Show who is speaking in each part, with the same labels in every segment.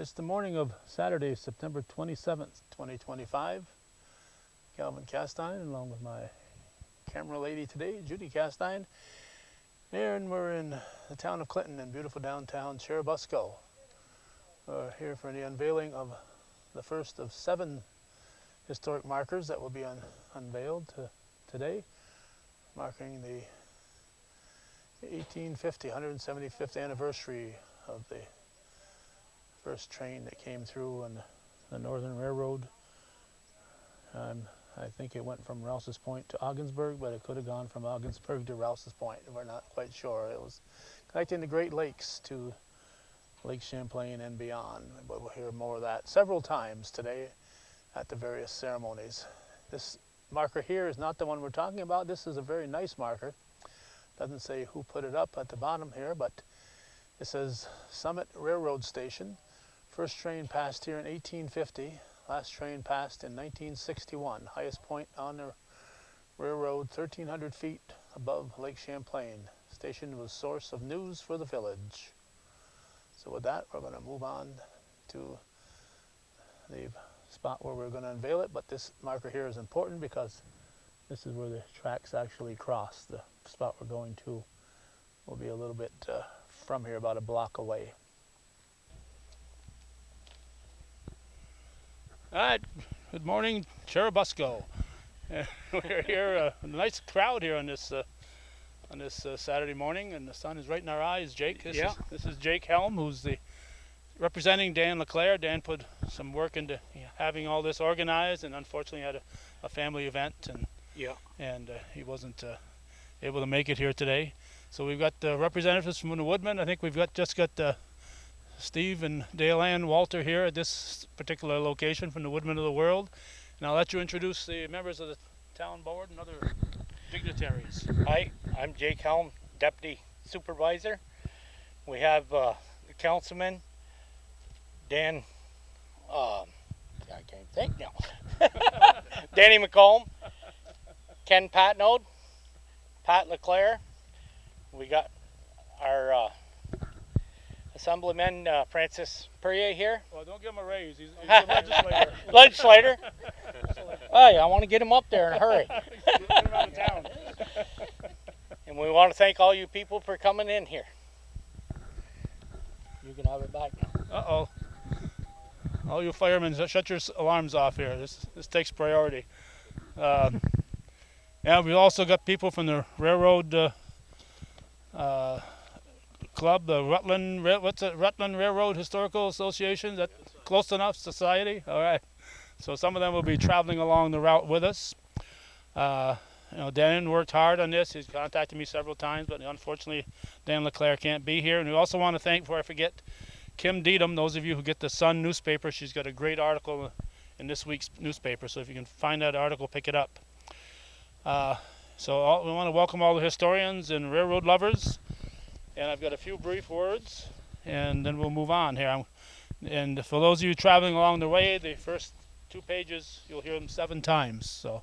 Speaker 1: It's the morning of Saturday, September 27th, 2025. Calvin Castine, along with my camera lady today, Judy Castine. And we're in the town of Clinton in beautiful downtown Churubusco. We're here for the unveiling of the first of 7 historic markers that will be unveiled today, marking the 1850, 175th anniversary of the first train that came through on the Northern Railroad. I think it went from Rouse's Point to Ogdensburg, but it could have gone from Ogdensburg to Rouse's Point. We're not quite sure. It was connecting the Great Lakes to Lake Champlain and beyond. But we'll hear more of that several times today at the various ceremonies. This marker here is not the one we're talking about. This is a very nice marker. Doesn't say who put it up at the bottom here, but it says Summit Railroad Station. First train passed here in 1850. Last train passed in 1961. Highest point on the railroad, 1,300 feet above Lake Champlain. Station was source of news for the village. So with that, we're going to move on to the spot where we're going to unveil it. But this marker here is important because this is where the tracks actually cross. The spot we're going to will be a little bit from here, about a block away. All right, good morning, Churubusco. We're here, a nice crowd here on this Saturday morning, and the sun is right in our eyes. Jake, this is Jake Helm, who's representing Dan LeClaire. Dan put some work into having all this organized, and unfortunately had a family event, and he wasn't able to make it here today. So we've got representatives from the Woodmen. I think we've just got Steve and Dale Ann Walter here at this particular location from the Woodmen of the World. And I'll let you introduce the members of the town board and other dignitaries.
Speaker 2: Hi, I'm Jake Helm, Deputy Supervisor. We have the councilman, Dan, I can't think now, Danny McComb, Ken Patnode, Pat LeClaire. We got our Assemblyman Francis Perrier here.
Speaker 1: Well, don't give him a raise. He's a legislator.
Speaker 2: Legislator. Hey, I want to get him up there in a hurry.
Speaker 1: Get him out of town.
Speaker 2: And we want to thank all you people for coming in here. You can have it back now.
Speaker 1: Uh-oh. All you firemen, shut your alarms off here. This takes priority. Yeah, we've also got people from the railroad club, the Rutland Railroad Historical Association. That close enough society? All right. So some of them will be traveling along the route with us. Dan worked hard on this. He's contacted me several times, but unfortunately Dan LeClaire can't be here. And we also want to thank, before I forget, Kim Deedham. Those of you who get the Sun newspaper, she's got a great article in this week's newspaper. So if you can find that article, pick it up. We want to welcome all the historians and railroad lovers. And I've got a few brief words, and then we'll move on here. And for those of you traveling along the way, the first 2 pages, you'll hear them 7 times. So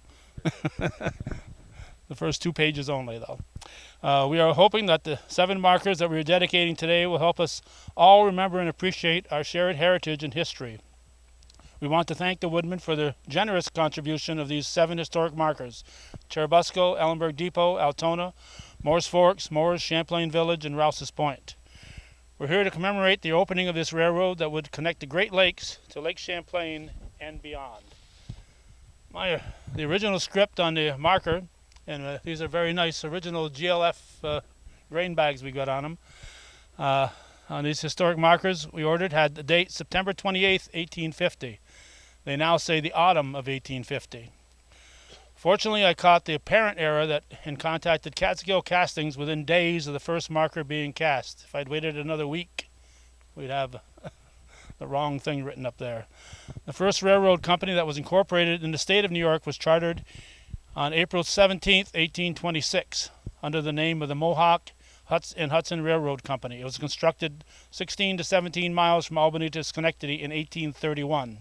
Speaker 1: the first 2 pages only, though. We are hoping that the 7 markers that we're dedicating today will help us all remember and appreciate our shared heritage and history. We want to thank the Woodmen for their generous contribution of these 7 historic markers: Churubusco, Ellenburg Depot, Altona, Moore's Forks, Moore's, Champlain Village, and Rouse's Point. We're here to commemorate the opening of this railroad that would connect the Great Lakes to Lake Champlain and beyond. The original script on the marker, and these are very nice original GLF grain bags we got on them. On these historic markers we ordered had the date September 28th, 1850. They now say the autumn of 1850. Fortunately, I caught the apparent error and contacted Catskill Castings within days of the first marker being cast. If I'd waited another week, we'd have the wrong thing written up there. The first railroad company that was incorporated in the state of New York was chartered on April 17th, 1826, under the name of the Mohawk and Hudson Railroad Company. It was constructed 16 to 17 miles from Albany to Schenectady in 1831.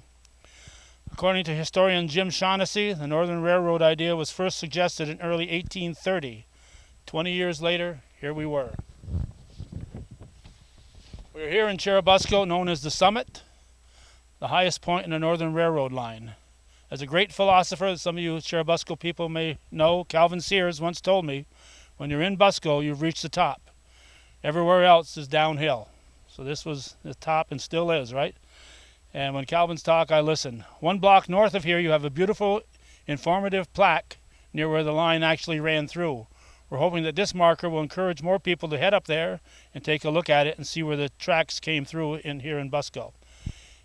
Speaker 1: According to historian Jim Shaughnessy, the Northern Railroad idea was first suggested in early 1830. 20 years later, here we were. We're here in Churubusco, known as the Summit. the highest point in the Northern Railroad line. As a great philosopher, some of you Churubusco people may know, Calvin Sears once told me, when you're in Busco, you've reached the top. Everywhere else is downhill. So this was the top and still is, right? And when Calvin's talk, I listen. 1 block north of here, you have a beautiful, informative plaque near where the line actually ran through. We're hoping that this marker will encourage more people to head up there and take a look at it and see where the tracks came through in here in Busco.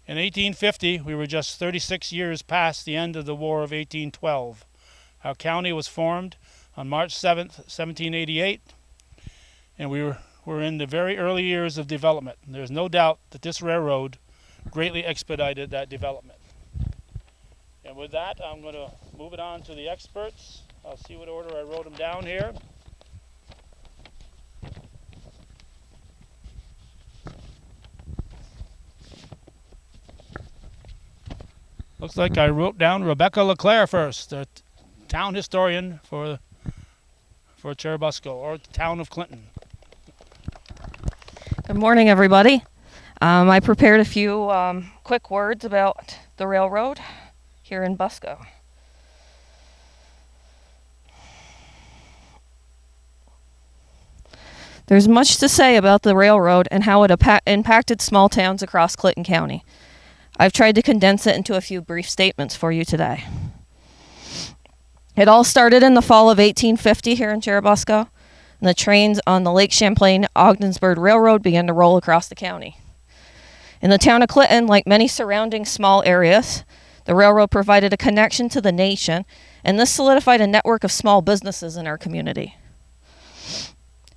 Speaker 1: In 1850, we were just 36 years past the end of the War of 1812. Our county was formed on March 7th, 1788, and we were in the very early years of development. There's no doubt that this railroad greatly expedited that development. And with that, I'm going to move it on to the experts. I'll see what order I wrote them down here. Looks like I wrote down Rebecca LeClaire first, the town historian for Churubusco, or the town of Clinton.
Speaker 3: Good morning, everybody. I prepared a few quick words about the railroad here in Busco. There's much to say about the railroad and how it impacted small towns across Clinton County. I've tried to condense it into a few brief statements for you today. It all started in the fall of 1850 here in Churubusco, and the trains on the Lake Champlain-Ogdensburg Railroad began to roll across the county. In the town of Clinton, like many surrounding small areas, the railroad provided a connection to the nation, and this solidified a network of small businesses in our community.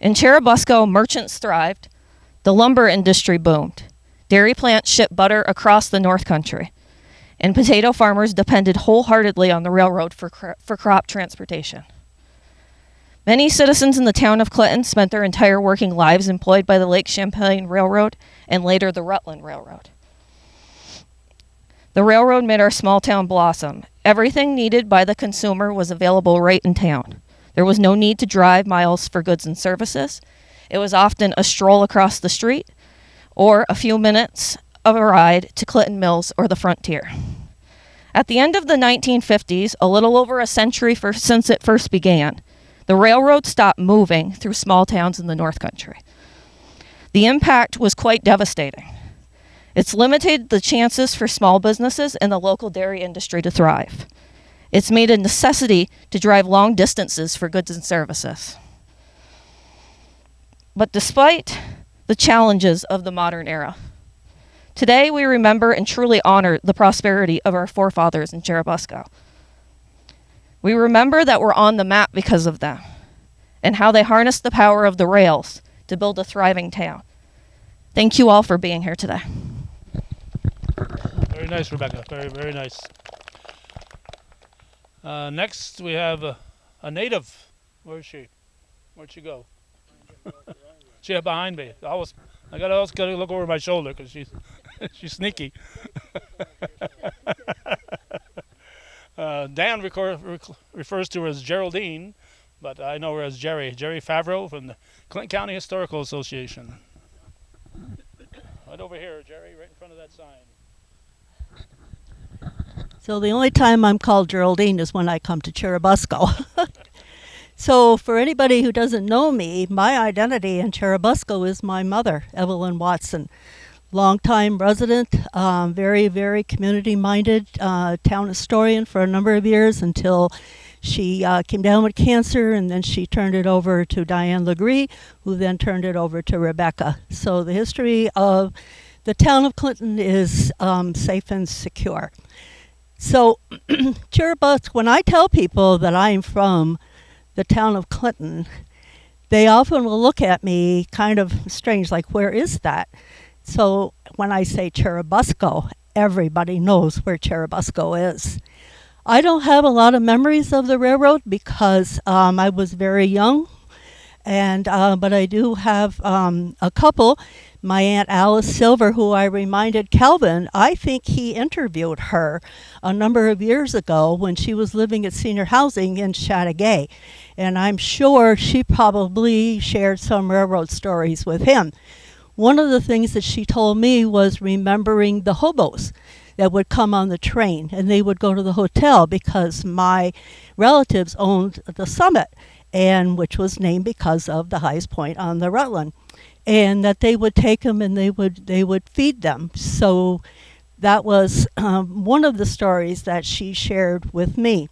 Speaker 3: In Churubusco, merchants thrived, the lumber industry boomed, dairy plants shipped butter across the North Country, and potato farmers depended wholeheartedly on the railroad for crop transportation. Many citizens in the town of Clinton spent their entire working lives employed by the Lake Champlain Railroad and later the Rutland Railroad. The railroad made our small town blossom. Everything needed by the consumer was available right in town. There was no need to drive miles for goods and services. It was often a stroll across the street or a few minutes of a ride to Clinton Mills or the Frontier. At the end of the 1950s, a little over a century since it first began, the railroad stopped moving through small towns in the North Country. The impact was quite devastating. It's limited the chances for small businesses and the local dairy industry to thrive. It's made a necessity to drive long distances for goods and services. But despite the challenges of the modern era, today we remember and truly honor the prosperity of our forefathers in Churubusco. We remember that we're on the map because of them and how they harnessed the power of the rails to build a thriving town. Thank you all for being here today.
Speaker 1: Very nice, Rebecca. Very, very nice. Next, we have a native. Where is she? Where'd she go? She's behind me. I gotta look over my shoulder because she's sneaky. Dan refers to her as Geraldine, but I know her as Jerry Favreau from the Clinton County Historical Association. Right over here, Jerry, right in front of that sign.
Speaker 4: So the only time I'm called Geraldine is when I come to Churubusco. So for anybody who doesn't know me, my identity in Churubusco is my mother, Evelyn Watson. Longtime resident, very, very community-minded town historian for a number of years until she came down with cancer, and then she turned it over to Diane Legree, who then turned it over to Rebecca. So the history of the town of Clinton is safe and secure. So Churubusco, when I tell people that I'm from the town of Clinton, they often will look at me kind of strange, like, where is that? So when I say Churubusco, everybody knows where Churubusco is. I don't have a lot of memories of the railroad because I was very young, and but I do have a couple. My Aunt Alice Silver, who I reminded Calvin, I think he interviewed her a number of years ago when she was living at senior housing in Chateauguay. And I'm sure she probably shared some railroad stories with him. One of the things that she told me was remembering the hobos. that would come on the train, and they would go to the hotel because my relatives owned the Summit, and which was named because of the highest point on the Rutland, and that they would take them and they would feed them. So that was one of the stories that she shared with me.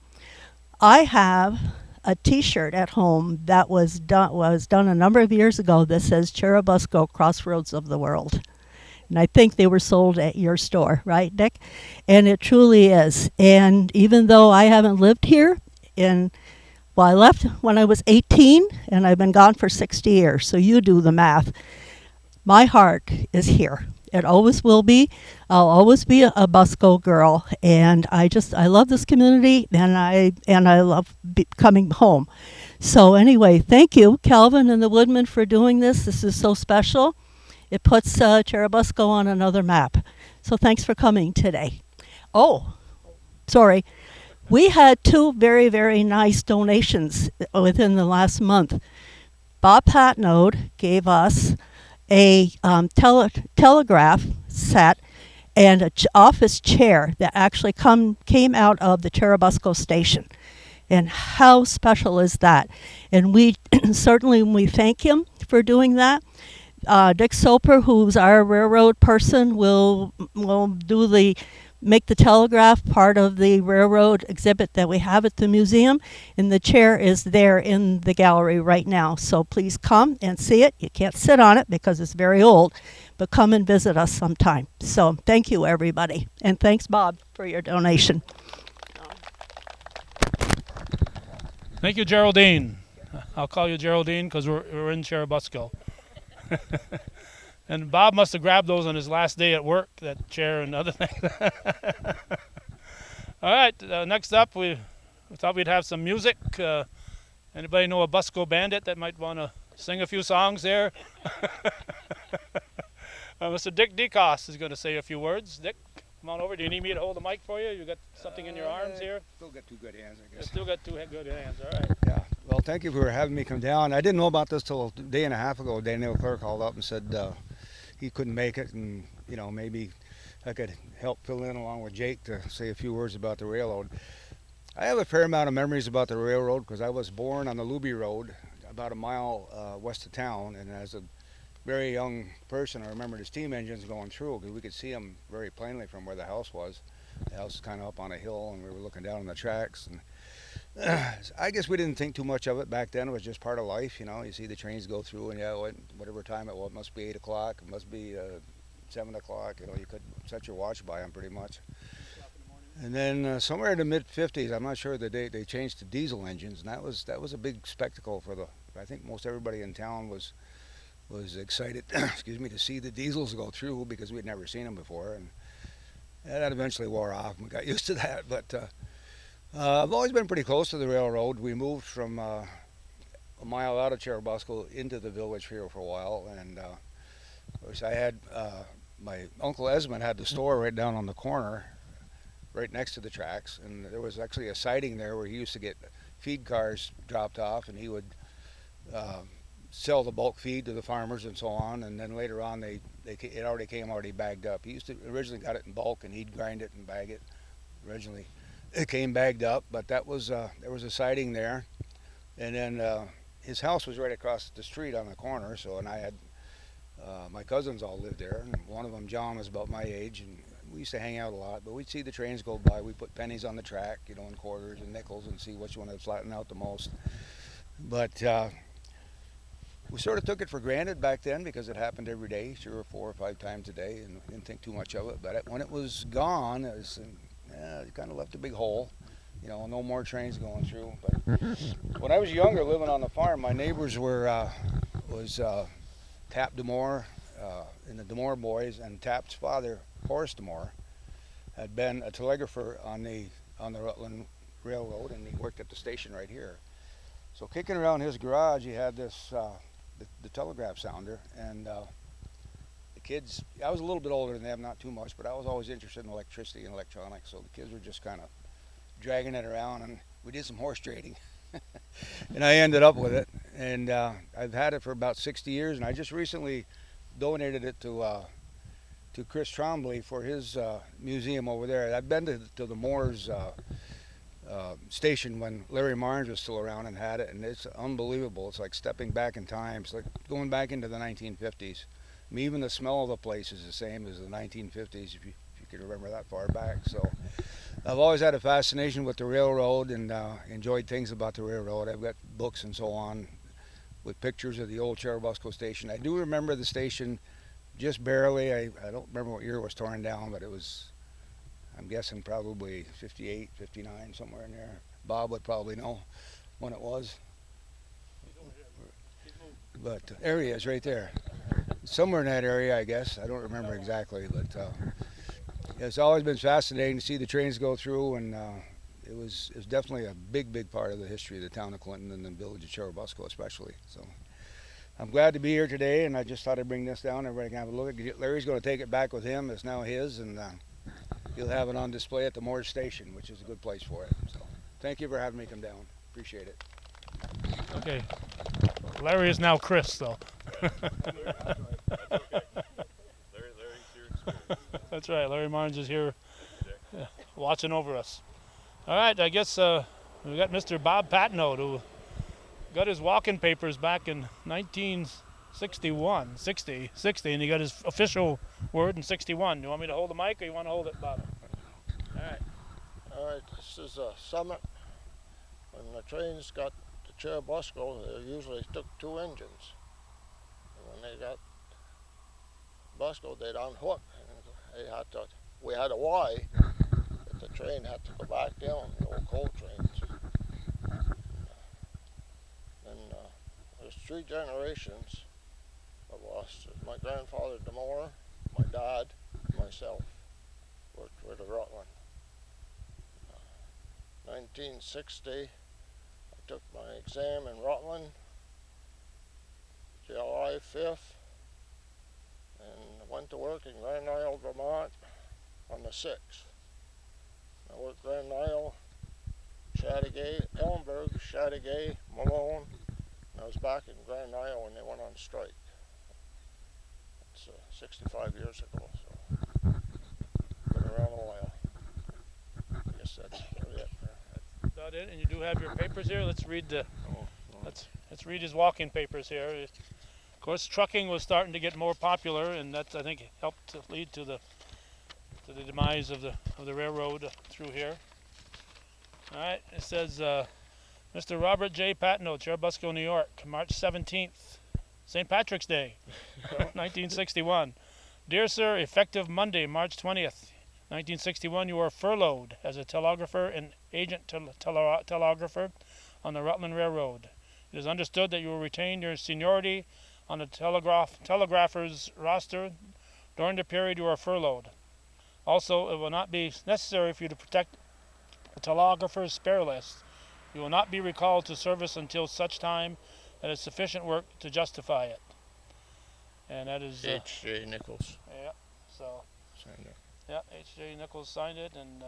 Speaker 4: I have a T-shirt at home that was done a number of years ago that says Churubusco, Crossroads of the World. And I think they were sold at your store, right, Dick? And it truly is. And even though I haven't lived here I left when I was 18, and I've been gone for 60 years, so you do the math. My heart is here. It always will be. I'll always be a Busco girl, and I love this community, and I love coming home. So anyway, thank you, Calvin and the Woodmen, for doing this. This is so special. It puts Churubusco on another map. So thanks for coming today. Oh, sorry. We had two very, very nice donations within the last month. Bob Patnode gave us a telegraph set and an office chair that actually came out of the Churubusco station. And how special is that? And we certainly we thank him for doing that. Dick Soper, who's our railroad person, will make the telegraph part of the railroad exhibit that we have at the museum, and the chair is there in the gallery right now. So please come and see it. You can't sit on it because it's very old, but come and visit us sometime. So thank you, everybody, and thanks, Bob, for your donation.
Speaker 1: Thank you, Geraldine. I'll call you Geraldine because we're in Churubusco. And Bob must have grabbed those on his last day at work, that chair and other things. All right, next up, we thought we'd have some music. Anybody know a Busco bandit that might want to sing a few songs there? Mr. Dick DeCoste is going to say a few words. Dick, come on over. Do you need me to hold the mic for you? You got something in your arms here?
Speaker 5: Still got two good hands, I guess.
Speaker 1: Still got two good hands, all right.
Speaker 5: Yeah. Well, thank you for having me come down. I didn't know about this till a day and a half ago. Daniel Clerk called up and said he couldn't make it, and maybe I could help fill in along with Jake to say a few words about the railroad. I have a fair amount of memories about the railroad because I was born on the Luby Road, about a mile west of town, and as a very young person, I remember the steam engines going through because we could see them very plainly from where the house was. The house was kind of up on a hill, and we were looking down on the tracks. And I guess we didn't think too much of it back then. It was just part of life, You see the trains go through, and whatever time it was, it must be 8 o'clock, it must be 7 o'clock. You could set your watch by them pretty much. And then somewhere in the mid '50s, I'm not sure the date, they changed to diesel engines, and that was a big spectacle I think most everybody in town was excited, excuse me, to see the diesels go through because we'd never seen them before, and that eventually wore off, and we got used to that. But I've always been pretty close to the railroad. We moved from a mile out of Churubusco into the village here for a while, and of course I had my Uncle Esmond had the store right down on the corner, right next to the tracks, and there was actually a siding there where he used to get feed cars dropped off, and he would sell the bulk feed to the farmers and so on, and then later on it already came bagged up. He used to originally got it in bulk, and he'd grind it and bag it. Originally it came bagged up, but there was a siding there, and then his house was right across the street on the corner. So, and I had my cousins all lived there, and one of them, John, was about my age, and we used to hang out a lot. But we'd see the trains go by. We put pennies on the track, and quarters and nickels, and see which one had flattened out the most. But we sort of took it for granted back then because it happened every day, 3 or 4 or 5 times a day, and didn't think too much of it. But when it was gone, it kind of left a big hole. No more trains going through. But when I was younger, living on the farm, my neighbors was Tap Demore and the Demore boys, and Tap's father, Horace Demore, had been a telegrapher on the Rutland Railroad, and he worked at the station right here. So kicking around his garage, he had this the telegraph sounder, and the kids, I was a little bit older than them, not too much, but I was always interested in electricity and electronics, so the kids were just kind of dragging it around, and we did some horse trading. And I ended up with it, and I've had it for about 60 years, and I just recently donated it to to Chris Trombley for his museum over there. I've been to the Moores station when Larry Marnes was still around and had it, and it's unbelievable. It's like stepping back in time. It's like going back into the 1950s. I mean, even the smell of the place is the same as the 1950s, if you can remember that far back. So I've always had a fascination with the railroad and enjoyed things about the railroad. I've got books and so on with pictures of the old Cherubusco station. I do remember the station just barely. I don't remember what year it was torn down, but it was, I'm guessing, probably 58, 59, somewhere in there. Bob would probably know when it was. But area is right there. Somewhere in that area, I guess. I don't remember exactly, but it's always been fascinating to see the trains go through, and it was definitely a big part of the history of the town of Clinton and the village of Cherubusco especially. So I'm glad to be here today, and I just thought I'd bring this down. Everybody can have a look. Larry's going to take it back with him. It's now his, and he'll have it on display at the Moores station, which is a good place for it. So thank you for having me come down. Appreciate it.
Speaker 1: Okay. Larry is now Chris, though. That's right. Larry Marnes is here watching over us. All right. I guess we got Mr. Bob Patnaud, who got his walking papers back in 60, and he got his official word in 61. You want me to hold the mic, or you want to hold it, Bob? All right.
Speaker 6: All right, this is a summit. When the trains got to Cherubusco, they usually took 2 engines. And when they got Busco, they'd unhook. And we had a Y, but the train had to go back down, the old coal trains. And there's 3 generations of us. My grandfather, Demore, my dad, myself, worked with the Rutland. 1960, I took my exam in Rutland, July 5th, and went to work in Grand Isle, Vermont on the 6th. I worked Grand Isle, Chateauguay, Ellenburg, Chateauguay, Malone, and I was back in Grand Isle when they went on strike. It's 65 years ago, so been around a while. I guess that's about it.
Speaker 1: About it, and you do have your papers here. Let's read let's read his walking papers here. Of course, trucking was starting to get more popular, and that, I think, helped to lead to the demise of the railroad through here. All right, it says, Mr. Robert J. Patnaud, Cherubusco, New York, March 17th, St. Patrick's Day, 1961. Dear sir, effective Monday, March 20th, 1961, you are furloughed as a telegrapher and agent telegrapher on the Rutland Railroad. It is understood that you will retain your seniority on the telegrapher's roster during the period you are furloughed. Also, it will not be necessary for you to protect the telegrapher's spare list. You will not be recalled to service until such time that is sufficient work to justify it. And that is
Speaker 6: H.J. Nichols.
Speaker 1: Yeah. So.
Speaker 6: Signed it.
Speaker 1: Yeah, H.J. Nichols signed it, and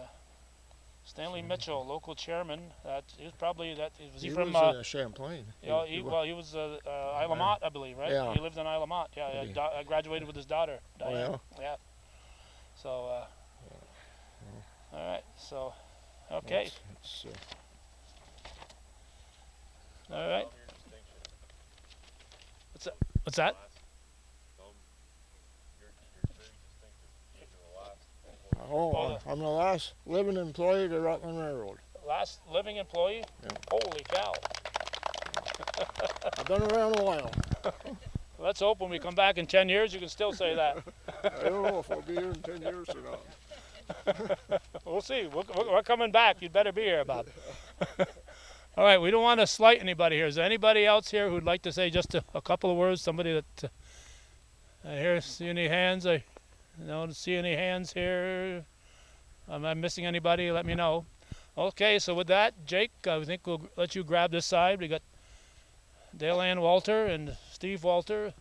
Speaker 1: Stanley Mitchell, local chairman. He was probably Was he from?
Speaker 6: Was Champlain.
Speaker 1: Yeah, he was Isle of Mott, I believe, right?
Speaker 6: Yeah.
Speaker 1: He lived in Isle of Mott. Yeah, I graduated with his daughter, Diane.
Speaker 6: Oh,
Speaker 1: yeah. So, all right. So, okay. All right. What's that?
Speaker 6: Oh, I'm the last living employee of the Rutland Railroad.
Speaker 1: Last living employee?
Speaker 6: Yeah.
Speaker 1: Holy cow.
Speaker 6: I've been around a while.
Speaker 1: Let's hope when we come back in 10 years you can still say that.
Speaker 6: I don't know if I'll be here in 10 years or not.
Speaker 1: We'll see. We're coming back. You'd better be here, Bob. All right, we don't want to slight anybody here. Is there anybody else here who'd like to say just a couple of words? Somebody that I see any hands? I don't see any hands here. Am I missing anybody? Let me know. Okay, so with that, Jake, I think we'll let you grab this side. We got Dale Ann Walter and Steve Walter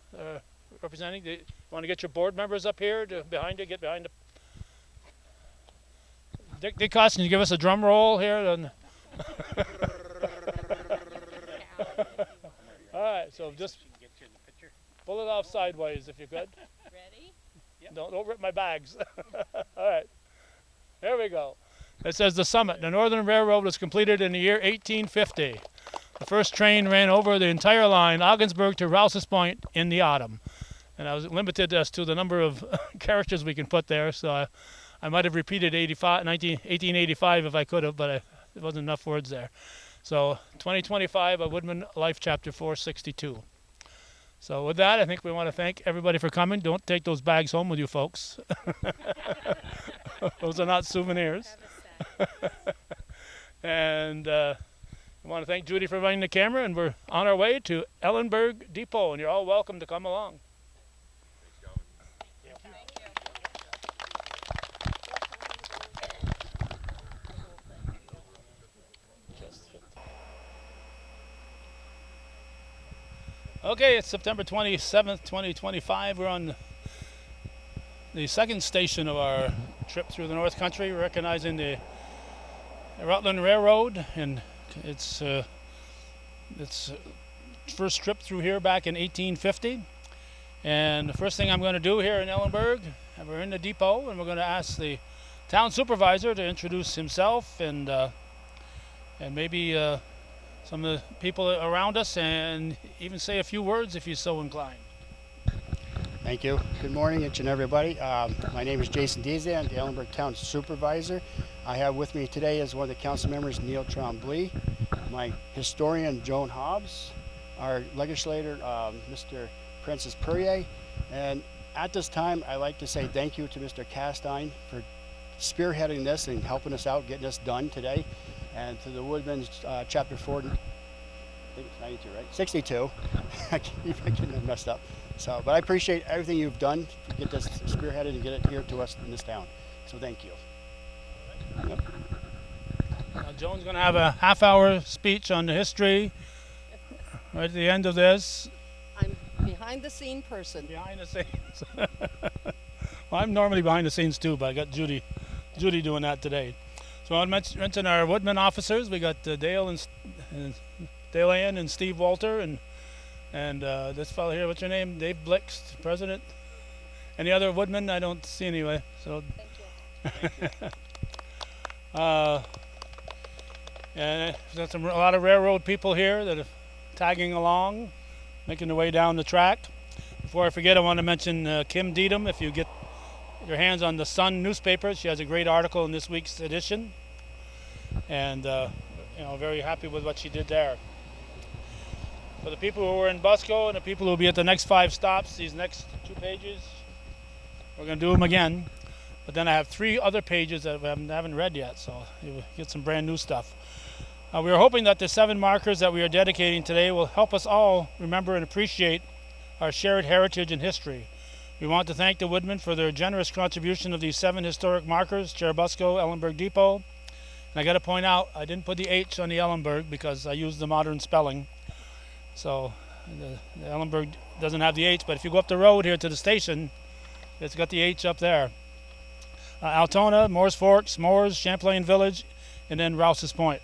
Speaker 1: representing. You want to get your board members up here behind you? Get behind the... Dick Castine, you give us a drum roll here. And all right, so just pull it off sideways if you could.
Speaker 7: Ready?
Speaker 1: Yep. Don't rip my bags. All right. There we go. It says the summit. The Northern Railroad was completed in the year 1850. The first train ran over the entire line, Ogdensburg to Rouse's Point, in the autumn. And I was limited as to the number of characters we can put there, so I might have repeated 1885 if I could have, but there wasn't enough words there. So 2025, a Woodman Life, Chapter 462. So with that, I think we want to thank everybody for coming. Don't take those bags home with you, folks. Those are not souvenirs. And I want to thank Judy for running the camera, and we're on our way to Ellenberg Depot, and you're all welcome to come along. Okay, it's September 27th, 2025. We're on the second station of our trip through the North Country, recognizing the Rutland Railroad and its first trip through here back in 1850. And the first thing I'm going to do here in Ellenberg, we're in the depot, and we're going to ask the town supervisor to introduce himself and maybe some of the people around us, and even say a few words if he's so inclined.
Speaker 7: Thank you. Good morning, each and everybody. My name is Jason Deasy. I'm the Ellenberg Town Supervisor. I have with me today as one of the council members Neil Trombley, my historian Joan Hobbs, our legislator Mr. Francis Perrier, and at this time I'd like to say thank you to Mr. Castine for spearheading this and helping us out, getting this done today, and to the Woodman's Chapter 4, I think it's 92, right? 62. I couldn't have messed up. So, but I appreciate everything you've done to get this spearheaded and get it here to us in this town. So thank you. Yep.
Speaker 1: Now Joan's going to have a half-hour speech on the history right at the end of this.
Speaker 8: I'm behind-the-scene person.
Speaker 1: Behind the scenes. Well, I'm normally behind the scenes too, but I got Judy doing that today. So I want to mention our Woodman officers. We got Dale Ann and Steve Walter, and this fellow here, what's your name? Dave Blix, president. Any other Woodman? I don't see anyway. So. Thank you. And there's a lot of railroad people here that are tagging along, making their way down the track. Before I forget, I want to mention Kim Deedham. If you get your hands on the Sun newspaper, she has a great article in this week's edition, and very happy with what she did there. For the people who were in Busco and the people who will be at the next 5 stops, these next 2 pages, we're going to do them again. But then I have 3 other pages that I haven't read yet, so you'll get some brand new stuff. We are hoping that the 7 markers that we are dedicating today will help us all remember and appreciate our shared heritage and history. We want to thank the Woodmen for their generous contribution of these 7 historic markers, Cherubusco, Ellenberg Depot. And I got to point out, I didn't put the H on the Ellenberg because I used the modern spelling. So the Ellenberg doesn't have the H, but if you go up the road here to the station, it's got the H up there. Altona, Moores Forks, Moores, Champlain Village, and then Rouse's Point.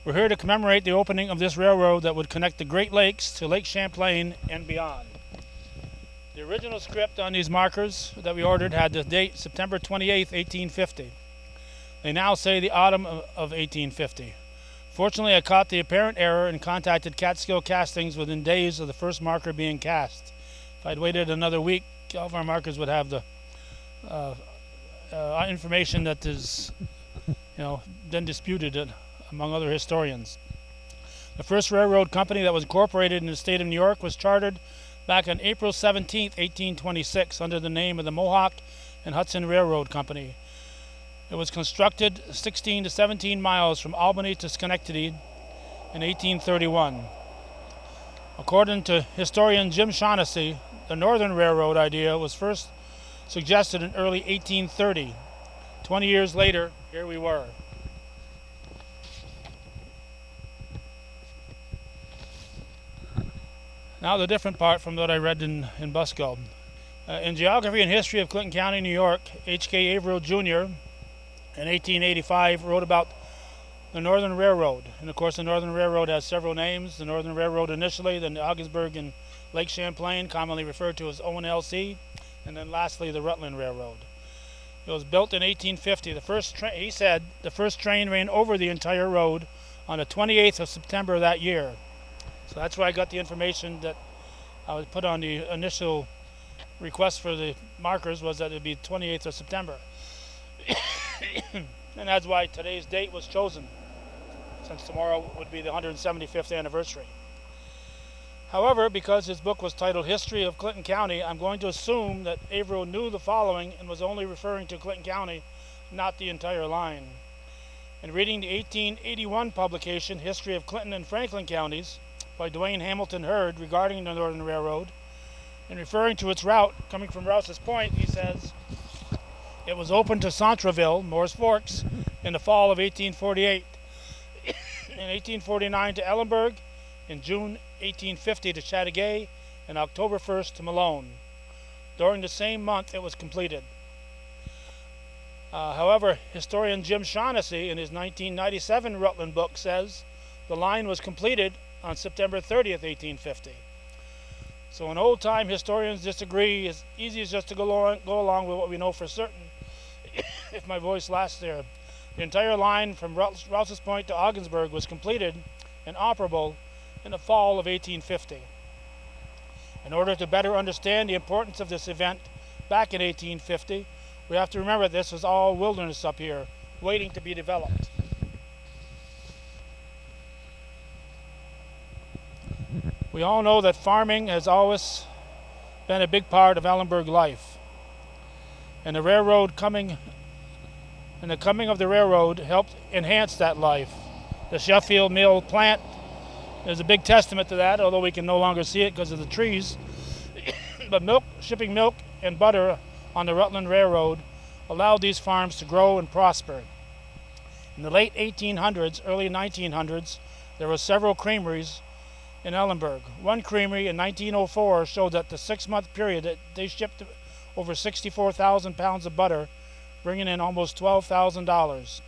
Speaker 1: We're here to commemorate the opening of this railroad that would connect the Great Lakes to Lake Champlain and beyond. The original script on these markers that we ordered had the date September 28th, 1850. They now say the autumn of 1850. Fortunately, I caught the apparent error and contacted Catskill Castings within days of the first marker being cast. If I'd waited another week, all of our markers would have the information that is, then disputed among other historians. The first railroad company that was incorporated in the state of New York was chartered back on April 17, 1826, under the name of the Mohawk and Hudson Railroad Company. It was constructed 16 to 17 miles from Albany to Schenectady in 1831. According to historian Jim Shaughnessy, the Northern Railroad idea was first suggested in early 1830. 20 years later, here we were. Now the different part from what I read in Busco. In Geography and History of Clinton County, New York, H.K. Averill Jr. in 1885 wrote about the Northern Railroad. And of course the Northern Railroad has several names. The Northern Railroad initially, then the Ogdensburg and Lake Champlain, commonly referred to as ONLC, And then lastly, the Rutland Railroad. It was built in 1850. He said the first train ran over the entire road on the 28th of September that year. So that's where I got the information that I would put on the initial request for the markers, was that it would be 28th of September. And that's why today's date was chosen, since tomorrow would be the 175th anniversary. However, because his book was titled History of Clinton County, I'm going to assume that Averill knew the following and was only referring to Clinton County, not the entire line. In reading the 1881 publication, History of Clinton and Franklin Counties, by Dwayne Hamilton Hurd, regarding the Northern Railroad, and referring to its route coming from Rouse's Point, he says, it was opened to Centreville, Moore's Forks, in the fall of 1848. In 1849 to Ellenburg, in June 1850 to Chateauguay, and October 1st to Malone. During the same month it was completed. However, historian Jim Shaughnessy in his 1997 Rutland book says the line was completed on September 30th, 1850. So when old-time historians disagree, it's easy just to go along with what we know for certain. If my voice lasts there. The entire line from Rouse's Point to Ogdensburg was completed and operable in the fall of 1850. In order to better understand the importance of this event back in 1850, we have to remember this was all wilderness up here, waiting to be developed. We all know that farming has always been a big part of Ellenburg life. And the coming of the railroad helped enhance that life. The Sheffield Mill plant is a big testament to that, although we can no longer see it because of the trees. But shipping milk and butter on the Rutland Railroad allowed these farms to grow and prosper. In the late 1800s, early 1900s, there were several creameries in Ellenburg. One creamery in 1904 showed that the 6-month period that they shipped over 64,000 pounds of butter, bringing in almost $12,000.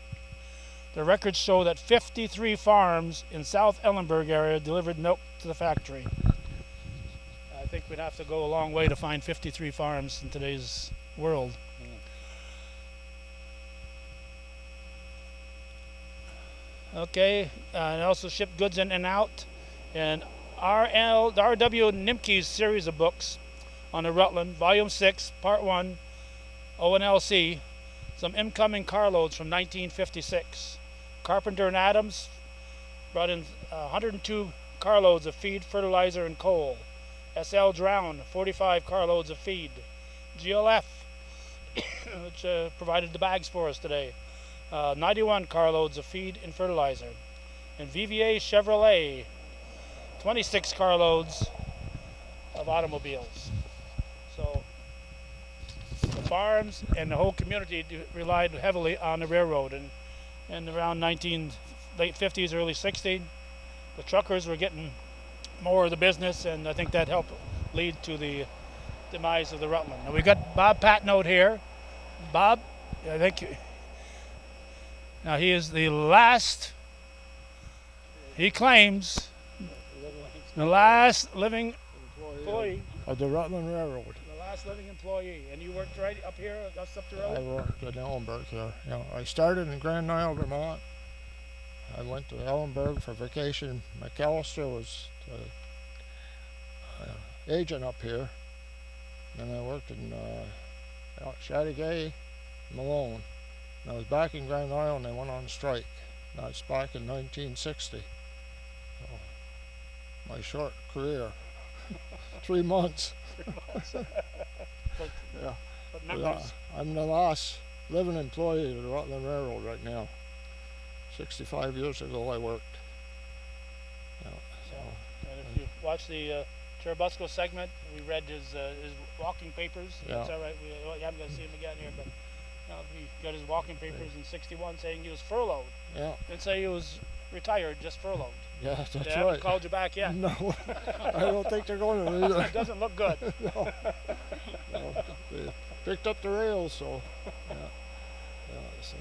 Speaker 1: The records show that 53 farms in South Ellenburg area delivered milk to the factory. I think we'd have to go a long way to find 53 farms in today's world. Okay, and also shipped goods in and out. And R.W. Nimke's series of books on the Rutland, Volume 6, Part 1, O&LC, some incoming carloads from 1956. Carpenter and Adams brought in 102 carloads of feed, fertilizer, and coal. S.L. Drown, 45 carloads of feed. GLF, which provided the bags for us today, 91 carloads of feed and fertilizer. And VVA Chevrolet, 26 carloads of automobiles. So the farms and the whole community relied heavily on the railroad. And around late 50s, early 60s, the truckers were getting more of the business, and I think that helped lead to the demise of the Rutland. Now we got Bob Patnote here. Bob, I think now he is the last, he claims, the last living employee
Speaker 6: of the Rutland Railroad.
Speaker 1: The last living employee. And you worked right up here, just up the road?
Speaker 6: I worked at Ellenburg here. You know, I started in Grand Isle, Vermont. I went to Ellenburg for vacation. McAllister was the agent up here. Then I worked in Chateauguay, Malone. And I was back in Grand Isle and they went on strike. That's back in 1960. So, my short career, 3 months. Yeah.
Speaker 1: But
Speaker 6: I'm the last living employee of the Rutland Railroad right now. 65 years ago I worked. Yeah, so,
Speaker 1: and if you watch the Cherubusco segment, we read his walking papers.
Speaker 6: Yeah.
Speaker 1: It's all right. We haven't got to see him again here, but he got his walking papers in '61 saying he was furloughed.
Speaker 6: Yeah.
Speaker 1: Didn't say he was retired, just furloughed.
Speaker 6: Yeah, that's
Speaker 1: They
Speaker 6: right.
Speaker 1: haven't called you back yet.
Speaker 6: No, I don't think they're going to either.
Speaker 1: It doesn't look good.
Speaker 6: No. They picked up the rails, so yeah. So,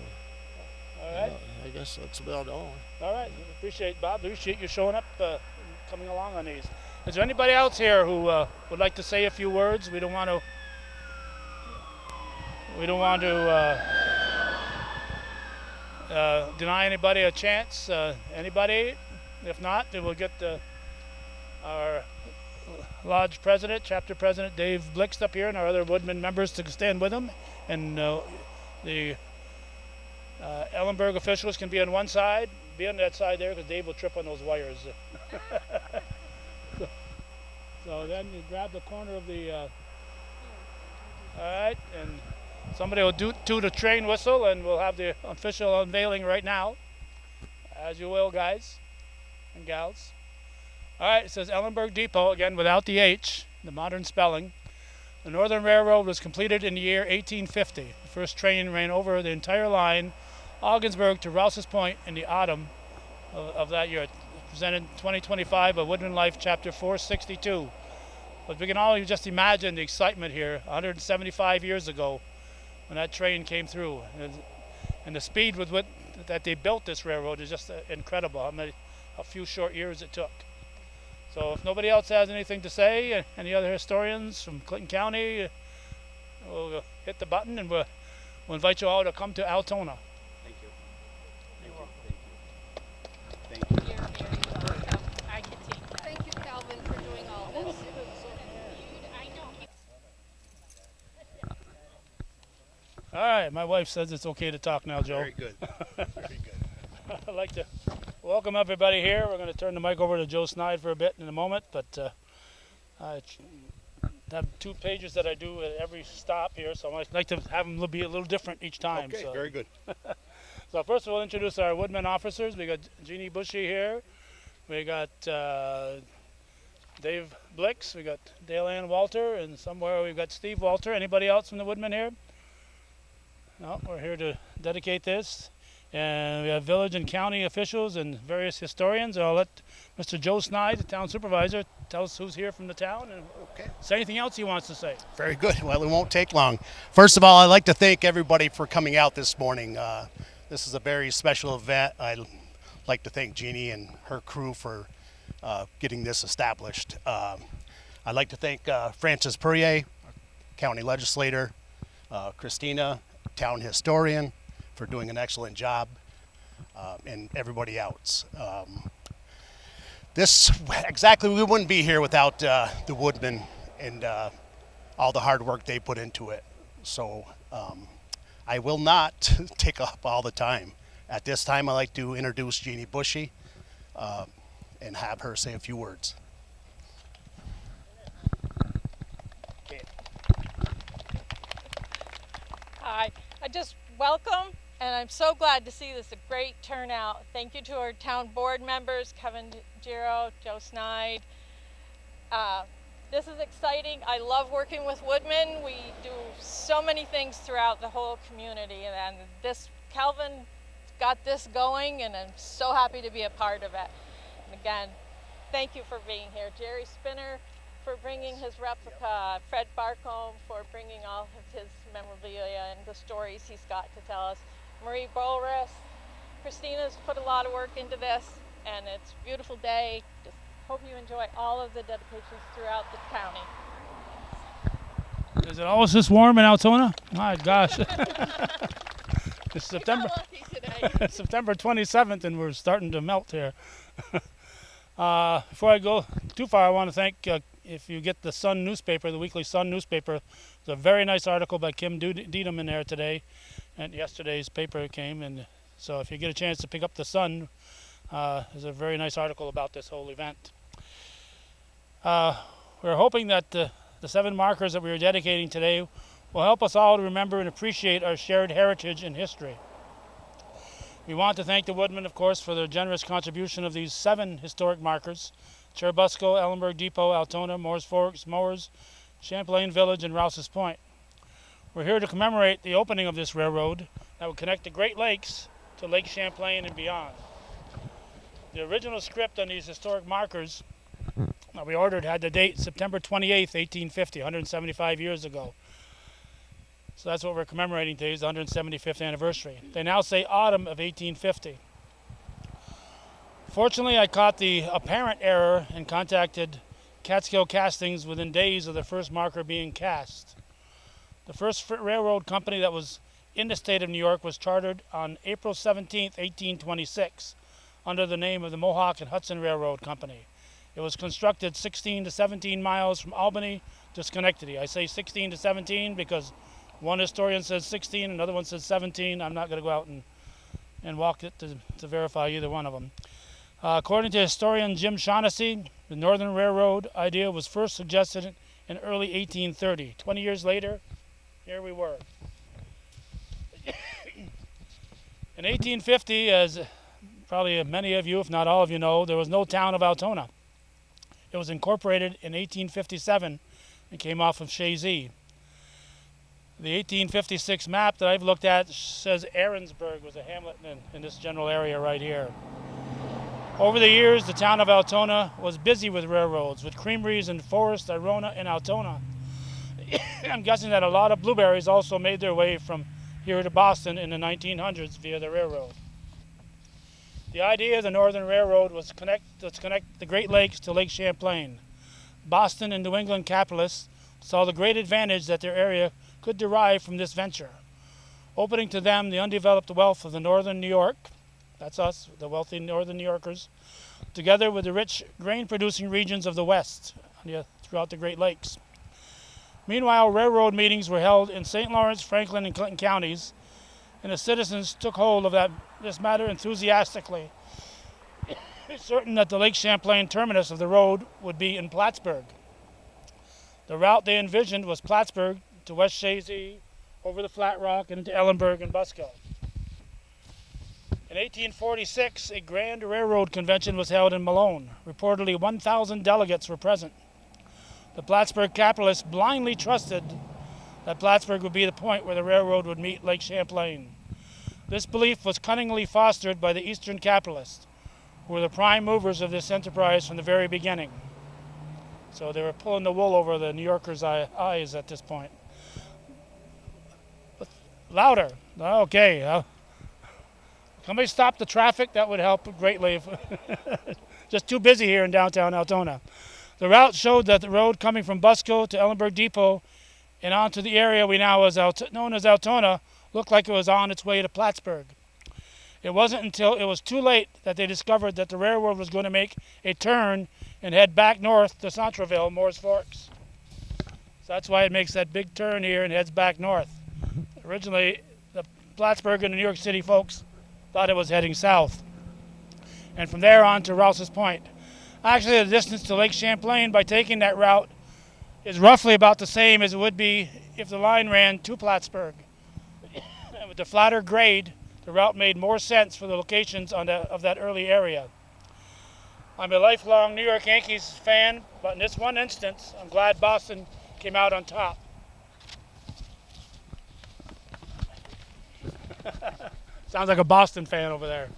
Speaker 1: All right.
Speaker 6: I guess that's about all.
Speaker 1: All right. Appreciate Bob. Appreciate you showing up, coming along on these. Is there anybody else here who would like to say a few words? We don't want to we don't want to deny anybody a chance. Anybody? If not, then we'll get our Lodge President, Chapter President Dave Blixt up here, and our other Woodman members to stand with him. And the Ellenburg officials can be on one side, be on that side there, because Dave will trip on those wires. So then you grab the corner of the. All right, and somebody will do the train whistle, and we'll have the official unveiling right now. As you will, guys and gals. All right, it says Ellenburg Depot, again without the H, the modern spelling. The Northern Railroad was completed in the year 1850. The first train ran over the entire line, Ogdensburg to Rouse's Point, in the autumn of that year. Presented 2025 of Woodman Life, Chapter 462. But we can all just imagine the excitement here 175 years ago when that train came through. And the speed with that they built this railroad is just incredible, a few short years it took. So if nobody else has anything to say, any other historians from Clinton County, we'll hit the button and we'll invite you all to come to Altona.
Speaker 7: Thank you. Thank you. Thank you.
Speaker 9: You're very welcome. I can take that.
Speaker 8: Thank you, Calvin, for doing all this.
Speaker 9: I know.
Speaker 1: All right, my wife says it's okay to talk now, Joe.
Speaker 7: Very good. Very good.
Speaker 1: I'd like to welcome everybody here. We're going to turn the mic over to Joe Snide for a bit in a moment, but I have 2 pages that I do at every stop here, so I'd like to have them be a little different each time.
Speaker 7: Okay,
Speaker 1: so.
Speaker 7: very good.
Speaker 1: So first we'll introduce our Woodman officers. We got Jeannie Bushy here. We got Dave Blix. We got Dale Ann Walter, and somewhere we've got Steve Walter. Anybody else from the Woodman here? No, we're here to dedicate this. And we have village and county officials and various historians. And I'll let Mr. Joe Snide, the town supervisor, tell us who's here from the town and say anything else he wants to say.
Speaker 10: Very good. Well, it won't take long. First of all, I'd like to thank everybody for coming out this morning. This is a very special event. I'd like to thank Jeannie and her crew for getting this established. I'd like to thank Francis Perrier, county legislator, Christina, town historian, for doing an excellent job, and everybody else. We wouldn't be here without the Woodmen and all the hard work they put into it. So I will not take up all the time. At this time, I'd like to introduce Jeannie Bushy and have her say a few words.
Speaker 9: Hi. I just welcome, and I'm so glad to see this, a great turnout. Thank you to our town board members, Kevin Giro, Joe Snide. This is exciting. I love working with Woodmen. We do so many things throughout the whole community, and Calvin got this going, and I'm so happy to be a part of it. And again, thank you for being here. Jerry Spinner for bringing his replica, Fred Barcombe for bringing all of his memorabilia and the stories he's got to tell us, Marie Bolris, Christina's put a lot of work into this, and it's a beautiful day. Just hope you enjoy all of the dedications throughout the county.
Speaker 1: Is it always this warm in Altona? My gosh. It's September 27th, and we're starting to melt here. Before I go too far, I want to thank, if you get the Sun newspaper, the weekly Sun newspaper, there's a very nice article by Kim Deedham in there today, and yesterday's paper came, and so if you get a chance to pick up the Sun, there's a very nice article about this whole event. We're hoping that the 7 markers that we are dedicating today will help us all to remember and appreciate our shared heritage and history. We want to thank the Woodmen, of course, for their generous contribution of these 7 historic markers: Churubusco, Ellenburg Depot, Altona, Moores Forks, Moores, Champlain Village, and Rouse's Point. We're here to commemorate the opening of this railroad that will connect the Great Lakes to Lake Champlain and beyond. The original script on these historic markers that we ordered had the date September 28th, 1850, 175 years ago. So that's what we're commemorating today, is the 175th anniversary. They now say autumn of 1850. Fortunately, I caught the apparent error and contacted Catskill Castings within days of the first marker being cast. The first railroad company that was in the state of New York was chartered on April 17, 1826, under the name of the Mohawk and Hudson Railroad Company. It was constructed 16 to 17 miles from Albany to Schenectady. I say 16 to 17 because one historian says 16, another one says 17. I'm not going to go out and walk it to verify either one of them. According to historian Jim Shaughnessy, the Northern Railroad idea was first suggested in early 1830. 20 years later, here we were. In 1850, as probably many of you, if not all of you know, there was no town of Altona. It was incorporated in 1857 and came off of Shazy. The 1856 map that I've looked at says Aaronsburg was a hamlet in this general area right here. Over the years, the town of Altona was busy with railroads, with creameries in Forest, Irona, and Altona. I'm guessing that a lot of blueberries also made their way from here to Boston in the 1900s via the railroad. The idea of the Northern Railroad was to connect the Great Lakes to Lake Champlain. Boston and New England capitalists saw the great advantage that their area could derive from this venture, opening to them the undeveloped wealth of the Northern New York, that's us, the wealthy Northern New Yorkers, together with the rich grain-producing regions of the West throughout the Great Lakes. Meanwhile, railroad meetings were held in St. Lawrence, Franklin, and Clinton counties, and the citizens took hold of this matter enthusiastically, certain that the Lake Champlain terminus of the road would be in Plattsburgh. The route they envisioned was Plattsburgh to West Shazy, over the Flat Rock, and into Ellenburg and Busco. In 1846, a grand railroad convention was held in Malone. Reportedly 1,000 delegates were present. The Plattsburgh capitalists blindly trusted that Plattsburgh would be the point where the railroad would meet Lake Champlain. This belief was cunningly fostered by the Eastern capitalists, who were the prime movers of this enterprise from the very beginning. So they were pulling the wool over the New Yorkers' eyes at this point. But louder. Okay. Somebody stop the traffic. That would help greatly. Just too busy here in downtown Altona. The route showed that the road coming from Busco to Ellenburg Depot and onto the area we now known as Altona looked like it was on its way to Plattsburgh. It wasn't until it was too late that they discovered that the railroad was going to make a turn and head back north to Centreville, Moore's Forks. So that's why it makes that big turn here and heads back north. Originally, the Plattsburgh and the New York City folks thought it was heading south. And from there on to Rouse's Point. Actually, the distance to Lake Champlain by taking that route is roughly about the same as it would be if the line ran to Plattsburgh. And with the flatter grade, the route made more sense for the locations of that early area. I'm a lifelong New York Yankees fan, but in this one instance, I'm glad Boston came out on top. Sounds like a Boston fan over there.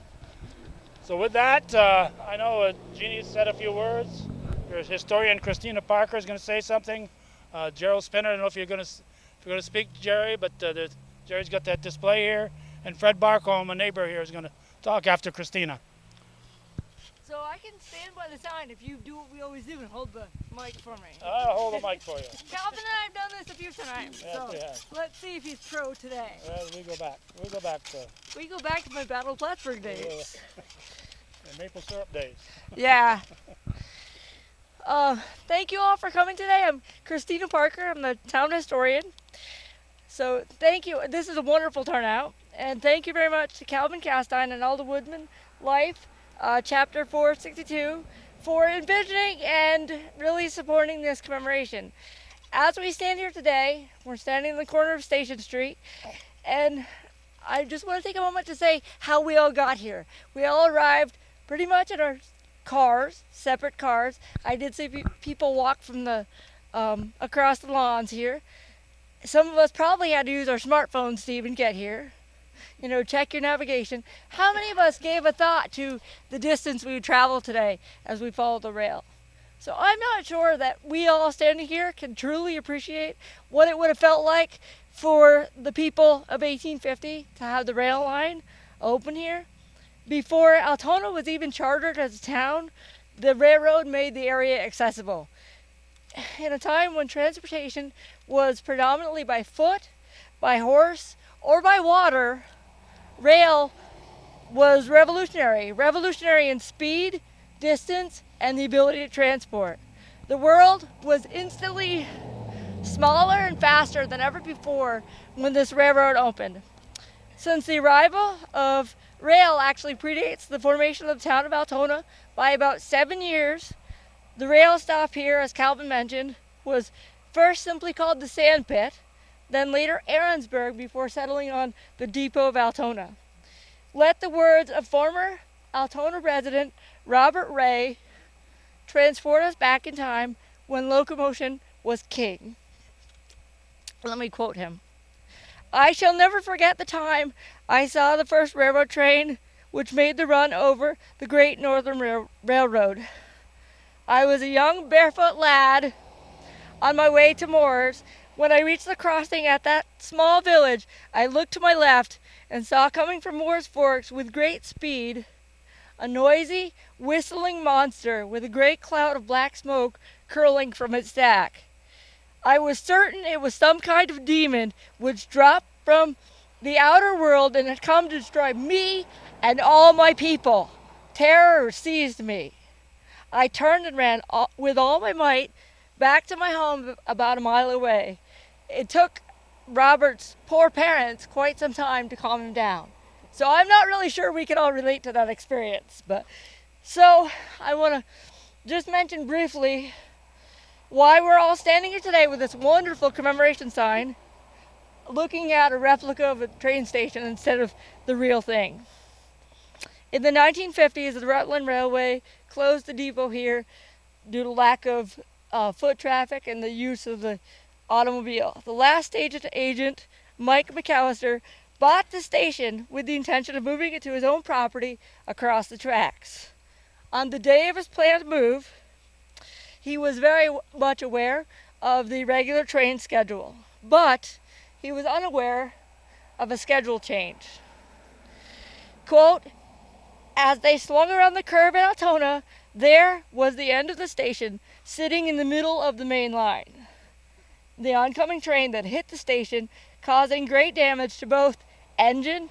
Speaker 1: So with that, I know Jeannie said a few words. Your historian Christina Parker is going to say something. Gerald Spinner, I don't know if you're going to speak, Jerry, but Jerry's got that display here. And Fred Barcombe, a neighbor here, is going to talk after Christina.
Speaker 8: So I can stand by the sign if you do what we always do and hold the mic for me.
Speaker 1: I'll hold the mic for you.
Speaker 8: Calvin and I have done this a few times,
Speaker 1: Yes,
Speaker 8: so
Speaker 1: we have.
Speaker 8: let's see if he's pro today.
Speaker 1: Well, we go back.
Speaker 8: We go back to my Battle of Plattsburgh days.
Speaker 1: The maple syrup days.
Speaker 8: Yeah. Thank you all for coming today. I'm Christina Parker. I'm the town historian. So thank you. This is a wonderful turnout. And thank you very much to Calvin Castine and all the Woodman Life, Chapter 462, for envisioning and really supporting this commemoration. As we stand here today, we're standing in the corner of Station Street, and I just want to take a moment to say how we all got here. We all arrived pretty much in our cars, separate cars. I did see people walk from the across the lawns here. Some of us probably had to use our smartphones to even get here. You know, check your navigation. How many of us gave a thought to the distance we would travel today as we followed the rail? So I'm not sure that we all standing here can truly appreciate what it would have felt like for the people of 1850 to have the rail line open here. Before Altona was even chartered as a town, the railroad made the area accessible. In a time when transportation was predominantly by foot, by horse, or by water, rail was revolutionary. Revolutionary in speed, distance, and the ability to transport. The world was instantly smaller and faster than ever before when this railroad opened. Since the arrival of rail actually predates the formation of the town of Altona by about 7 years, the rail stop here, as Calvin mentioned, was first simply called the Sand Pit, then later Aaronsburg before settling on the depot of Altona. Let the words of former Altona resident Robert Ray transport us back in time when locomotion was king. Let me quote him. I shall never forget the time I saw the first railroad train which made the run over the Great Northern Railroad. I was a young barefoot lad on my way to Moore's. When I reached the crossing at that small village, I looked to my left and saw coming from Moore's Forks with great speed a noisy, whistling monster with a great cloud of black smoke curling from its stack. I was certain it was some kind of demon which dropped from the outer world and had come to destroy me and all my people. Terror seized me. I turned and ran with all my might back to my home about a mile away. It took Robert's poor parents quite some time to calm him down. So I'm not really sure we can all relate to that experience. So I want to just mention briefly why we're all standing here today with this wonderful commemoration sign, looking at a replica of a train station instead of the real thing. In the 1950s, the Rutland Railway closed the depot here due to lack of foot traffic and the use of the automobile. The last agent, Mike McAllister, bought the station with the intention of moving it to his own property across the tracks. On the day of his planned move, he was very much aware of the regular train schedule, but he was unaware of a schedule change. Quote, as they swung around the curve at Altona, there was the end of the station sitting in the middle of the main line. The oncoming train that hit the station, causing great damage to both engine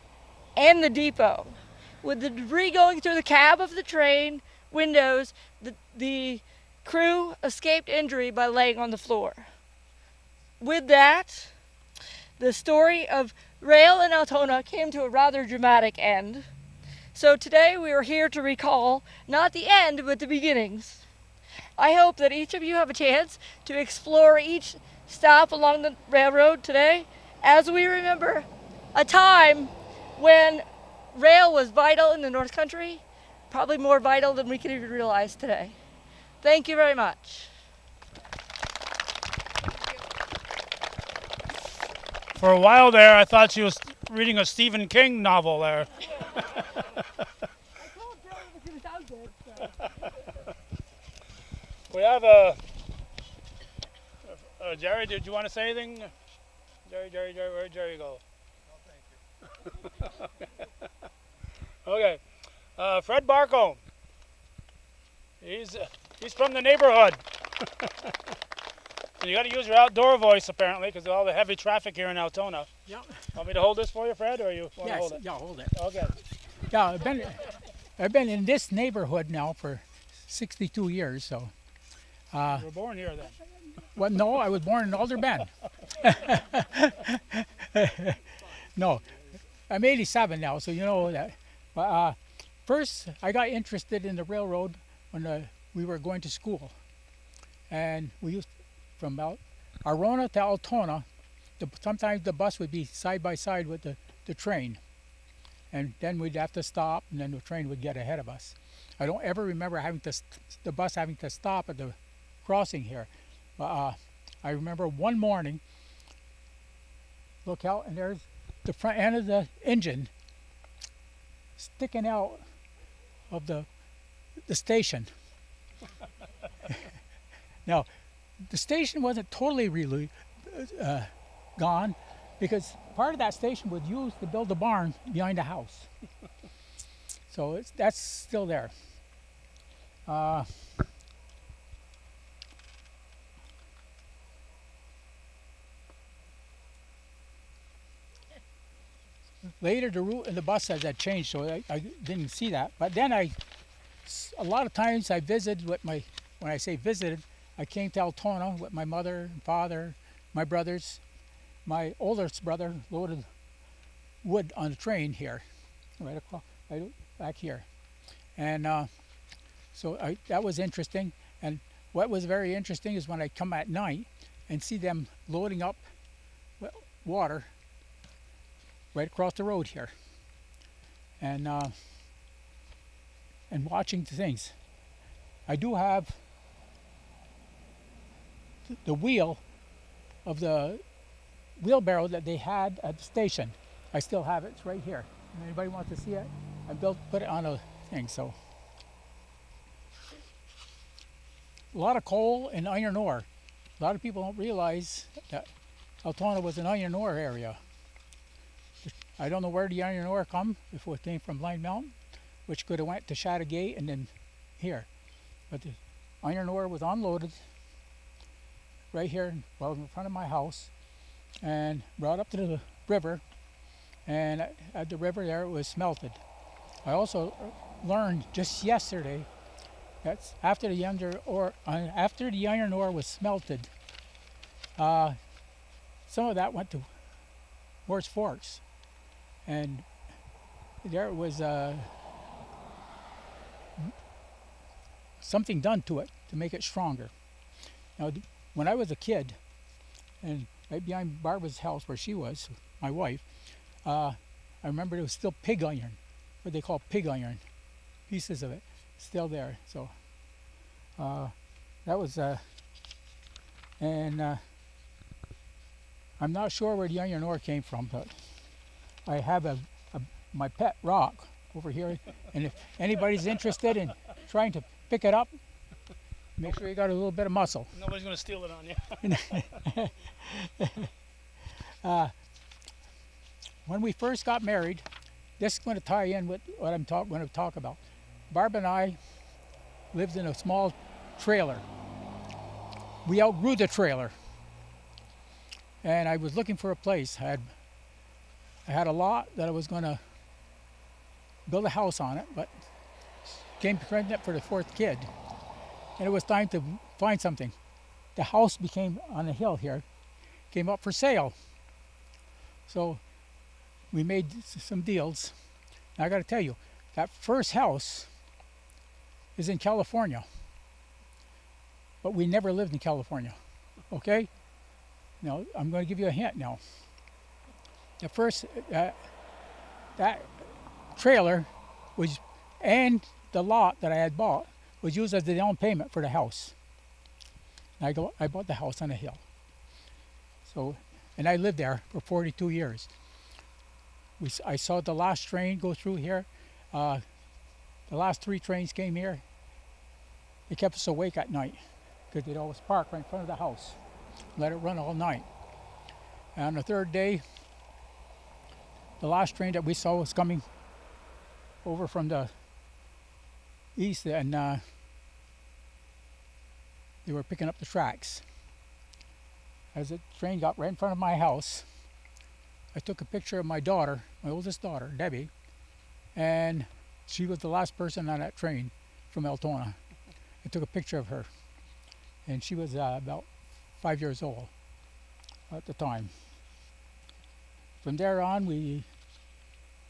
Speaker 8: and the depot. With the debris going through the cab of the train windows, the crew escaped injury by laying on the floor. With that, the story of rail in Altona came to a rather dramatic end. So today we are here to recall not the end, but the beginnings. I hope that each of you have a chance to explore each stop along the railroad today as we remember a time when rail was vital in the North Country, probably more vital than we can even realize today. Thank you very much.
Speaker 1: For a while there, I thought she was reading a Stephen King novel there. We have Jerry, did you want to say anything? Jerry, where'd Jerry go? No, thank you. Okay. Fred Barcombe. He's from the neighborhood. You got to use your outdoor voice apparently because of all the heavy traffic here in Altona.
Speaker 11: Yeah.
Speaker 1: Want me to hold this for you, Fred, or you want to hold it?
Speaker 11: Yeah, hold it.
Speaker 1: Okay.
Speaker 11: Yeah, I've been in this neighborhood now for 62 years, so.
Speaker 1: You were born here then?
Speaker 11: Well, no, I was born in Alderman. No, I'm 87 now, so you know that. But first, I got interested in the railroad when we were going to school, and we used from Arona to Altona. Sometimes the bus would be side by side with the train, and then we'd have to stop, and then the train would get ahead of us. I don't ever remember the bus having to stop at the crossing here. I remember one morning, look out, and there's the front end of the engine sticking out of the station. Now, the station wasn't totally really gone because part of that station was used to build a barn behind the house. So that's still there. Later, the route in the bus had changed, so I didn't see that. But then a lot of times I visited with my, when I say visited, I came to Altona with my mother and father, my brothers. My oldest brother loaded wood on the train here, right across, right back here. And so that was interesting. And what was very interesting is when I come at night and see them loading up water right across the road here, and watching the things. I do have the wheel of the wheelbarrow that they had at the station. I still have it. It's right here. Anybody wants to see it? I put it on a thing. So a lot of coal and iron ore. A lot of people don't realize that Altona was an iron ore area. I don't know where the iron ore come, if it came from Blind Mountain, which could have went to Chattagate and then here. But the iron ore was unloaded right here, well, in front of my house, and brought up to the river, and at the river there it was smelted. I also learned just yesterday that after the iron ore was smelted, some of that went to Worth Forks, and there was something done to it to make it stronger. Now, when I was a kid, and right behind Barbara's house where she was, my wife, I remember there was still pig iron, what they call pig iron, pieces of it still there. So that was, and I'm not sure where the iron ore came from, but I have my pet rock over here, and if anybody's interested in trying to pick it up, make sure you got a little bit of muscle.
Speaker 1: Nobody's going to steal it on you.
Speaker 11: When we first got married, this is going to tie in with what I'm going to talk about. Barb and I lived in a small trailer. We outgrew the trailer, and I was looking for a place. I had a lot that I was going to build a house on it, but came pregnant for the fourth kid, and it was time to find something. The house became on the hill here, came up for sale. So we made some deals. Now I got to tell you, that first house is in California, but we never lived in California. Okay? Now I'm going to give you a hint now. The first that trailer was, and the lot that I had bought was used as the down payment for the house. And I bought the house on a hill. So, and I lived there for 42 years. I saw the last train go through here. The last 3 trains came here. They kept us awake at night because they'd always park right in front of the house, let it run all night. And on the third day, the last train that we saw was coming over from the east, and they were picking up the tracks. As the train got right in front of my house, I took a picture of my daughter, my oldest daughter, Debbie, and she was the last person on that train from Altona. I took a picture of her, and she was about 5 years old at the time. From there on, we,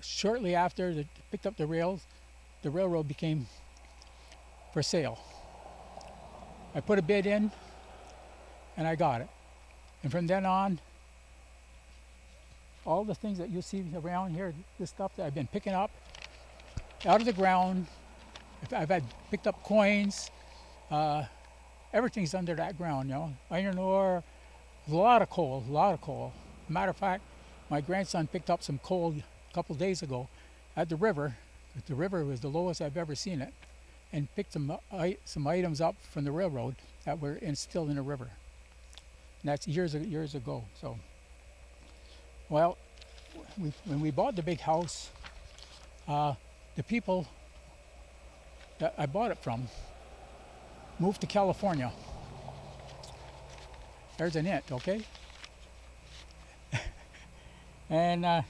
Speaker 11: shortly after they picked up the rails, the railroad became for sale. I put a bid in, and I got it. And from then on, all the things that you see around here, this stuff that I've been picking up out of the ground, I've had picked up coins, everything's under that ground, you know. Iron ore, a lot of coal, Matter of fact, my grandson picked up some coal a couple days ago at the river. The river was the lowest I've ever seen it, and picked some items up from the railroad that were still in the river. And that's years ago. So, well, when we bought the big house, the people that I bought it from moved to California. There's an it, okay? And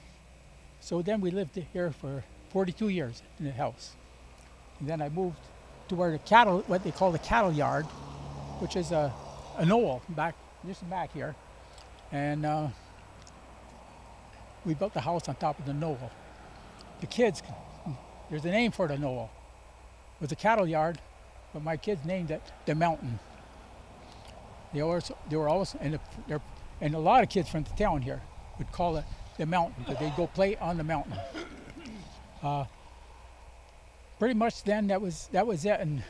Speaker 11: So then we lived here for 42 years in the house. And then I moved to where the cattle, what they call the cattle yard, which is a knoll just back here. And we built the house on top of the knoll. The kids, there's a name for the knoll. It was a cattle yard, but my kids named it the mountain. They were always, and a lot of kids from the town here would call it the mountain, because they'd go play on the mountain. Pretty much then that was it, and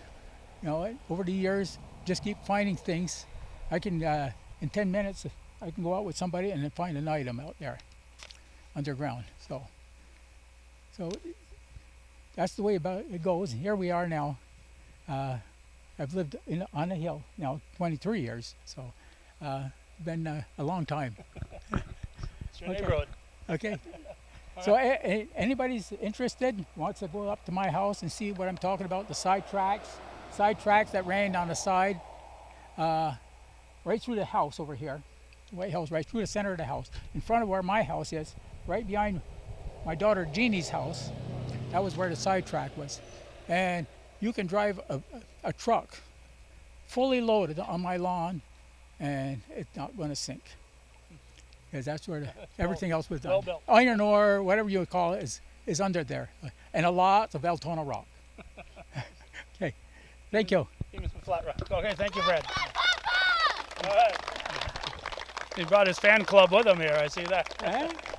Speaker 11: over the years, just keep finding things. I can in 10 minutes I can go out with somebody and then find an item out there underground. So that's the way it goes. Here we are now. I've lived on a hill now 23 years, so been a long time.
Speaker 1: It's your neighborhood.
Speaker 11: Okay. So anybody's interested, wants to go up to my house and see what I'm talking about, the side tracks that ran down the side, right through the house over here, the White House, right through the center of the house, in front of where my house is, right behind my daughter Jeannie's house. That was where the side track was. And you can drive a truck fully loaded on my lawn and it's not going to sink. Because that's where everything else was done.
Speaker 1: Well built.
Speaker 11: Iron ore, whatever you would call it, is under there. And a lot of Altona rock. Okay, thank you.
Speaker 1: He must be flat rock. Okay, thank you, Fred. All right. He brought his fan club with him here, I see that.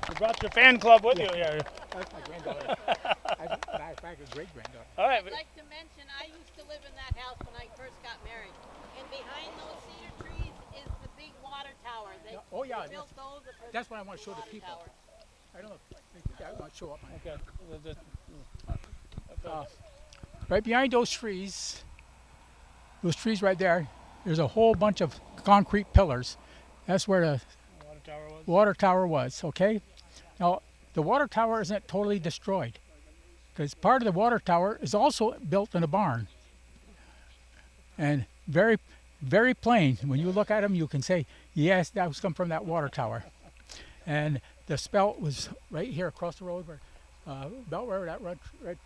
Speaker 1: You brought your fan club with you here.
Speaker 11: That's my granddaughter. Back a great granddaughter.
Speaker 1: All right.
Speaker 12: I'd like to mention, I used to live in that house when I first got married. And behind those cedar trees is the big water tower. They built those.
Speaker 11: That's what I want to show the people. Tower. I don't know if I want to show up.
Speaker 1: Okay.
Speaker 11: Right behind those trees right there, there's a whole bunch of concrete pillars. That's where the water tower was, okay? Now, the water tower isn't totally destroyed, because part of the water tower is also built in a barn. And very, very plain. When you look at them, you can say, yes, that was come from that water tower. And the spout was right here across the road, where about where that red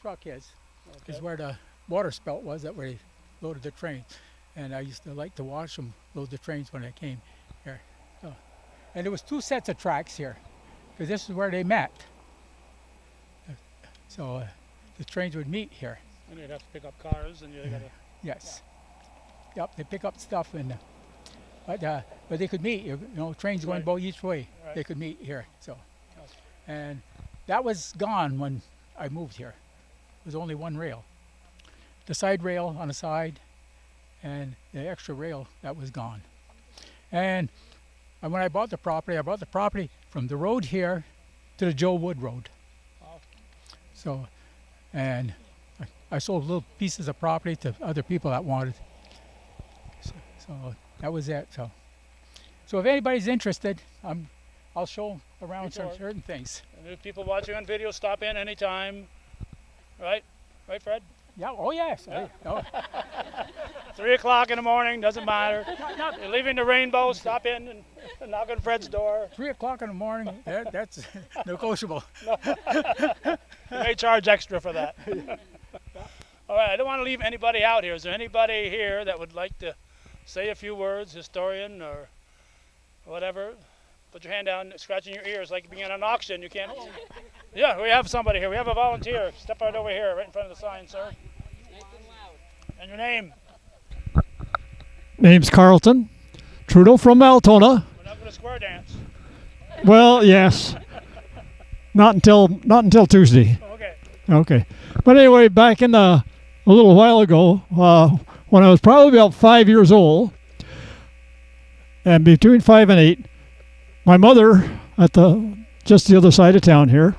Speaker 11: truck is where the water spout was, that where they loaded the train. And I used to like to watch them load the trains when they came here. And there was two sets of tracks here, because this is where they met. So the trains would meet here.
Speaker 1: And you'd have to pick up cars, and you got to.
Speaker 11: Yes. Yep, they pick up stuff, and but they could meet. Trains going both each way. Right. They could meet here. So, and that was gone when I moved here. It was only one rail, the side rail on the side, and the extra rail that was gone. And when I bought the property from the road here to the Joe Wood Road.
Speaker 1: Wow.
Speaker 11: So, and I sold little pieces of property to other people that wanted. So that was it. So if anybody's interested, I'll show around some certain things.
Speaker 1: And if people watching on video, stop in anytime. Right, Fred?
Speaker 11: Yeah. Oh yes.
Speaker 1: Yeah. 3 o'clock in the morning, doesn't matter. You're leaving the Rainbow, stop in and knock on Fred's door.
Speaker 11: 3 o'clock in the morning, that's negotiable.
Speaker 1: You may charge extra for that. All right, I don't want to leave anybody out here. Is there anybody here that would like to say a few words, historian or whatever? Put your hand down, scratching your ears like being at an auction. You can't. Yeah, we have somebody here. We have a volunteer. Step right over here, right in front of the sign, sir. Nice and loud. And your name?
Speaker 13: Name's Carlton. Trudeau from Altona.
Speaker 1: We're not going to square dance.
Speaker 13: Well, yes. Not until Tuesday.
Speaker 1: Okay.
Speaker 13: Okay. But anyway, back in a little while ago, when I was probably about 5 years old, and between 5 and 8, my mother at just the other side of town here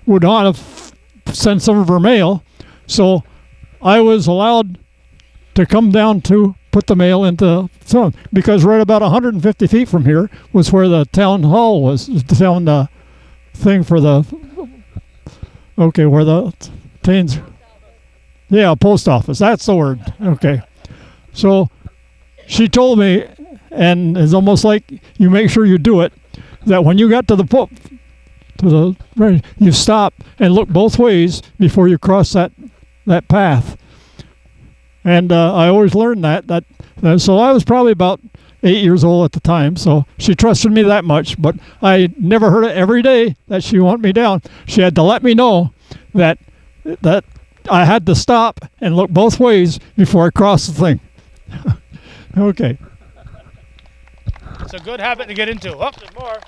Speaker 13: would want to send some of her mail, so I was allowed to come down to put the mail into some, because right about 150 feet from here was where the town hall was, the town thing for the where the things, post office, that's the word. Okay, so she told me, and it's almost like you make sure you do it, that when you got to the to the right, you stop and look both ways before you cross that path. And I always learned that. So I was probably about 8 years old at the time, so she trusted me that much, but I never heard it every day that she wanted me down. She had to let me know that I had to stop and look both ways before I crossed the thing. Okay.
Speaker 1: It's a good habit to get into. Oh, there's more.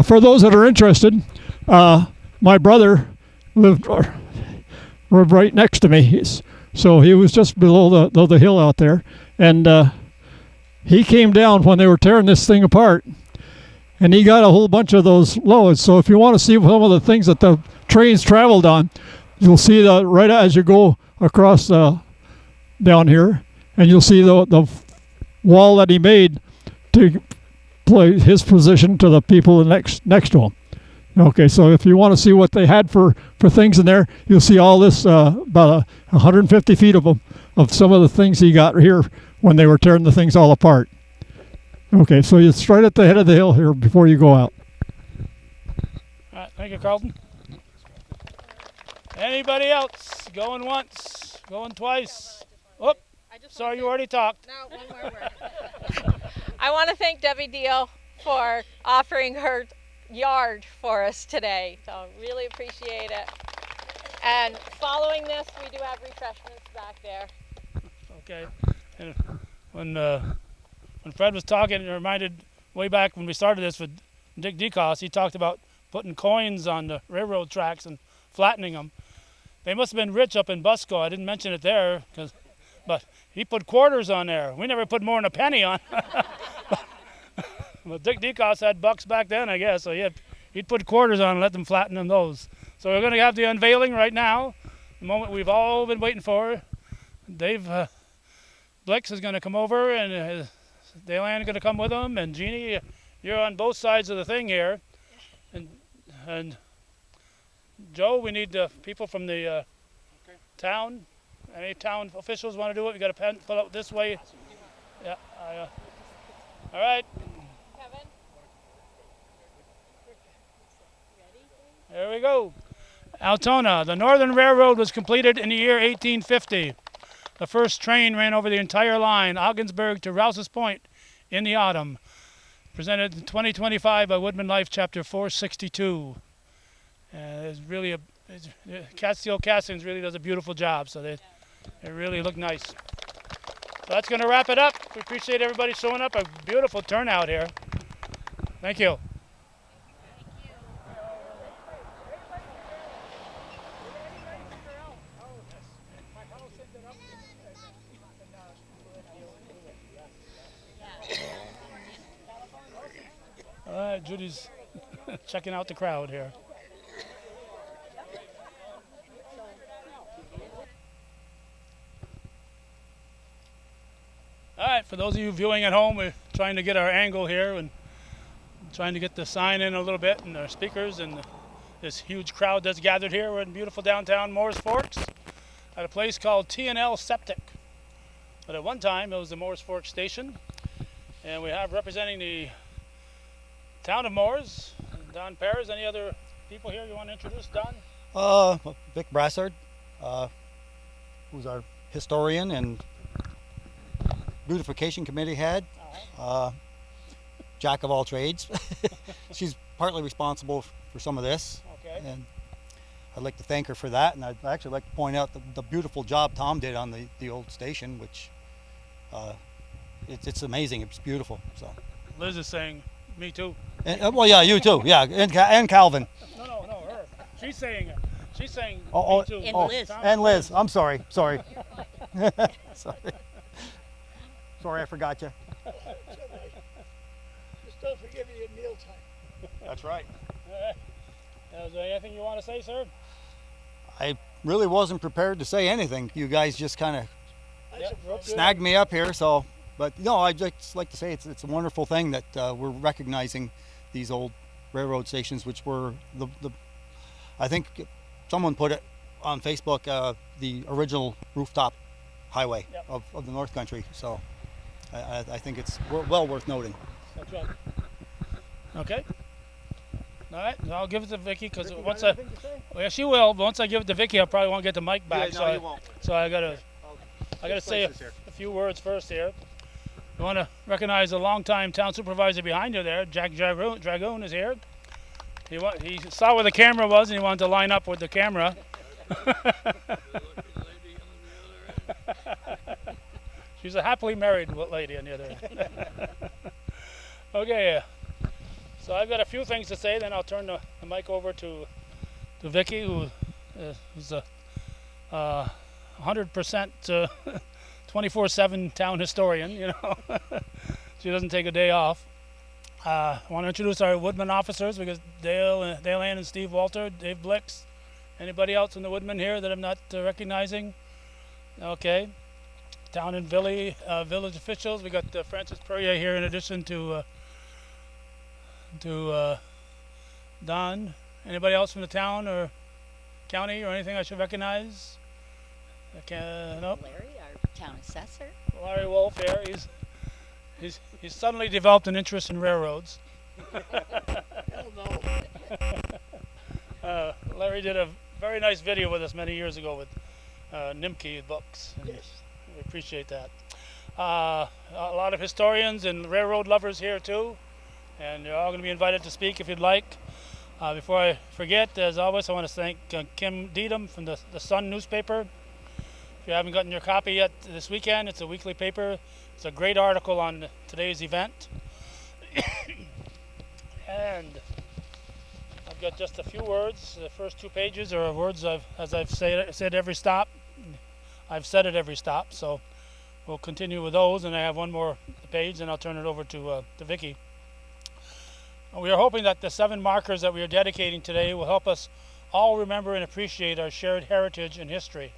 Speaker 13: For those that are interested, my brother lived right next to me. So he was just below the hill out there, and he came down when they were tearing this thing apart, and he got a whole bunch of those loads. So if you want to see some of the things that the trains traveled on, you'll see that right as you go across down here, and you'll see the wall that he made to play his position to the people next to him. Okay, so if you want to see what they had for things in there, you'll see all this, about 150 feet of some of the things he got here when they were tearing the things all apart. Okay, so it's right at the head of the hill here before you go out.
Speaker 1: All right, thank you, Carlton. Anybody else? Going once, going twice. Oh, sorry, you already talked.
Speaker 12: No, one more word.
Speaker 9: I want to thank Debbie Deal for offering her yard for us today, so really appreciate it. And following this, we do have refreshments back there.
Speaker 1: Okay. And when Fred was talking, it reminded way back when we started this with Dick DeCoste, he talked about putting coins on the railroad tracks and flattening them. They must have been rich up in Busco. I didn't mention it there, but he put quarters on there. We never put more than a penny on. Well, Dick DeCoste had bucks back then, I guess, so he'd put quarters on and let them flatten them those. So we're going to have the unveiling right now, the moment we've all been waiting for. Dave Blix is going to come over, and Daylan is going to come with him, and Jeannie, you're on both sides of the thing here. And Joe, we need people from the town. Any town officials want to do it? We got a pen, pull out this way. Yeah. All right. There we go. Altona. The Northern Railroad was completed in the year 1850. The first train ran over the entire line, Ogdensburg to Rouse's Point, in the autumn. Presented in 2025 by Woodman Life, Chapter 462. It's really Castine really does a beautiful job, so they really look nice. So that's going to wrap it up. We appreciate everybody showing up. A beautiful turnout here. Thank you. All right, Judy's checking out the crowd here. All right, for those of you viewing at home, we're trying to get our angle here and trying to get the sign in a little bit and our speakers and this huge crowd that's gathered here. We're in beautiful downtown Moores Forks at a place called T&L Septic. But at one time, it was the Moores Forks Station. And we have representing the town of Moores, Don Pears. Any other people here you want to introduce, Don?
Speaker 14: Vic Brassard, who's our historian and beautification committee head, jack of all trades. She's partly responsible for some of this, and I'd like to thank her for that. And I'd actually like to point out the beautiful job Tom did on the old station, which it's amazing. It's beautiful. So
Speaker 1: Liz is saying, me too.
Speaker 14: And, well, yeah, you too. Yeah, and Calvin.
Speaker 1: No, her. She's saying me too.
Speaker 14: And Liz. And Liz. I'm sorry. Sorry. Sorry, I forgot you.
Speaker 15: Just don't forget me at mealtime.
Speaker 14: That's right.
Speaker 1: Is there anything you want to say, sir?
Speaker 14: I really wasn't prepared to say anything. You guys just kind of snagged me up here. So, but no, I'd just like to say it's a wonderful thing that we're recognizing these old railroad stations, which were I think someone put it on Facebook, the original rooftop highway of the North Country. So I think it's well worth noting.
Speaker 1: That's right. Okay. All right, I'll give it to Vicky because once I, well, yeah, she will. But once I give it to Vicky, I probably won't get the mic back.
Speaker 14: Yeah, no, you won't.
Speaker 1: So I gotta say a few words first here. I want to recognize the longtime town supervisor behind you there, Jack Dragoon is here. He saw where the camera was and he wanted to line up with the camera. She's a happily married lady on the other end. Okay, so I've got a few things to say, then I'll turn the mic over to Vicky, who's a 100% 24/7 town historian. You know, she doesn't take a day off. I want to introduce our Woodman officers because Dale Ann and Steve Walter, Dave Blix. Anybody else in the Woodman here that I'm not recognizing? Okay. Town and village officials. We got Francis Perrier here in addition to Don. Anybody else from the town or county or anything I should recognize? Nope.
Speaker 16: Larry, our town assessor.
Speaker 1: Larry Wolf here. He's suddenly developed an interest in railroads.
Speaker 15: Hell no.
Speaker 1: Larry did a very nice video with us many years ago with Nimke books. And
Speaker 15: Yes.
Speaker 1: we appreciate that. A lot of historians and railroad lovers here too, and you're all going to be invited to speak if you'd like. Before I forget, as always, I want to thank Kim Deedham from the Sun newspaper. If you haven't gotten your copy yet this weekend, it's a weekly paper. It's a great article on today's event. And I've got just a few words. The first 2 pages are words as I've said every stop. I've said at every stop, so we'll continue with those. And I have one more page, and I'll turn it over to Vicky. We are hoping that the 7 markers that we are dedicating today will help us all remember and appreciate our shared heritage and history.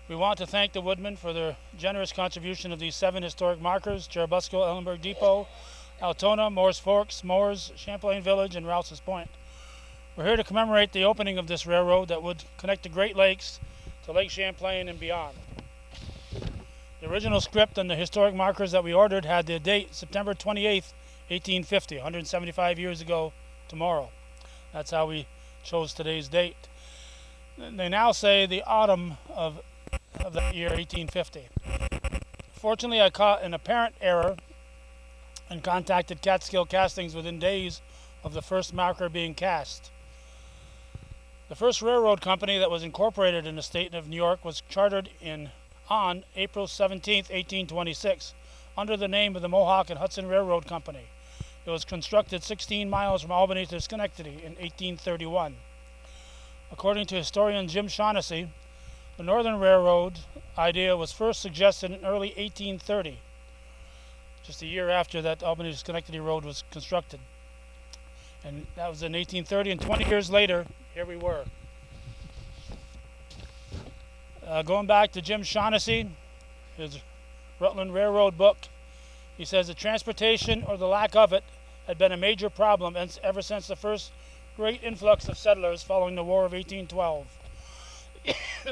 Speaker 1: We want to thank the Woodmen for their generous contribution of these 7 historic markers: Cherubusco, Ellenburg Depot, Altona, Moore's Forks, Moore's, Champlain Village, and Rouse's Point. We're here to commemorate the opening of this railroad that would connect the Great Lakes to Lake Champlain and beyond. The original script and the historic markers that we ordered had the date September 28th, 1850, 175 years ago tomorrow. That's how we chose today's date. They now say the autumn of that year, 1850. Fortunately, I caught an apparent error and contacted Catskill Castings within days of the first marker being cast. The first railroad company that was incorporated in the state of New York was chartered on April 17, 1826, under the name of the Mohawk and Hudson Railroad Company. It was constructed 16 miles from Albany to Schenectady in 1831. According to historian Jim Shaughnessy, the Northern Railroad idea was first suggested in early 1830, just a year after that Albany to Schenectady Road was constructed. And that was in 1830, and 20 years later, here we were. Going back to Jim Shaughnessy, his Rutland Railroad book, he says the transportation, or the lack of it, had been a major problem ever since the first great influx of settlers following the War of 1812.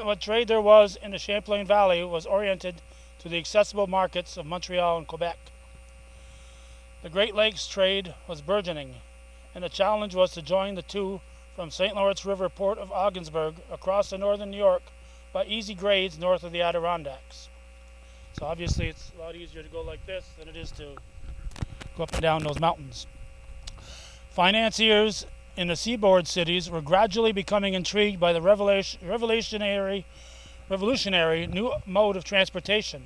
Speaker 1: What trade there was in the Champlain Valley was oriented to the accessible markets of Montreal and Quebec. The Great Lakes trade was burgeoning, and the challenge was to join the two from St. Lawrence River port of Ogdensburg across to northern New York by easy grades north of the Adirondacks. So obviously it's a lot easier to go like this than it is to go up and down those mountains. Financiers in the seaboard cities were gradually becoming intrigued by the revolutionary new mode of transportation,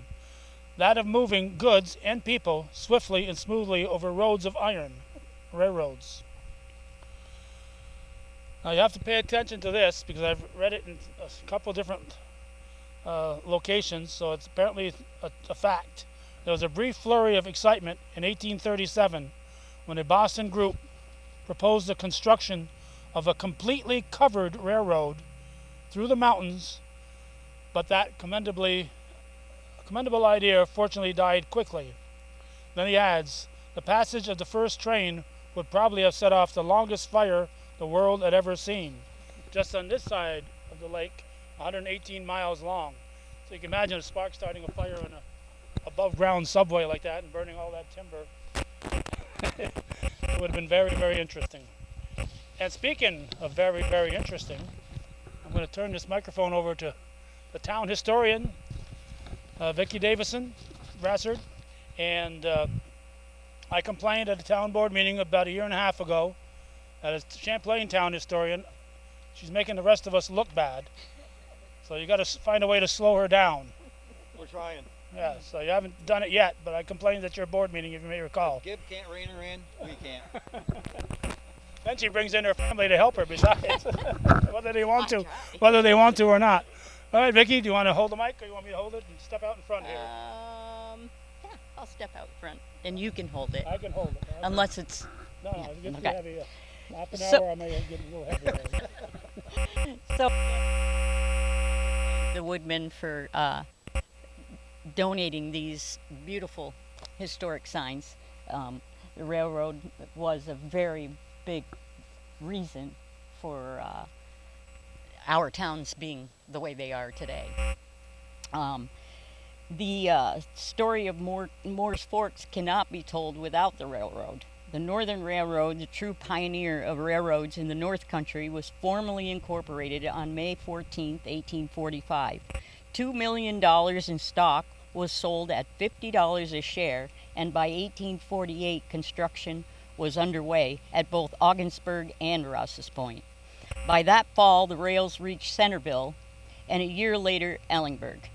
Speaker 1: that of moving goods and people swiftly and smoothly over roads of iron, railroads. Now you have to pay attention to this because I've read it in a couple different locations, so it's apparently a fact. There was a brief flurry of excitement in 1837 when a Boston group proposed the construction of a completely covered railroad through the mountains, but that commendable idea fortunately died quickly. Then he adds, the passage of the first train would probably have set off the longest fire the world had ever seen, just on this side of the lake, 118 miles long. So you can imagine a spark starting a fire in an above ground subway like that and burning all that timber. It would have been very, very interesting. And speaking of very, very interesting, I'm going to turn this microphone over to the town historian, Vicki Davison, Brassard. And I complained at a town board meeting about a year and a half ago that as Champlain town historian, she's making the rest of us look bad. So you got to find a way to slow her down.
Speaker 14: We're trying.
Speaker 1: Yeah, so you haven't done it yet, but I complained at your board meeting, if you may recall.
Speaker 14: If Gib can't rein her in, we can't.
Speaker 1: Then she brings in her family to help her besides, whether they want to or not. All right, Vicki, do you want to hold the mic, or you want me to hold it and step out in front here?
Speaker 16: Yeah, I'll step out front, and you can hold it.
Speaker 1: I can hold it.
Speaker 16: Unless it's...
Speaker 1: No,
Speaker 16: yeah,
Speaker 1: it's getting
Speaker 16: okay.
Speaker 1: too heavy. Half an
Speaker 16: So-
Speaker 1: hour, I may get a little heavier.
Speaker 16: So, the Woodmen for donating these beautiful historic signs. The railroad was a very big reason for our towns being the way they are today. The story of Moore's Forks cannot be told without the railroad. The Northern Railroad, the true pioneer of railroads in the North Country, was formally incorporated on May 14, 1845. $2 million in stock was sold at $50 a share, and by 1848 construction was underway at both Ogdensburg and Rouse's Point. By that fall, the rails reached Centerville, and a year later, Ellenburg.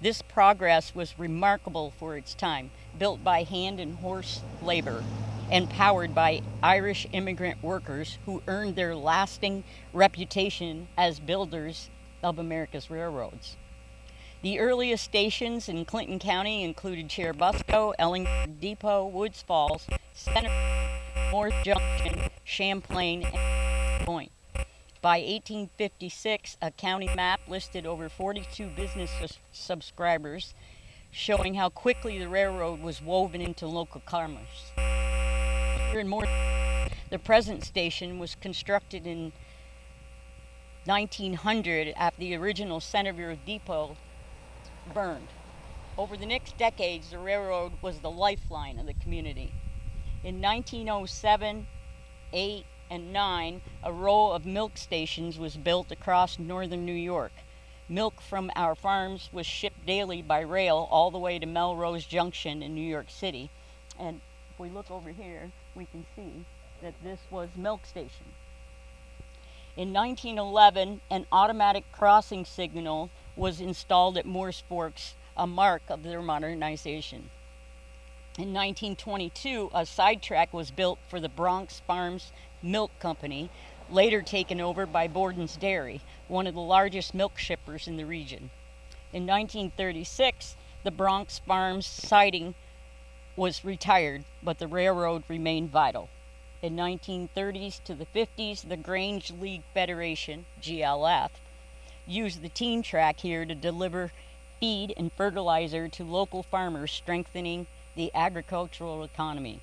Speaker 16: This progress was remarkable for its time, built by hand and horse labor, and powered by Irish immigrant workers who earned their lasting reputation as builders of America's railroads. The earliest stations in Clinton County included Cherubusco, Ellenburg Depot, Woods Falls, Center, North Junction, Champlain, and Point. By 1856, a county map listed over 42 business subscribers, showing how quickly the railroad was woven into local commerce. The present station was constructed in 1900 after the original Centerville Depot burned. Over the next decades, the railroad was the lifeline of the community. In 1907, 8, and 9, a row of milk stations was built across northern New York. Milk from our farms was shipped daily by rail all the way to Melrose Junction in New York City. And if we look over here, we can see that this was milk station. In 1911, an automatic crossing signal was installed at Moore's Forks, a mark of their modernization. In 1922, a sidetrack was built for the Bronx Farms Milk Company, later taken over by Borden's Dairy, one of the largest milk shippers in the region. In 1936, the Bronx Farms siding was retired, but the railroad remained vital. In 1930s to the 50s, the Grange League Federation, GLF, used the team track here to deliver feed and fertilizer to local farmers, strengthening the agricultural economy.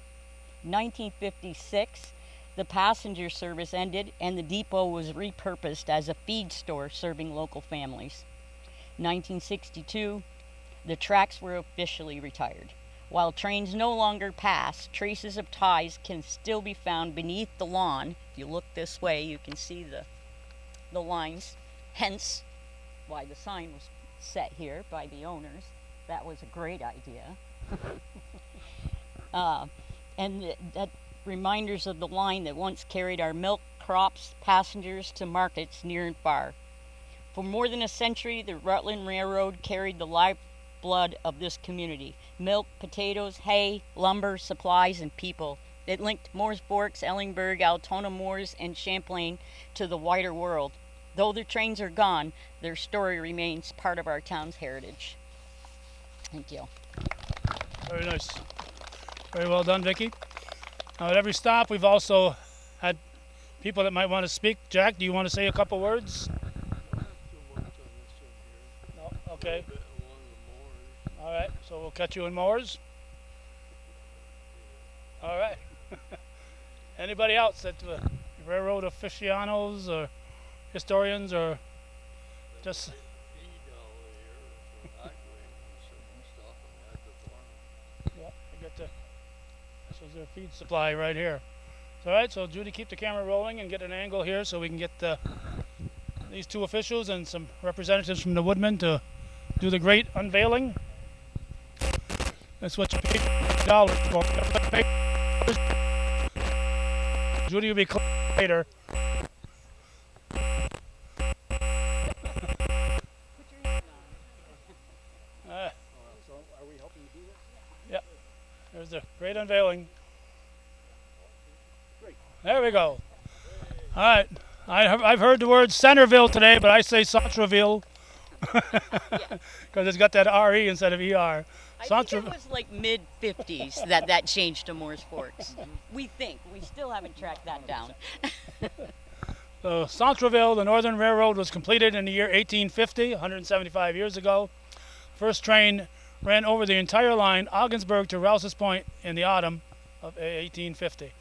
Speaker 16: In 1956, the passenger service ended and the depot was repurposed as a feed store serving local families. In 1962, the tracks were officially retired. While trains no longer pass, traces of ties can still be found beneath the lawn. If you look this way, you can see the lines, hence why the sign was set here by the owners. That was a great idea. That reminders of the line that once carried our milk, crops, passengers to markets near and far. For more than a century, the Rutland Railroad carried the lifeblood of this community. Milk, potatoes, hay, lumber, supplies, and people. It linked Moore's Forks, Ellenburg, Altona Moores, and Champlain to the wider world. Though their trains are gone, their story remains part of our town's heritage. Thank you.
Speaker 1: Very nice. Very well done, Vicki. Now, at every stop, we've also had people that might want to speak. Jack, do you want to say a couple words? No? Okay. All right, so we'll catch you in Moore's. All right. Anybody else that railroad aficionados or historians or just... Yeah, I got the... This was their feed supply right here. All right, so Judy, keep the camera rolling and get an angle here so we can get these two officials and some representatives from the Woodmen to do the great unveiling. That's what you pay $1 for. Judy will be later. Yep. There's the great unveiling. There we go. All right. I've heard the word Centerville today, but I say Centreville because it's got that RE instead of ER.
Speaker 16: I think it was like mid-50s that changed to Moore's Forks. We think. We still haven't tracked that down.
Speaker 1: So Centreville, the Northern Railroad, was completed in the year 1850, 175 years ago. First train ran over the entire line, Ogdensburg to Rouse's Point, in the autumn of 1850.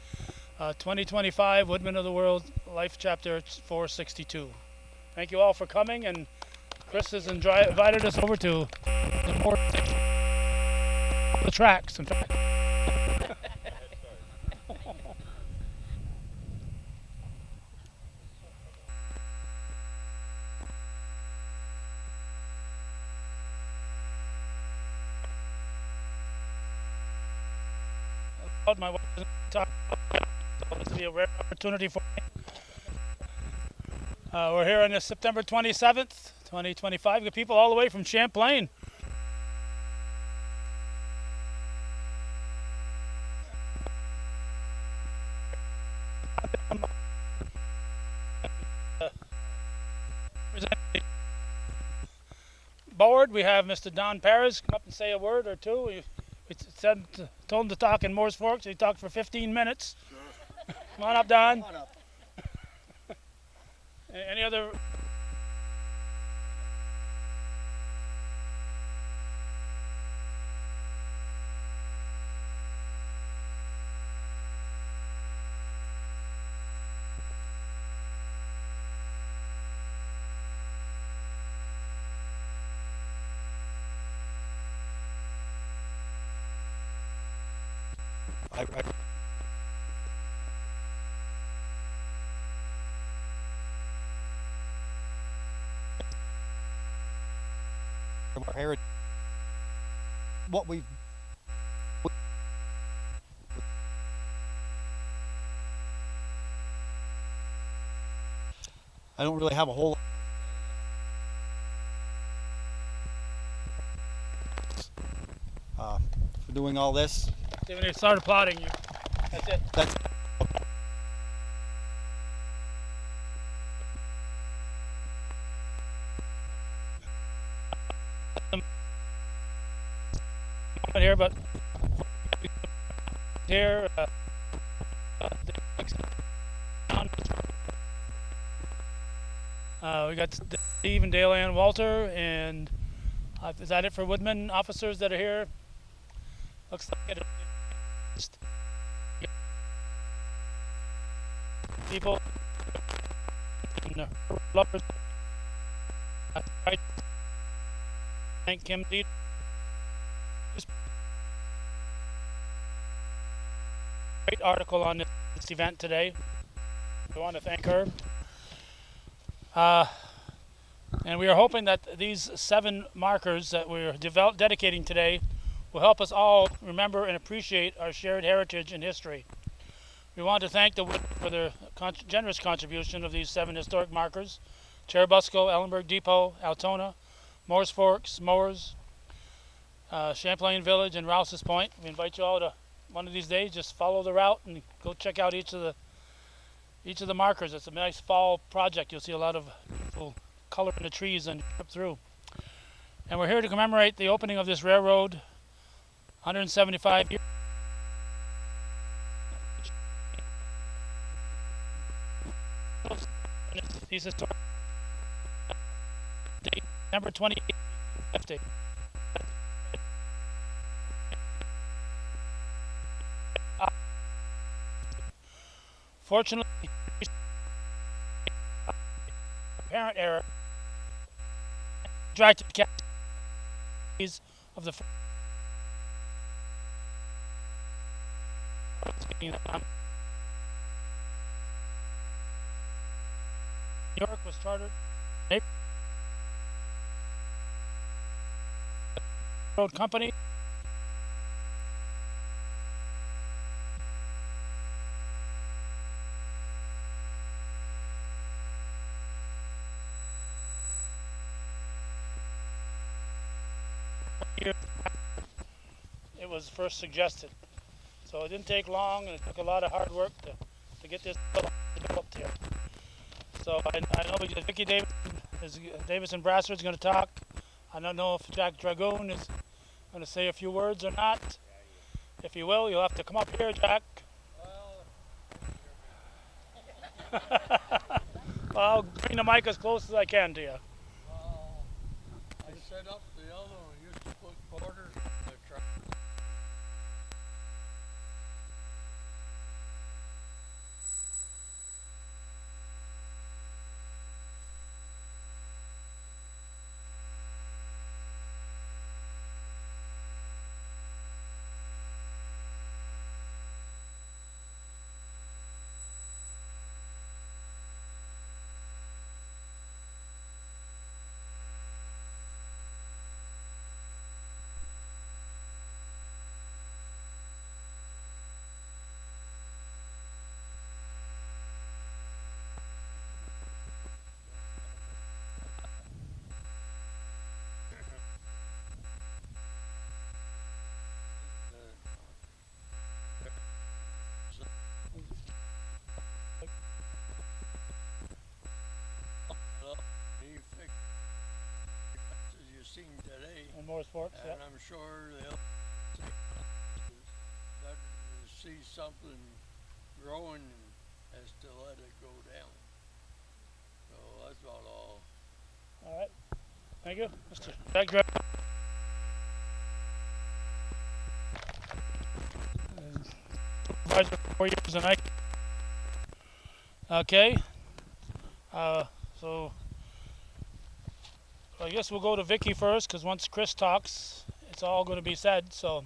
Speaker 1: 2025, Woodmen of the World, Life Chapter 462. Thank you all for coming, and Chris has invited us over to the tracks, in fact. My wife doesn't talk, so this will be a rare opportunity for me. We're here on September 27th, 2025. We got people all the way from Champlain. Board, we have Mr. Don Paris come up and say a word or two. We told him to talk in Moore's Forks. He talked for 15 minutes. Sure. Come on up, Don. Come on up. Any other?
Speaker 14: What we've I don't really have a whole for doing all this.
Speaker 1: See, when they started plotting, that's it.
Speaker 14: That's
Speaker 1: here, but here we got Steve and Dale Ann Walter, and is that it for Woodmen officers that are here? Looks like it. People lovers. Thank Kim D. Great article on this event today. We want to thank her. And we are hoping that these 7 markers that we're dedicating today will help us all remember and appreciate our shared heritage and history. We want to thank the Woodmen for their generous contribution of these 7 historic markers: Cherubusco, Ellenburg Depot, Altona, Moore's Forks, Moores, Champlain Village, and Rouse's Point. We invite you all to one of these days just follow the route and go check out each of the markers. It's a nice fall project. You'll see a lot of beautiful color in the trees and trip through. And we're here to commemorate the opening of this railroad 175 years. These historic date, September 28th, 50. Fortunately, apparent error tried to catch of the New York was chartered road company. It was first suggested. So it didn't take long, and it took a lot of hard work to get this developed here. So I know Vicki Davison Brasser is going to talk. I don't know if Jack Dragoon is going to say a few words or not. If you will, you'll have to come up here, Jack. Well, I'll bring the mic as close as I can to you.
Speaker 6: I set up the yellow and used to put quarters in the truck. Today,
Speaker 1: and more sports,
Speaker 6: and I'm sure they'll better to see something growing as to let it go down. So that's about all.
Speaker 1: All right. Thank you, Mr. Jack Dragoon. Supervisor for 4 years and okay. So I guess we'll go to Vicki first, because once Chris talks, it's all going to be said. So,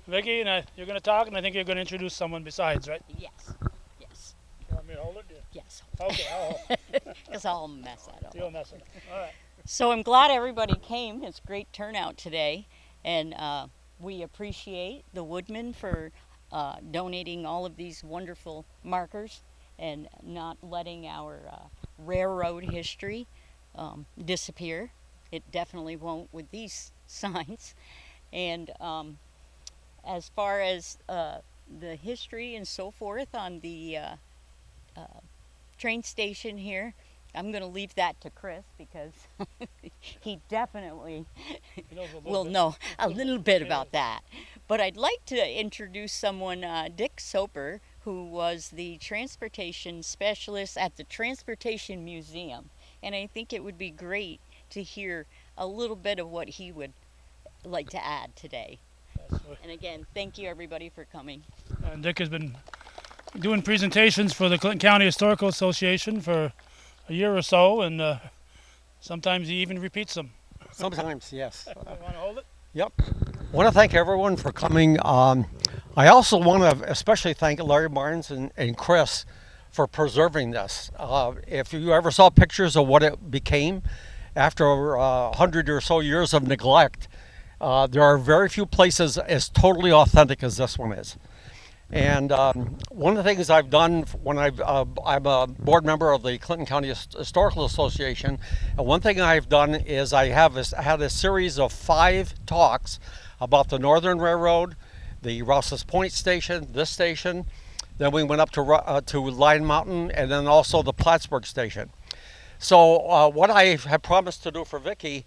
Speaker 1: Vicki, you're going to talk, and I think you're going to introduce someone besides, right?
Speaker 16: Yes. Yes.
Speaker 1: You want me to hold it?
Speaker 16: Yes.
Speaker 1: Okay, I'll hold it.
Speaker 16: Because I'll mess that up.
Speaker 1: You'll mess it up. All right.
Speaker 16: So I'm glad everybody came. It's a great turnout today, and we appreciate the Woodmen for donating all of these wonderful markers and not letting our railroad history disappear. It definitely won't with these signs. And as far as the history and so forth on the train station here, I'm going to leave that to Chris, because he definitely will know a little bit about that. But I'd like to introduce someone, Dick Soper, who was the transportation specialist at the Transportation Museum. And I think it would be great to hear a little bit of what he would like to add today. And again, thank you everybody for coming.
Speaker 1: And Dick has been doing presentations for the Clinton County Historical Association for a year or so, and sometimes he even repeats them.
Speaker 17: Sometimes, yes.
Speaker 1: You want to hold it?
Speaker 17: Yep. I want to thank everyone for coming. I also want to especially thank Larry Barnes and Chris for preserving this. If you ever saw pictures of what it became after 100 or so years of neglect, there are very few places as totally authentic as this one is. And one of the things I've done when I'm a board member of the Clinton County Historical Association, and one thing I've done is I had a series of 5 talks about the Northern Railroad, the Rouse's Point station, this station, then we went up to Lion Mountain, and then also the Plattsburgh station. So what I have promised to do for Vicki,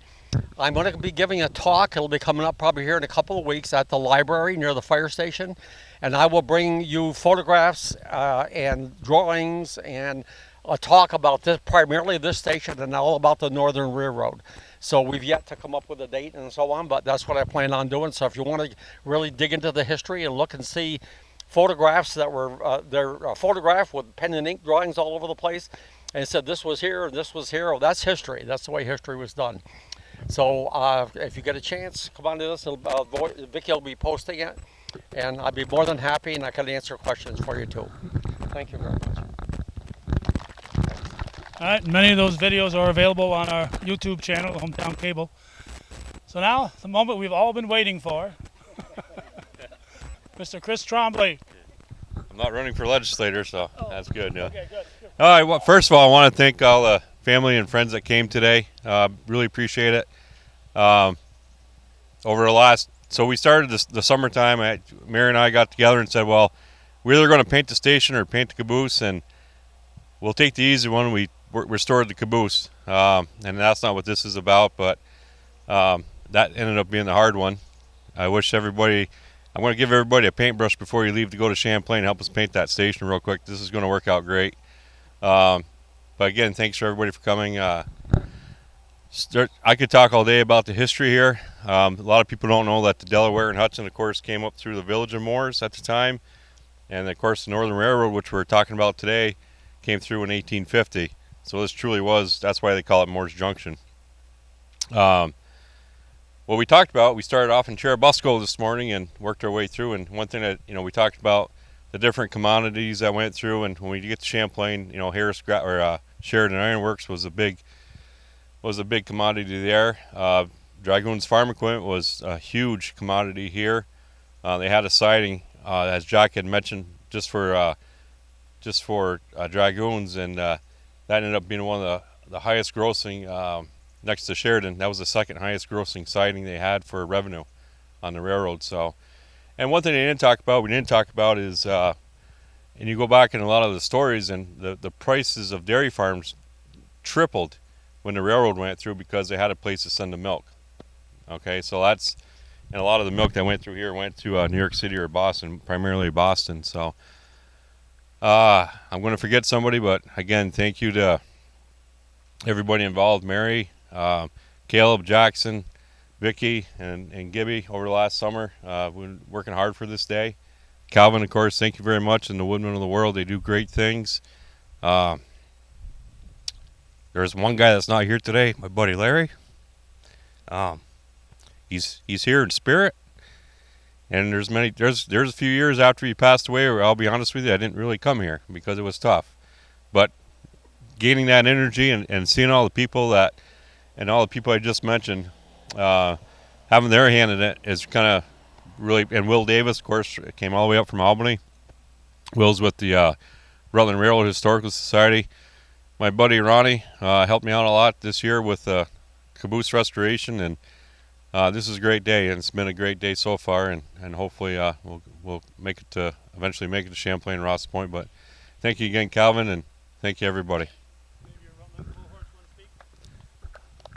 Speaker 17: I'm going to be giving a talk. It'll be coming up probably here in a couple of weeks at the library near the fire station. And I will bring you photographs and drawings and a talk about this, primarily this station, and all about the Northern Railroad. So we've yet to come up with a date and so on, but that's what I plan on doing. So if you want to really dig into the history and look and see photographs that were they're photographed with pen and ink drawings all over the place, and it said this was here and this was here. Oh, that's history. That's the way history was done. So if you get a chance, come on to this. Vicki will be posting it, and I'd be more than happy, and I can answer questions for you too. Thank you very much.
Speaker 1: All right, many of those videos are available on our YouTube channel, the Hometown Cable. So now, the moment we've all been waiting for. Mr. Chris Trombley.
Speaker 18: I'm not running for legislator, so that's good. Yeah.
Speaker 1: Okay, good.
Speaker 18: All right. Well, first of all, I want to thank all the family and friends that came today. Really appreciate it. Over the last, so we started the summertime. Mary and I got together and said, well, we're either going to paint the station or paint the caboose, and we'll take the easy one. We restored the caboose, and that's not what this is about, but that ended up being the hard one. I wish everybody, I'm going to give everybody a paintbrush before you leave to go to Champlain. Help us paint that station real quick. This is going to work out great. But again, thanks for everybody for coming. I could talk all day about the history here. A lot of people don't know that the Delaware and Hudson, of course, came up through the village of Moores at the time. And, of course, the Northern Railroad, which we're talking about today, came through in 1850. So this truly was, that's why they call it Moores Junction. What we talked about, we started off in Churubusco this morning and worked our way through. And one thing that, we talked about the different commodities that went through. And when we get to Champlain, Sheridan Iron Works was a big commodity there. Dragoons Farm Equipment was a huge commodity here. They had a siding, as Jack had mentioned, just for Dragoons, and that ended up being one of the highest grossing next to Sheridan. That was the second highest grossing siding they had for revenue on the railroad. So, and one thing we didn't talk about is, and you go back in a lot of the stories, and the prices of dairy farms tripled when the railroad went through because they had a place to send the milk. Okay, so and a lot of the milk that went through here went to New York City or Boston, primarily Boston. So I'm going to forget somebody, but again, thank you to everybody involved, Mary, Caleb, Jackson, Vicky, and Gibby over the last summer. We've been working hard for this day. Calvin, of course, thank you very much, and the Woodmen of the World. They do great things. There's one guy that's not here today, my buddy Larry. He's here in spirit. And there's a few years after he passed away where I'll be honest with you, I didn't really come here because it was tough. But gaining that energy and seeing all the people and all the people I just mentioned, having their hand in it is kind of really, and Will Davis, of course, came all the way up from Albany. Will's with the Rutland Railroad Historical Society. My buddy Ronnie helped me out a lot this year with caboose restoration, and this is a great day, and it's been a great day so far, and hopefully we'll eventually make it to Champlain and Ross Point. But thank you again, Calvin, and thank you, everybody.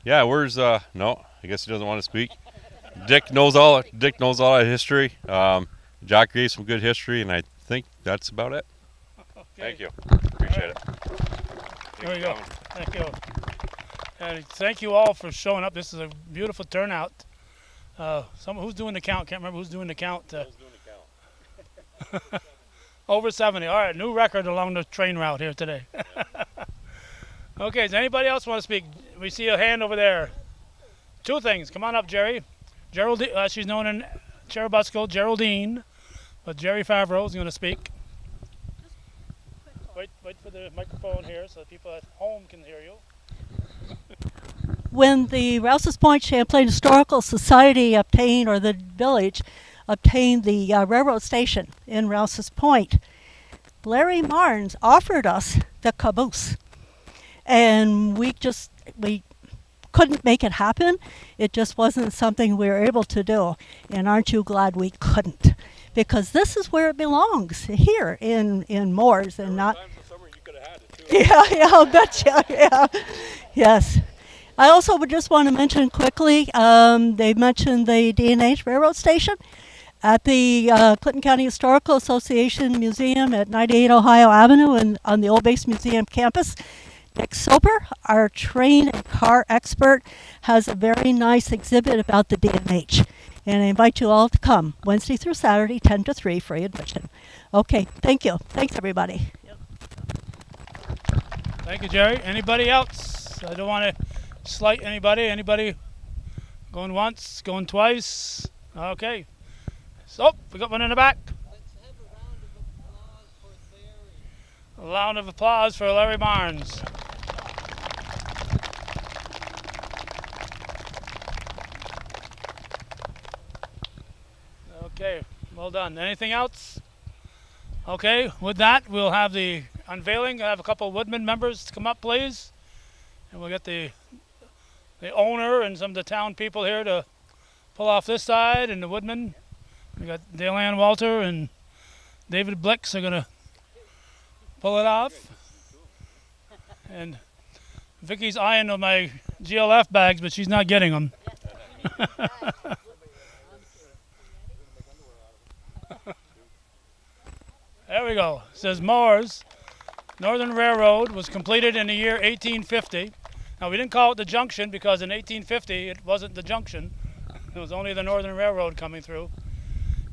Speaker 18: Yeah, where's no? I guess he doesn't want to speak. Dick knows all that history. Jack gave some good history, and I think that's about it. Okay. Thank you. Appreciate it.
Speaker 1: There we go. Thank you. And thank you all for showing up. This is a beautiful turnout. Who's doing the count? Can't remember who's doing the count. Who's doing the count? Over 70. All right, new record along the train route here today. Okay, does anybody else want to speak? We see a hand over there. Two things. Come on up, Jerry. Geraldine, she's known in Churubusco, Geraldine, but Jerry Favreau is going to speak. Wait for the microphone here so people at home can hear you.
Speaker 4: When the Rouse's Point Champlain Historical Society obtained, or the village obtained the railroad station in Rouse's Point, Larry Marnes offered us the caboose. And we couldn't make it happen. It just wasn't something we were able to do. And aren't you glad we couldn't? Because this is where it belongs, here in Moores, and not. Yeah, I'll bet you. Yeah, yes. I also would just want to mention quickly. They mentioned the D&H Railroad Station at the Clinton County Historical Association Museum at 98 Ohio Avenue and on the Old Base Museum campus. Dick Soper, our train and car expert, has a very nice exhibit about the D&H. And I invite you all to come Wednesday through Saturday, 10 to 3, free admission. Okay, thank you. Thanks, everybody.
Speaker 1: Thank you, Jerry. Anybody else? I don't want to slight anybody. Anybody going once, going twice? Okay. So, we got one in the back.
Speaker 12: Let's have a round of applause for Larry.
Speaker 1: A round of applause for Larry Marnes. Okay, well done. Anything else? Okay, with that, we'll have the unveiling. I'll have a couple of Woodman members to come up, please. And we'll get the owner and some of the town people here to pull off this side, and the Woodman. We got Dale Ann Walter and David Blix are going to pull it off. And Vicky's eyeing my GLF bags, but she's not getting them. There we go. It says Moore's Northern Railroad was completed in the year 1850. Now, we didn't call it the junction because in 1850 it wasn't the junction. It was only the Northern Railroad coming through.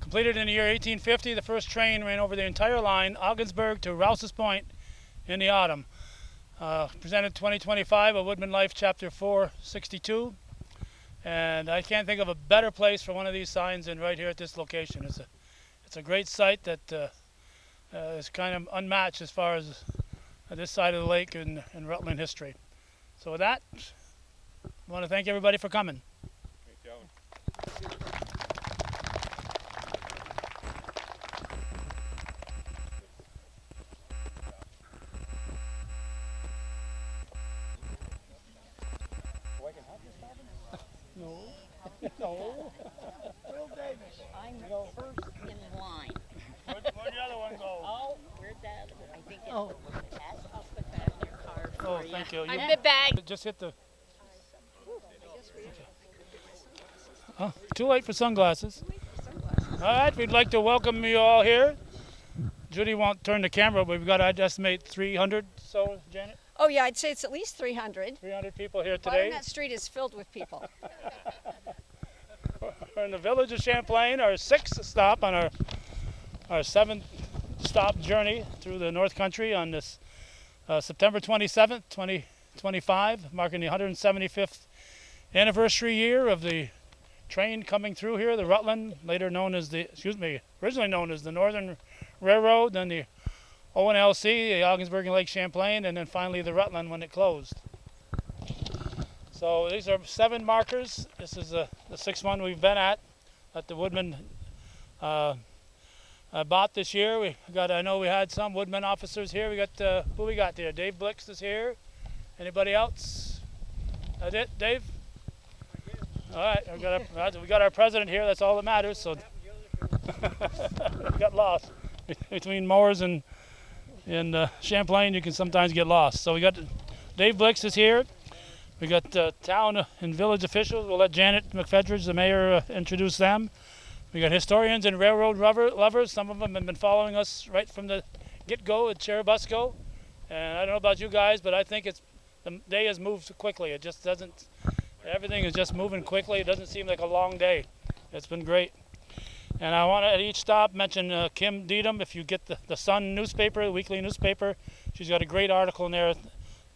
Speaker 1: Completed in the year 1850, the first train ran over the entire line, Ogdensburg to Rouse's Point in the autumn. Presented 2025, a Woodman Life, Chapter 462. And I can't think of a better place for one of these signs than right here at this location. It's a great site that is kind of unmatched as far as this side of the lake in Rutland history. So with that, I want to thank everybody for coming.
Speaker 16: No. No. Will Davis. I'm first in line.
Speaker 1: Where'd the other one go?
Speaker 16: Oh, where'd that? I think it's
Speaker 1: Oh.
Speaker 16: I'll put that in your car for
Speaker 1: Oh,
Speaker 16: you.
Speaker 1: thank you.
Speaker 16: I'm the bag.
Speaker 1: Just hit the... Oh, too late for sunglasses. All right, we'd like to welcome you all here. Judy won't turn the camera, but we've got, I'd estimate, 300 so, Janet?
Speaker 19: Oh yeah, I'd say it's at least 300.
Speaker 1: 300 people here today.
Speaker 19: That street is filled with people.
Speaker 1: We're in the village of Champlain, our 6th stop on our 7th stop journey through the North Country on this September 27th, 2025, marking the 175th anniversary year of the train coming through here, the Rutland, later known as originally known as the Northern Railroad, then the ONLC, the Ogdensburg and Lake Champlain, and then finally the Rutland when it closed. So these are 7 markers. This is the 6th one we've been at the Woodman bought this year. I know we had some Woodman officers here. We got who we got there? Dave Blix is here. Anybody else? That's it, Dave? All right, we got our president here. That's all that matters. So we got lost between Moore's and Champlain. You can sometimes get lost. So we got Dave Blix is here. We got town and village officials. We'll let Janet McFedridge, the mayor, introduce them. We got historians and railroad lovers. Some of them have been following us right from the get-go at Cherubusco. And I don't know about you guys, but I think the day has moved quickly. It just doesn't. Everything is just moving quickly. It doesn't seem like a long day. It's been great. And I want to, at each stop, mention Kim Deedham. If you get the Sun newspaper, the weekly newspaper, she's got a great article in there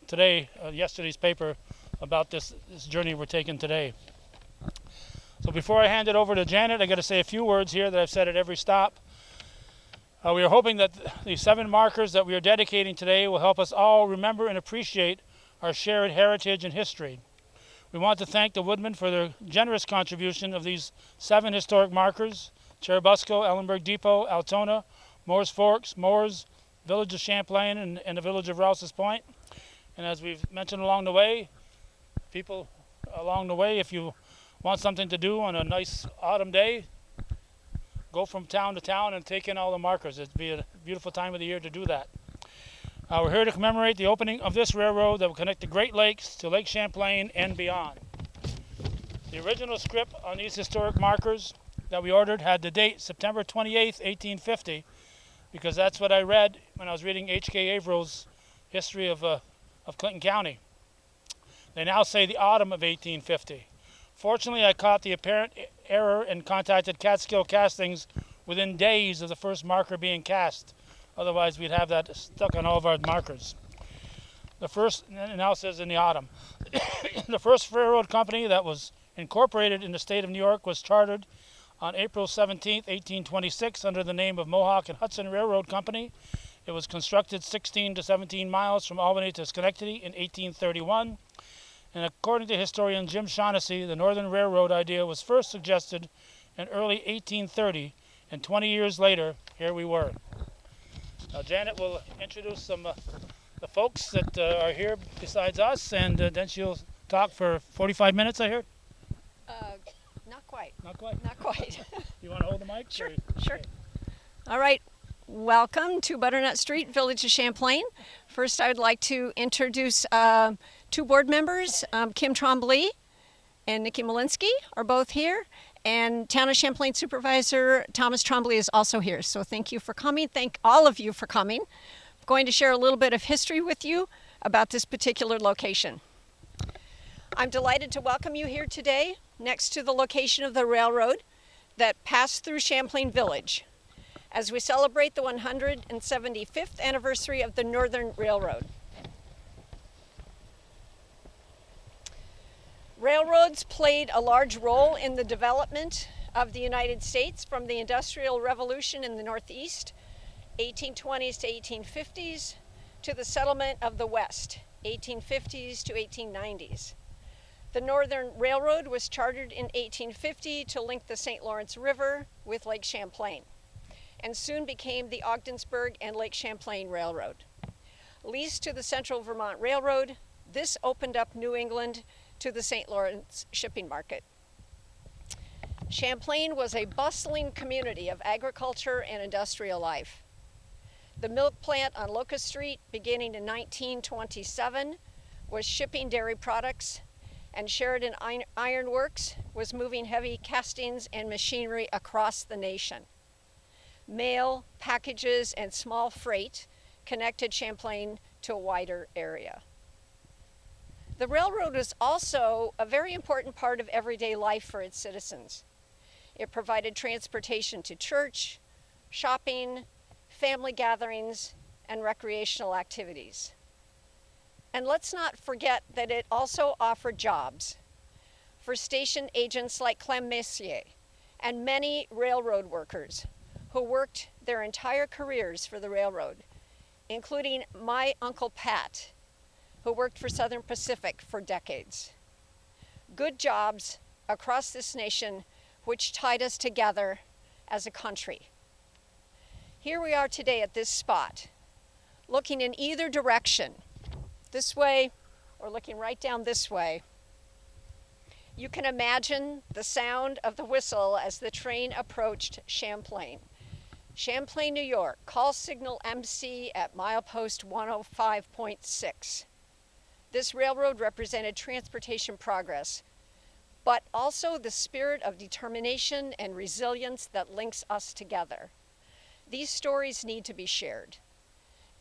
Speaker 1: today, yesterday's paper, about this journey we're taking today. So before I hand it over to Janet, I got to say a few words here that I've said at every stop. We are hoping that the 7 markers that we are dedicating today will help us all remember and appreciate our shared heritage and history. We want to thank the Woodmen for their generous contribution of these 7 historic markers: Cherubusco, Ellenburg Depot, Altona, Moore's Forks, Moore's, Village of Champlain, and the Village of Rouse's Point. And as we've mentioned along the way, people along the way, if you want something to do on a nice autumn day, go from town to town and take in all the markers. It'd be a beautiful time of the year to do that. We're here to commemorate the opening of this railroad that will connect the Great Lakes to Lake Champlain and beyond. The original script on these historic markers that we ordered had the date September 28th, 1850, because that's what I read when I was reading H.K. Averill's history of Clinton County. They now say the autumn of 1850. Fortunately, I caught the apparent error and contacted Catskill Castings within days of the first marker being cast. Otherwise, we'd have that stuck on all of our markers. The first, and now it says in the autumn, the first railroad company that was incorporated in the state of New York was chartered on April 17, 1826, under the name of Mohawk and Hudson Railroad Company. It was constructed 16 to 17 miles from Albany to Schenectady in 1831. And according to historian Jim Shaughnessy, the Northern Railroad idea was first suggested in early 1830 And 20 years later, here we were. Now Janet will introduce some the folks that are here besides us, and then she'll talk for 45 minutes, I heard?
Speaker 19: Not quite.
Speaker 1: Not quite?
Speaker 19: Not quite.
Speaker 1: You want to hold the mic?
Speaker 19: Sure,
Speaker 1: or?
Speaker 19: sure.
Speaker 1: Okay.
Speaker 19: All right. Welcome to Butternut Street, Village of Champlain. First, I would like to introduce two board members. Kim Trombley and Nikki Malinsky are both here. And Town of Champlain Supervisor Thomas Trombley is also here. So thank you for coming. Thank all of you for coming. I'm going to share a little bit of history with you about this particular location. I'm delighted to welcome you here today next to the location of the railroad that passed through Champlain Village as we celebrate the 175th anniversary of the Northern Railroad. Railroads played a large role in the development of the United States from the Industrial Revolution in the Northeast, 1820s to 1850s, to the settlement of the West, 1850s to 1890s. The Northern Railroad was chartered in 1850 to link the St. Lawrence River with Lake Champlain, and soon became the Ogdensburg and Lake Champlain Railroad. Leased to the Central Vermont Railroad, this opened up New England to the St. Lawrence shipping market. Champlain was a bustling community of agriculture and industrial life. The milk plant on Locust Street, beginning in 1927, was shipping dairy products, and Sheridan Iron Works was moving heavy castings and machinery across the nation. Mail, packages, and small freight connected Champlain to a wider area. The railroad was also a very important part of everyday life for its citizens. It provided transportation to church, shopping, family gatherings, and recreational activities. And let's not forget that it also offered jobs for station agents like Clem Messier and many railroad workers who worked their entire careers for the railroad, including my Uncle Pat, who worked for Southern Pacific for decades. Good jobs across this nation which tied us together as a country. Here we are today at this spot, looking in either direction, this way or looking right down this way. You can imagine the sound of the whistle as the train approached Champlain. Champlain, New York, call signal MC at milepost 105.6. This railroad represented transportation progress, but also the spirit of determination and resilience that links us together. These stories need to be shared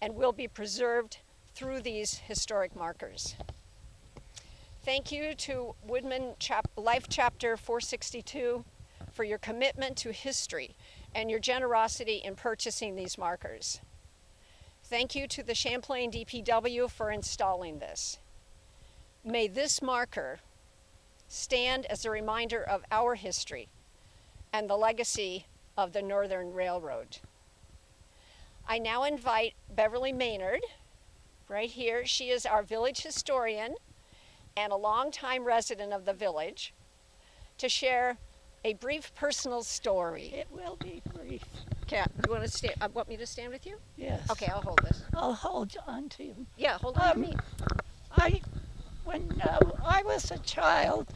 Speaker 19: and will be preserved through these historic markers. Thank you to Woodman Life Chapter 462 for your commitment to history and your generosity in purchasing these markers. Thank you to the Champlain DPW for installing this. May this marker stand as a reminder of our history and the legacy of the Northern Railroad. I now invite Beverly Maynard, right here. She is our village historian and a longtime resident of the village, to share a brief personal story.
Speaker 20: It will be brief.
Speaker 19: Okay, you want to want me to stand with you?
Speaker 20: Yes.
Speaker 19: Okay, I'll hold this.
Speaker 20: I'll hold on to you.
Speaker 19: Yeah, hold on to me.
Speaker 20: When I was a child,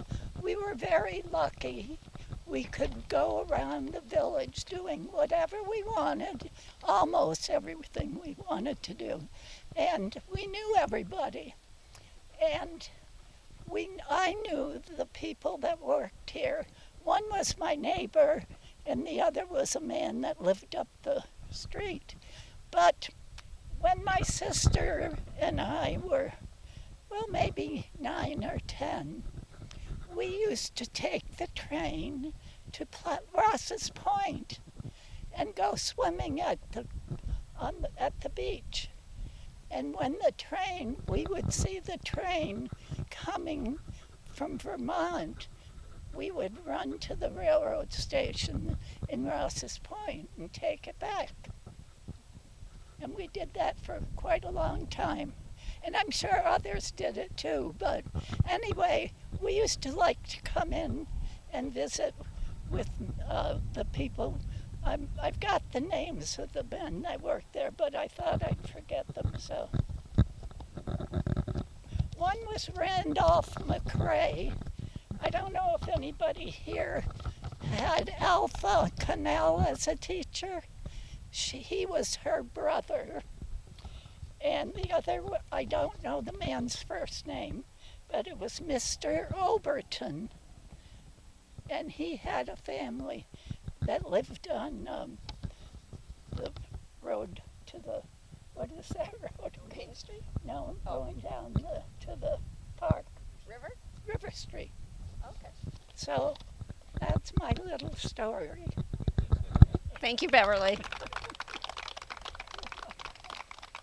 Speaker 20: we were very lucky. We could go around the village doing whatever we wanted, almost everything we wanted to do. And we knew everybody. And I knew the people that worked here. One was my neighbor, and the other was a man that lived up the street. But when my sister and I were, well, maybe 9 or 10, we used to take the train to Ross's Point and go swimming at the beach. And when we would see the train coming from Vermont, we would run to the railroad station in Ross's Point and take it back. And we did that for quite a long time. And I'm sure others did it too. But anyway, we used to like to come in and visit with the people I've got the names of the men that worked there, but I thought I'd forget them, so. One was Randolph McRae. I don't know if anybody here had Alpha Cannell as a teacher. He was her brother. And the other, I don't know the man's first name, but it was Mr. Overton. And he had a family that lived on the road to the, what is that road?
Speaker 19: Main Street?
Speaker 20: No, going down to the park.
Speaker 19: River?
Speaker 20: River Street.
Speaker 19: Okay.
Speaker 20: So that's my little story.
Speaker 19: Thank you, Beverly.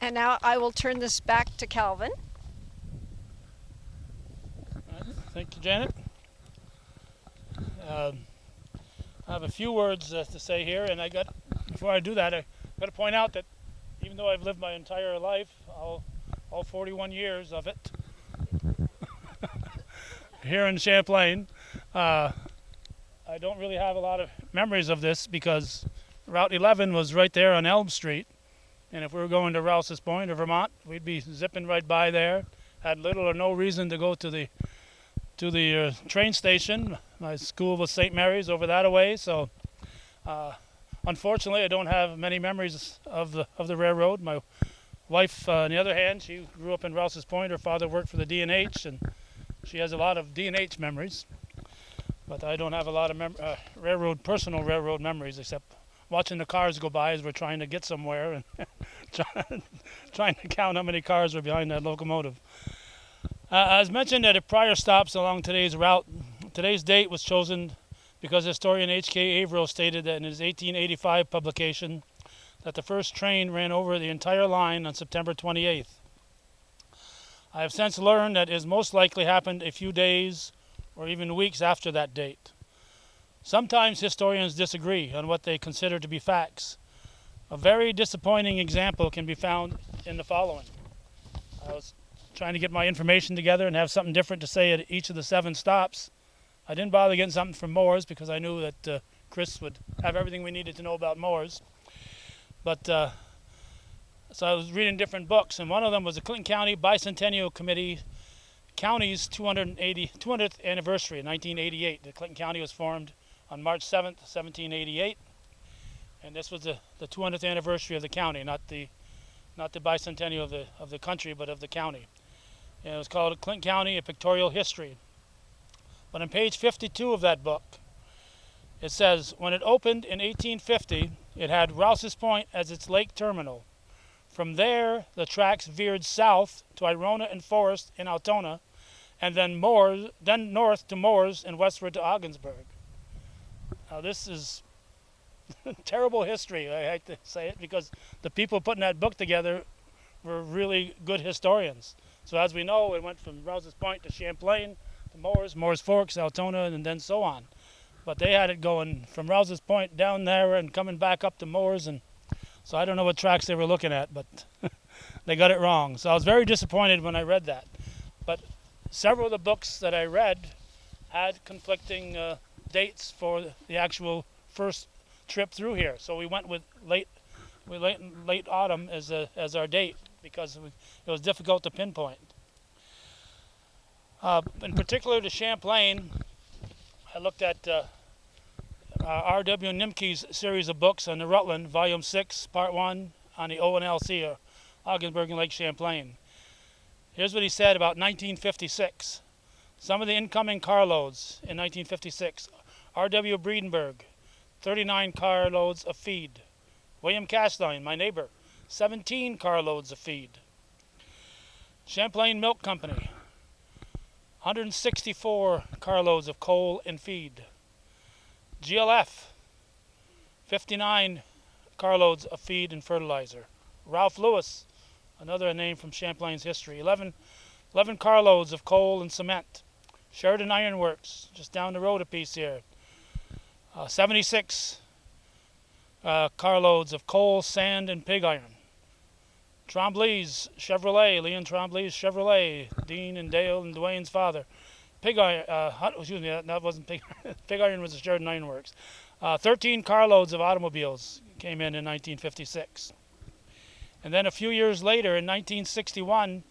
Speaker 19: And now I will turn this back to Calvin.
Speaker 1: Thank you, Janet. I have a few words to say here, and before I do that, I got to point out that even though I've lived my entire life, all 41 years of it, here in Champlain, I don't really have a lot of memories of this because Route 11 was right there on Elm Street, and if we were going to Rouse's Point or Vermont, we'd be zipping right by there. Had little or no reason to go to the train station. My school was St. Mary's over that away, so unfortunately I don't have many memories of the railroad. My wife, on the other hand, she grew up in Rouse's Point. Her father worked for the D&H, and she has a lot of D&H memories. But I don't have a lot of personal railroad memories, except watching the cars go by as we're trying to get somewhere and trying to count how many cars were behind that locomotive. As mentioned at the prior stops along today's route, today's date was chosen because historian H.K. Averill stated that in his 1885 publication that the first train ran over the entire line on September 28th. I have since learned that it has most likely happened a few days or even weeks after that date. Sometimes historians disagree on what they consider to be facts. A very disappointing example can be found in the following. I was trying to get my information together and have something different to say at each of the 7 stops. I didn't bother getting something from Moores because I knew that Chris would have everything we needed to know about Moores. But so I was reading different books, and one of them was the Clinton County Bicentennial Committee County's 200th anniversary in 1988. The Clinton County was formed on March 7th, 1788, and this was the 200th anniversary of the county, not the bicentennial of the country, but of the county. And it was called Clinton County: A Pictorial History. But on page 52 of that book, it says, when it opened in 1850, it had Rouse's Point as its lake terminal. From there, the tracks veered south to Irona and Forest in Altona, and then north to Moores and westward to Ogdensburg. Now this is terrible history, I hate to say it, because the people putting that book together were really good historians. So as we know, it went from Rouse's Point to Champlain, to Moores Forks, Altona, and then so on. But they had it going from Rouse's Point down there and coming back up to Moores, and so I don't know what tracks they were looking at, but they got it wrong. So I was very disappointed when I read that. But several of the books that I read had conflicting dates for the actual first trip through here. So we went with late autumn as our date because it was difficult to pinpoint. In particular to Champlain, I looked at R.W. Nimke's series of books on the Rutland, Volume 6, Part 1, on the ONLC, or Ogdensburg and Lake Champlain. Here's what he said about 1956. Some of the incoming carloads in 1956. R.W. Breedenberg, 39 carloads of feed. William Castine, my neighbor, 17 carloads of feed. Champlain Milk Company, 164 carloads of coal and feed. GLF, 59 carloads of feed and fertilizer. Ralph Lewis, another name from Champlain's history, 11 carloads of coal and cement. Sheridan Iron Works, just down the road a piece here, 76 carloads of coal, sand, and pig iron. Tremblay's Chevrolet, Leon Tremblay's Chevrolet, Dean and Dale and Dwayne's father. Pig iron, excuse me, that wasn't pig iron. Pig iron was the Sheridan Iron Works. 13 carloads of automobiles came in 1956. And then a few years later, in 1961,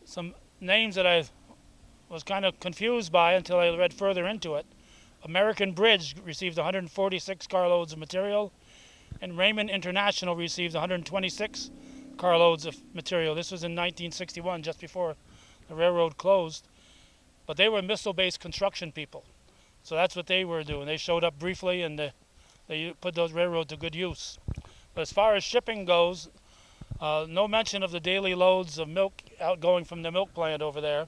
Speaker 1: some names that I was kind of confused by until I read further into it. American Bridge received 146 carloads of material, and Raymond International received 126 carloads of material. This was in 1961, just before the railroad closed. But they were missile-based construction people. So that's what they were doing. They showed up briefly, and they put those railroads to good use. But as far as shipping goes, no mention of the daily loads of milk outgoing from the milk plant over there.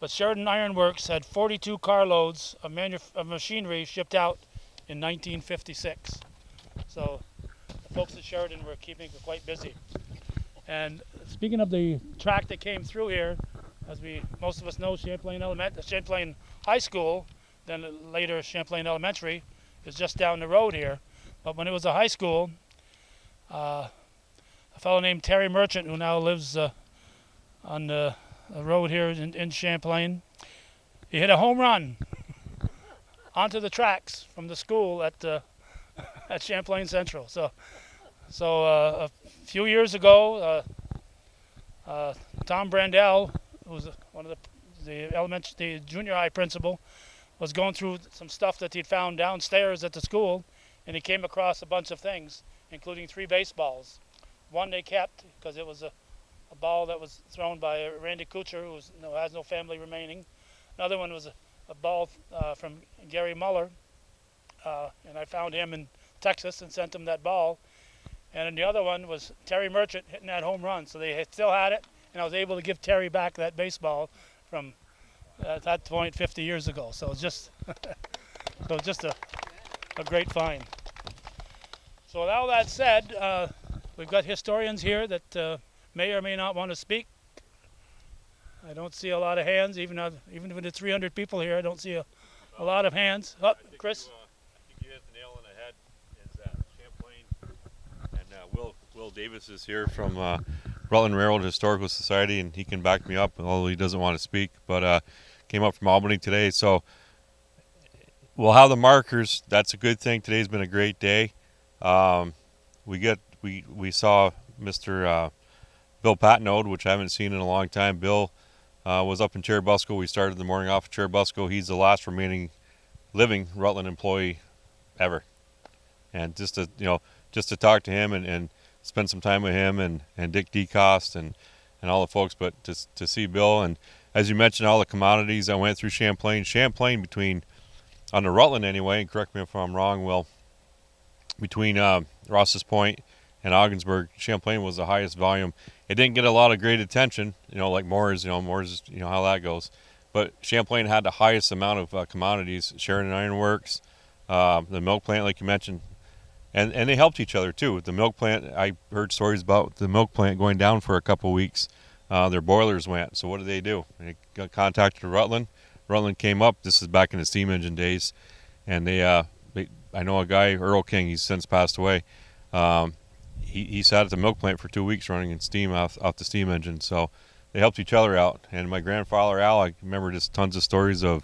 Speaker 1: But Sheridan Iron Works had 42 carloads of machinery shipped out in 1956. So the folks at Sheridan were keeping it quite busy. And speaking of the track that came through here, as most of us know, Champlain High School, then later Champlain Elementary, is just down the road here. But when it was a high school, a fellow named Terry Merchant, who now lives on the road here in Champlain, he hit a home run onto the tracks from the school at Champlain Central. So a few years ago, Tom Brandell, who was one of the junior high principal, was going through some stuff that he'd found downstairs at the school, and he came across a bunch of things, including 3 baseballs. One they kept because it was a ball that was thrown by Randy Kuchar, who has no family remaining. Another one was a ball from Gary Muller, and I found him in Texas and sent him that ball. And then the other one was Terry Merchant hitting that home run. So they still had it, and I was able to give Terry back that baseball from at that point 50 years ago. So it's just a great find. So with all that said, we've got historians here that may or may not want to speak. I don't see a lot of hands, even with the 300 people here. I don't see a lot of hands. Oh, Chris.
Speaker 18: I think you hit the nail on the head. Is Champlain, and Will Davis is here from Rutland Railroad Historical Society, and he can back me up, although he doesn't want to speak. But came up from Albany today, so we'll have the markers. That's a good thing. Today's been a great day. We saw Mr. Bill Patnode, which I haven't seen in a long time. Bill was up in Cherubusco. We started the morning off at Cherubusco. He's the last remaining living Rutland employee ever. And just to talk to him and spend some time with him and Dick DeCoste and all the folks, but to see Bill, and as you mentioned, all the commodities that went through Champlain between, on the Rutland anyway, and correct me if I'm wrong, Will, between Ross's Point and Ogdensburg, Champlain was the highest volume. It didn't get a lot of great attention, like Moores, Moores, how that goes. But Champlain had the highest amount of commodities. Sheridan Iron Works, the milk plant, like you mentioned, and they helped each other too. The milk plant, I heard stories about the milk plant going down for a couple of weeks. Their boilers went. So what did they do? They got contacted Rutland. Rutland came up. This is back in the steam engine days, and I know a guy, Earl King. He's since passed away. He sat at the milk plant for 2 weeks running in steam off the steam engine. So they helped each other out. And my grandfather Al, I remember just tons of stories of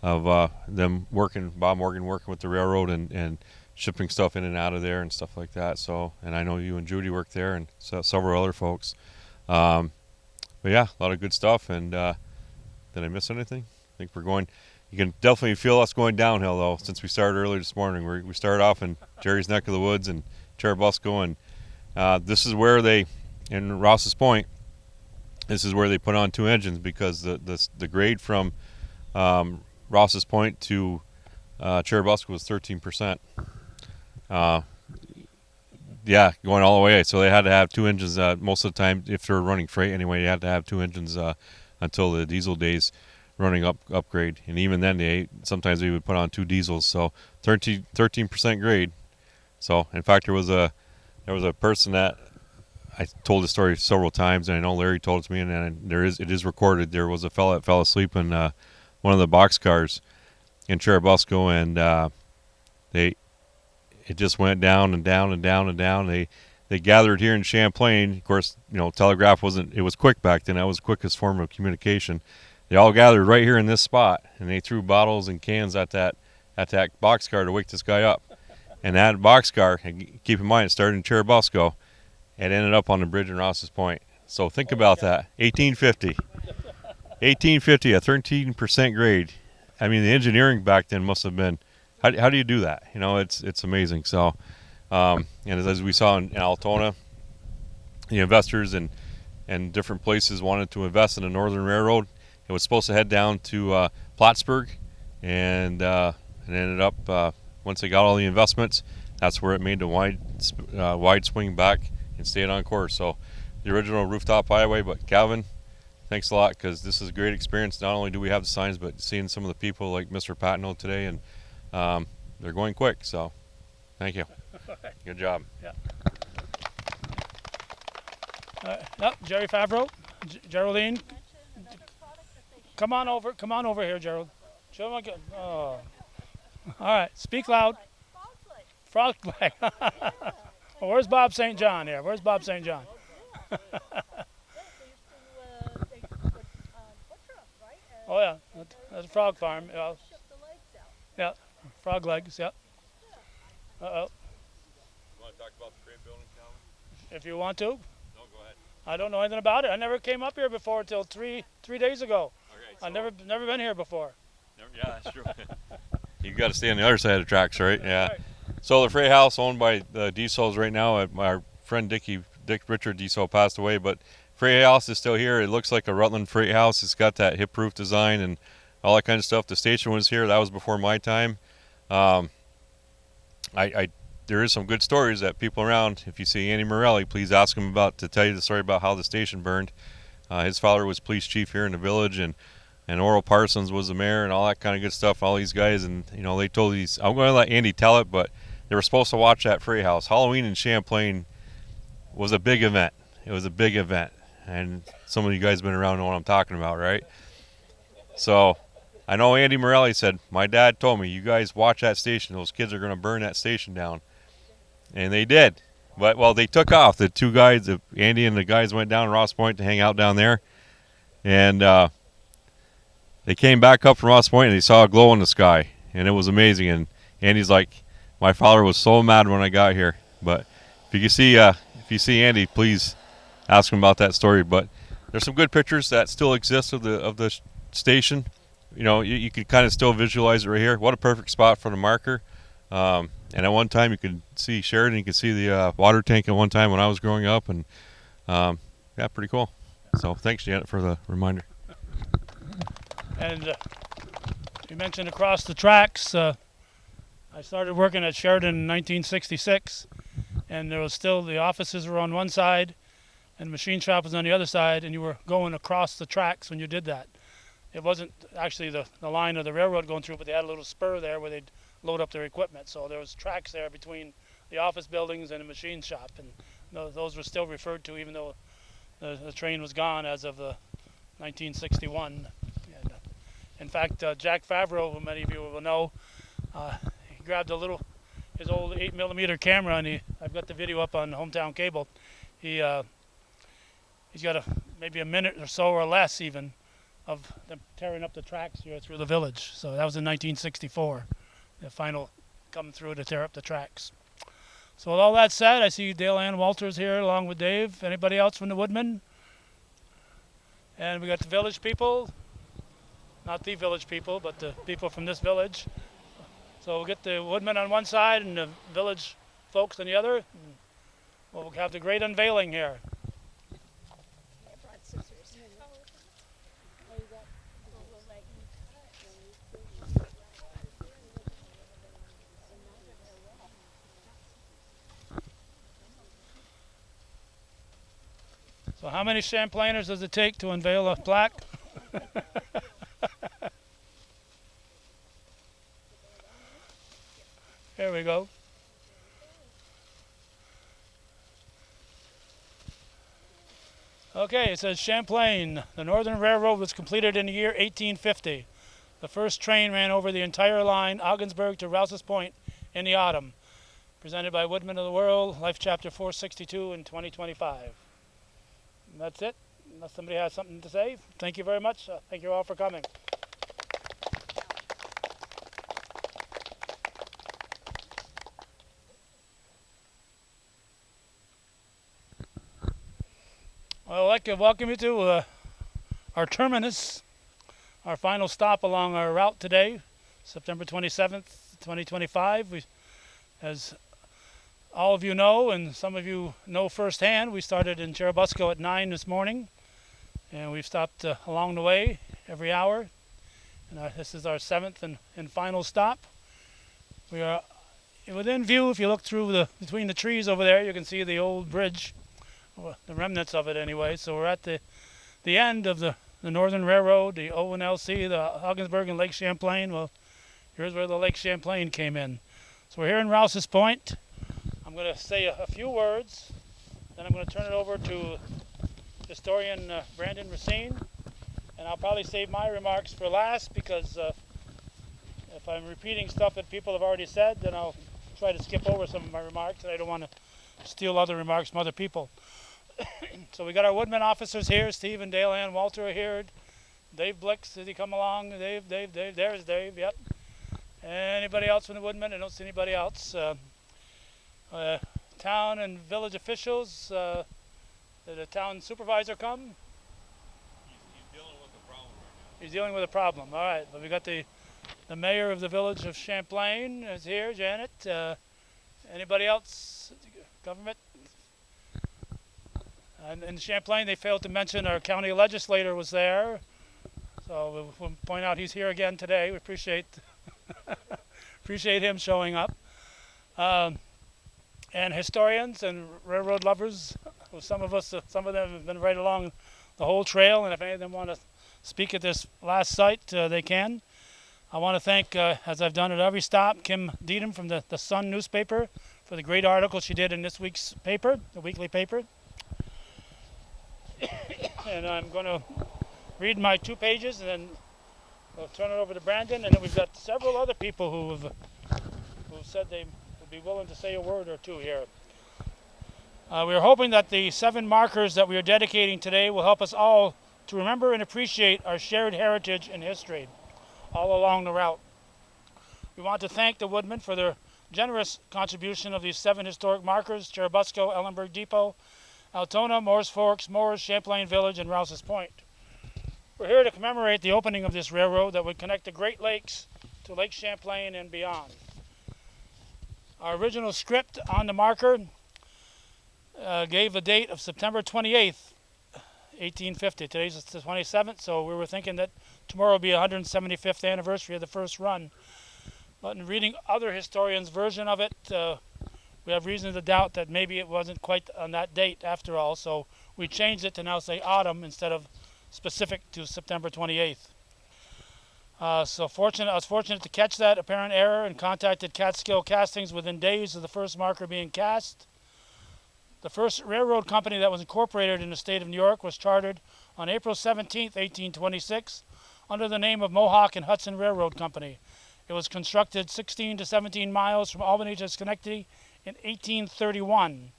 Speaker 18: them Bob Morgan working with the railroad and shipping stuff in and out of there and stuff like that. So, and I know you and Judy worked there, and several other folks. But yeah, a lot of good stuff. And did I miss anything? I think we're going. You can definitely feel us going downhill though. Since we started early this morning, we started off in Jerry's neck of the woods and Cherubusco, and this is where in Ross's Point, this is where they put on 2 engines, because the grade from Ross's Point to Cherubusco was 13%. Yeah, going all the way. So they had to have 2 engines most of the time. If they were running freight anyway, you had to have 2 engines until the diesel days running upgrade. And even then, sometimes they would put on 2 diesels. So 13% grade. So in fact, there was a person that I told the story several times, and I know Larry told it to me, and it is recorded. There was a fella that fell asleep in one of the boxcars in Cherubusco, and it just went down and down and down and down. They gathered here in Champlain. Of course, telegraph it was quick back then. That was the quickest form of communication. They all gathered right here in this spot, and they threw bottles and cans at at that boxcar to wake this guy up. And that boxcar, and keep in mind, it started in Cherubusco and ended up on the bridge in Ross's Point. So think about that. 1850. 1850, a 13% grade. I mean, the engineering back then must have been, how do you do that? You know, it's amazing. So, and as we saw in Altona, the investors and different places wanted to invest in the Northern Railroad. It was supposed to head down to Plattsburgh, and it ended up, once they got all the investments, that's where it made the wide swing back and stayed on course. So the original rooftop highway. But Calvin, thanks a lot, because this is a great experience. Not only do we have the signs, but seeing some of the people like Mr. Patino today, and they're going quick. So thank you. Good job.
Speaker 1: Yeah. Jerry Favreau, Geraldine, come on over here, Gerald. Show them again. Oh. All right, speak loud. Frog leg. Well, where's Bob St. John here? Where's Bob St. John? Oh yeah, that's a frog farm. Yeah, frog legs. Yeah. Uh oh.
Speaker 18: You want to talk about the crane building, Calvin?
Speaker 1: If you want to.
Speaker 18: No, go ahead.
Speaker 1: I don't know anything about it. I never came up here before until three days ago.
Speaker 18: Okay, so
Speaker 1: I've never been here before.
Speaker 18: Yeah, that's true. You got to stay on the other side of the tracks, right? Yeah. So the Frey House, owned by the Diesels right now. My friend Dick Richard Diesel passed away, but Frey House is still here. It looks like a Rutland freight house. It's got that hip-roof design and all that kind of stuff. The station was here. That was before my time. There is some good stories that people around. If you see Andy Morelli, please ask him to tell you the story about how the station burned. His father was police chief here in the village, and Oral Parsons was the mayor, and all that kind of good stuff. All these guys, and they told these. I'm going to let Andy tell it, but they were supposed to watch that Frey House. Halloween in Champlain was a big event. It was a big event, and some of you guys have been around know what I'm talking about, right? So I know Andy Morelli said, my dad told me, you guys watch that station. Those kids are going to burn that station down. And they did. But, well, they took off. The two guys, Andy and the guys, went down to Ross Point to hang out down there. And they came back up from Ross Point and they saw a glow in the sky. And it was amazing. And Andy's like, my father was so mad when I got here. But if you see Andy, please ask him about that story. But there's some good pictures that still exist of the station. You can kind of still visualize it right here. What a perfect spot for the marker. And at one time you could see Sheridan, you could see the water tank at one time when I was growing up, and yeah, pretty cool. So thanks, Janet, for the reminder.
Speaker 1: And you mentioned across the tracks. I started working at Sheridan in 1966, and there was still the offices were on one side, and the machine shop was on the other side, and you were going across the tracks when you did that. It wasn't actually the line of the railroad going through, but they had a little spur there where they'd load up their equipment. So there was tracks there between the office buildings and the machine shop, and those were still referred to even though the train was gone as of 1961. And, in fact, Jack Favreau, who many of you will know, he grabbed his old 8mm camera, and I've got the video up on Hometown Cable. He's got maybe a minute or so or less even of them tearing up the tracks here through the village. So that was in 1964. The final come through to tear up the tracks. So with all that said, I see Dale Ann Walters here along with Dave. Anybody else from the Woodmen? And we got the village people. Not the village people, but the people from this village. So we'll get the Woodmen on one side and the village folks on the other. And we'll have the great unveiling here. So how many Champlainers does it take to unveil a plaque? Here we go. Okay, it says Champlain. The Northern Railroad was completed in the year 1850. The first train ran over the entire line, Ogdensburg to Rouse's Point, in the autumn. Presented by Woodmen of the World, Life Chapter 462 in 2025. And that's it, unless somebody has something to say. Thank you very much. Thank you all for coming. Well, I'd like to welcome you to our terminus, our final stop along our route today, September 27th, 2025. As all of you know, and some of you know firsthand, we started in Churubusco at 9 this morning, and we've stopped along the way every hour. And this is our 7th and final stop. We are within view. If you look through between the trees over there, you can see the old bridge, well, the remnants of it anyway. So we're at the end of the Northern Railroad, the O&LC, the Ogdensburg and Lake Champlain. Well, here's where the Lake Champlain came in. So we're here in Rouse's Point. I'm going to say a few words, then I'm going to turn it over to historian Brandon Racine, and I'll probably save my remarks for last because if I'm repeating stuff that people have already said, then I'll try to skip over some of my remarks, and I don't want to steal other remarks from other people. So we got our Woodman officers here. Steve and Dale Ann Walter are here. Dave Blix, did he come along? Dave, there's Dave, yep. Anybody else from the Woodman? I don't see anybody else. Town and village officials. Did the town supervisor come?
Speaker 18: He's dealing with a problem right now.
Speaker 1: He's dealing with a problem. All right, but we got the mayor of the village of Champlain is here, Janet. Anybody else? Government? And in Champlain, they failed to mention our county legislator was there. So we'll point out he's here again today. We appreciate him showing up. And historians and railroad lovers. Some of them have been right along the whole trail, and if any of them want to speak at this last site, they can. I want to thank, as I've done at every stop, Kim Deedham from the Sun newspaper for the great article she did in this week's paper, the weekly paper. And I'm going to read my 2 pages, and then we'll turn it over to Brandon. And then we've got several other people who said they would be willing to say a word or two here. We are hoping that the 7 markers that we are dedicating today will help us all to remember and appreciate our shared heritage and history all along the route. We want to thank the Woodmen for their generous contribution of these 7 historic markers: Churubusco, Ellenburg Depot, Altona, Moore's Forks, Moore's, Champlain Village, and Rouse's Point. We're here to commemorate the opening of this railroad that would connect the Great Lakes to Lake Champlain and beyond. Our original script on the marker gave a date of September 28th, 1850. Today's the 27th, so we were thinking that tomorrow will be 175th anniversary of the first run. But in reading other historians' version of it, we have reason to doubt that maybe it wasn't quite on that date after all, so we changed it to now say autumn instead of specific to September 28th. I was fortunate to catch that apparent error and contacted Catskill Castings within days of the first marker being cast. The first railroad company that was incorporated in the state of New York was chartered on April 17, 1826, under the name of Mohawk and Hudson Railroad Company. It was constructed 16 to 17 miles from Albany to Schenectady in 1831.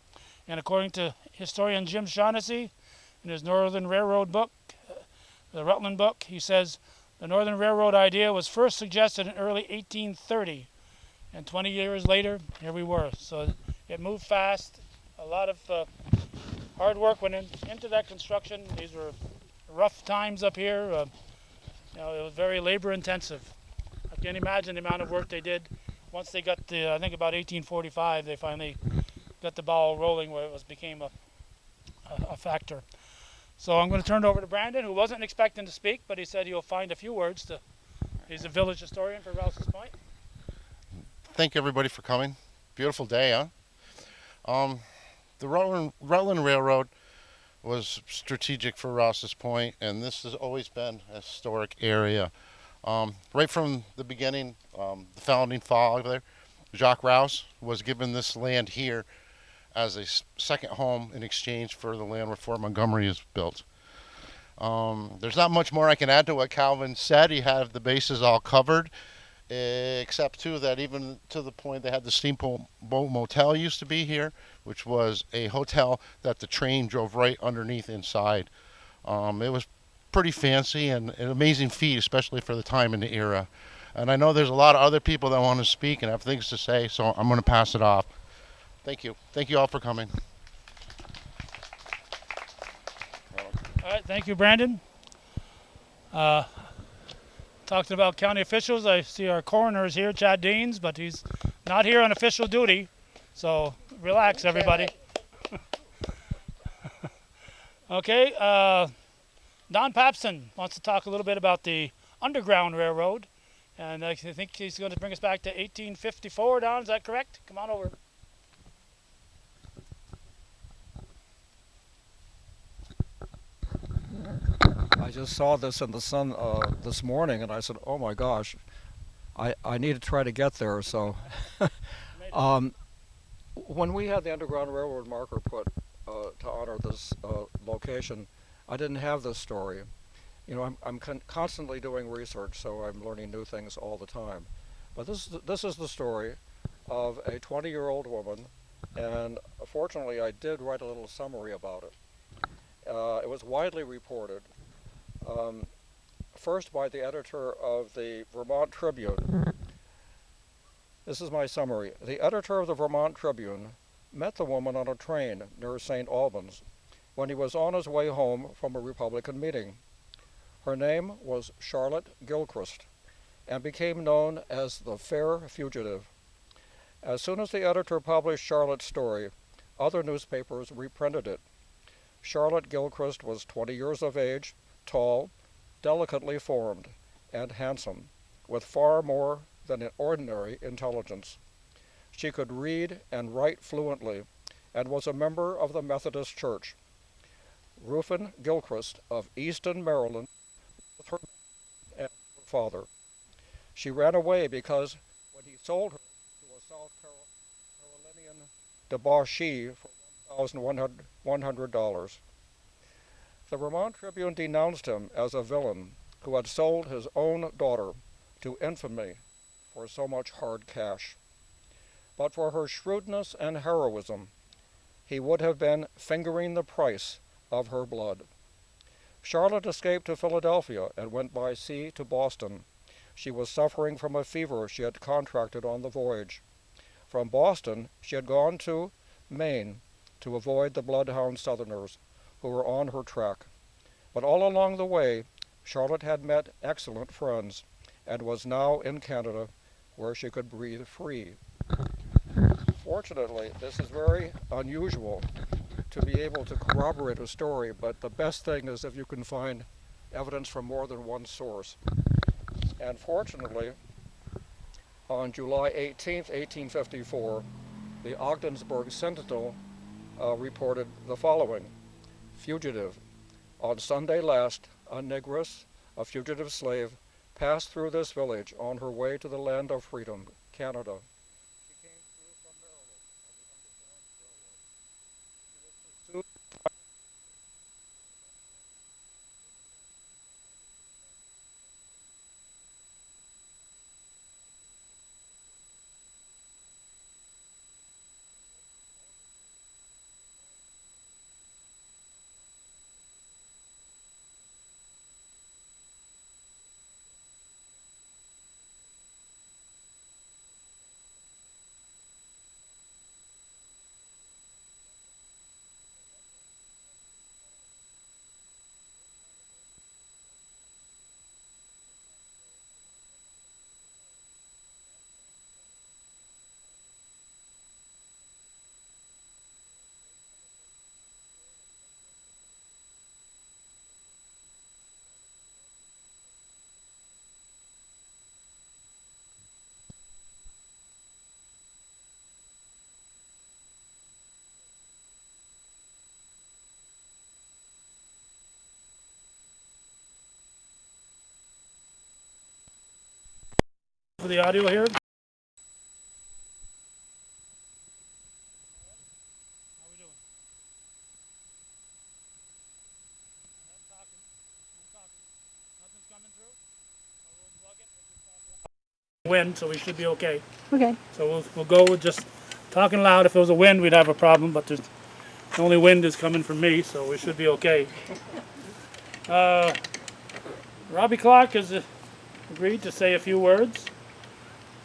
Speaker 1: And according to historian Jim Shaughnessy, in his Northern Railroad book, the Rutland book, he says, the Northern Railroad idea was first suggested in early 1830. And 20 years later, here we were. So it moved fast. A lot of hard work went into that construction. These were rough times up here. It was very labor intensive. I can't imagine the amount of work they did. Once they got I think about 1845, they finally got the ball rolling where it became a factor. So I'm going to turn it over to Brandon, who wasn't expecting to speak, but he said he'll find a few words. He's a village historian for Rouse's Point.
Speaker 21: Thank everybody for coming. Beautiful day, huh? The Rutland Railroad was strategic for Rouse's Point, and this has always been a historic area. Right from the beginning, the founding father, Jacques Rouse, was given this land here as a second home in exchange for the land where Fort Montgomery is built. There's not much more I can add to what Calvin said. He had the bases all covered, except too that even to the point they had the Steamboat Motel used to be here, which was a hotel that the train drove right underneath inside. It was pretty fancy and an amazing feat, especially for the time and the era. And I know there's a lot of other people that want to speak and have things to say, so I'm going to pass it off. Thank you. Thank you all for coming.
Speaker 1: All right, thank you, Brandon. Talking about county officials, I see our coroner is here, Chad Deans, but he's not here on official duty. So relax, everybody. Okay, Don Papson wants to talk a little bit about the Underground Railroad. And I think he's going to bring us back to 1854, Don, is that correct? Come on over.
Speaker 2: I just saw this in the Sun this morning, and I said, "Oh my gosh, I need to try to get there." So, when we had the Underground Railroad marker put to honor this location, I didn't have this story. You know, I'm constantly doing research, so I'm learning new things all the time. But this is the story of a 20-year-old woman, and fortunately, I did write a little summary about it. It was widely reported. First by the editor of the Vermont Tribune. This is my summary. The editor of the Vermont Tribune met the woman on a train near St. Albans when he was on his way home from a Republican meeting. Her name was Charlotte Gilchrist and became known as the Fair Fugitive. As soon as the editor published Charlotte's story, other newspapers reprinted it. Charlotte Gilchrist was 20 years of age, tall, delicately formed, and handsome, with far more than an ordinary intelligence. She could read and write fluently, and was a member of the Methodist Church. Rufin Gilchrist of Easton, Maryland, with her and her father. She ran away because when he sold her to a South Carolinian debauchee for $1,100. The Vermont Tribune denounced him as a villain who had sold his own daughter to infamy for so much hard cash. But for her shrewdness and heroism, he would have been fingering the price of her blood. Charlotte escaped to Philadelphia and went by sea to Boston. She was suffering from a fever she had contracted on the voyage. From Boston, she had gone to Maine to avoid the bloodhound Southerners who were on her track. But all along the way, Charlotte had met excellent friends and was now in Canada, where she could breathe free. Fortunately, this is very unusual to be able to corroborate a story, but the best thing is if you can find evidence from more than one source. And fortunately, on July 18, 1854, the Ogdensburg Sentinel reported the following. Fugitive. On Sunday last, a negress, a fugitive slave, passed through this village on her way to the land of freedom, Canada. She came through from Maryland on the Underground Railroad. She was pursued
Speaker 1: For the audio here. Wind, so we should be okay.
Speaker 8: Okay.
Speaker 1: So we'll go with just talking loud. If it was a wind, we'd have a problem, but the only wind is coming from me, so we should be okay. Robbie Clark has agreed to say a few words.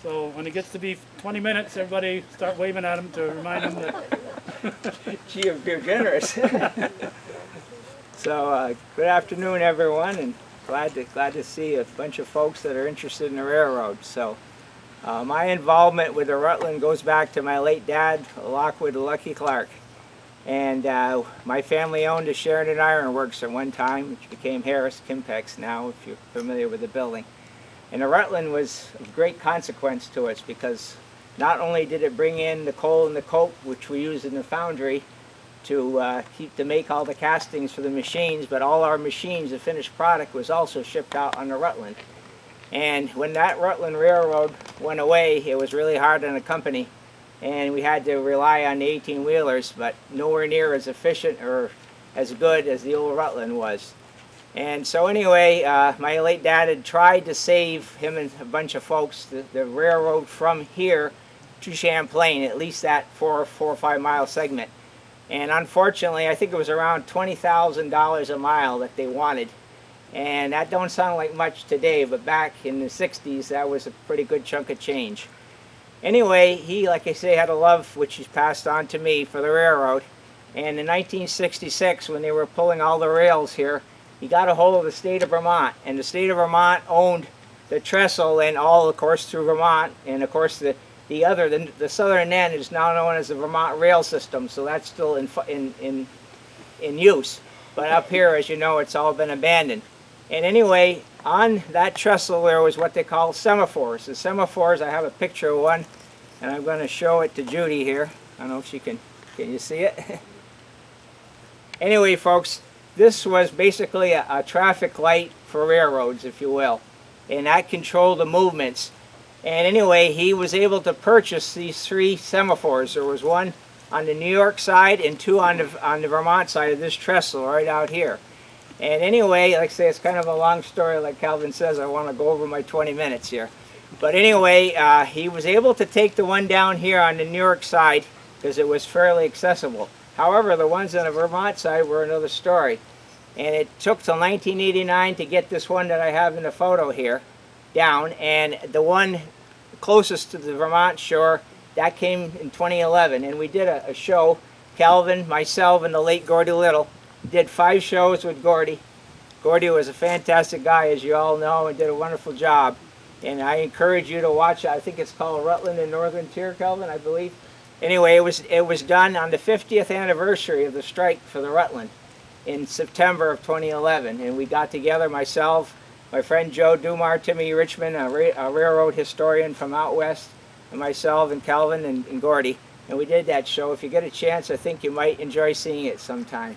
Speaker 1: So when it gets to be 20 minutes, everybody start waving at him to remind him that...
Speaker 22: Gee, you're generous.
Speaker 3: So good afternoon, everyone, and glad to see a bunch of folks that are interested in the railroad. So my involvement with the Rutland goes back to my late dad, Lockwood Lucky Clark, and my family owned a Sheridan Iron Works at one time, which became Harris Kimpex now, if you're familiar with the building. And the Rutland was of great consequence to us because not only did it bring in the coal and the coke, which we use in the foundry, to make all the castings for the machines, but all our machines, the finished product, was also shipped out on the Rutland. And when that Rutland Railroad went away, it was really hard on the company, and we had to rely on the 18-wheelers, but nowhere near as efficient or as good as the old Rutland was. And so anyway, my late dad had tried to save, him and a bunch of folks, the railroad from here to Champlain, at least that 4 or 5 mile segment. And unfortunately, I think it was around $20,000 a mile that they wanted. And that don't sound like much today, but back in the 60s, that was a pretty good chunk of change. Anyway, he, like I say, had a love, which he's passed on to me, for the railroad. And in 1966, when they were pulling all the rails here, he got a hold of the state of Vermont. And the state of Vermont owned the trestle and all, of course, through Vermont. And, of course, the southern end is now known as the Vermont Rail System, so that's still in use. But up here, as you know, it's all been abandoned. And anyway, on that trestle there was what they call semaphores. The semaphores, I have a picture of one, and I'm going to show it to Judy here. I don't know if she can you see it? Anyway, folks, this was basically a traffic light for railroads, if you will, and that controlled the movements. And anyway, he was able to purchase these 3 semaphores. There was one on the New York side and 2 on the Vermont side of this trestle right out here. And anyway, like I say, it's kind of a long story, like Calvin says. I want to go over my 20 minutes here. But anyway, he was able to take the one down here on the New York side because it was fairly accessible. However, the ones on the Vermont side were another story. And it took till 1989 to get this one that I have in the photo here down, and the one closest to the Vermont shore, that came in 2011, and we did a show. Calvin, myself, and the late Gordy Little did 5 shows with Gordy. Gordy was a fantastic guy, as you all know, and did a wonderful job. And I encourage you to watch it. I think it's called Rutland and Northern Tier, Calvin, I believe. Anyway, it was done on the 50th anniversary of the strike for the Rutland in September of 2011, and we got together, myself, my friend Joe Dumar, Timmy Richmond, a railroad historian from out west, and myself and Calvin and Gordy. And we did that show. If you get a chance, I think you might enjoy seeing it sometime.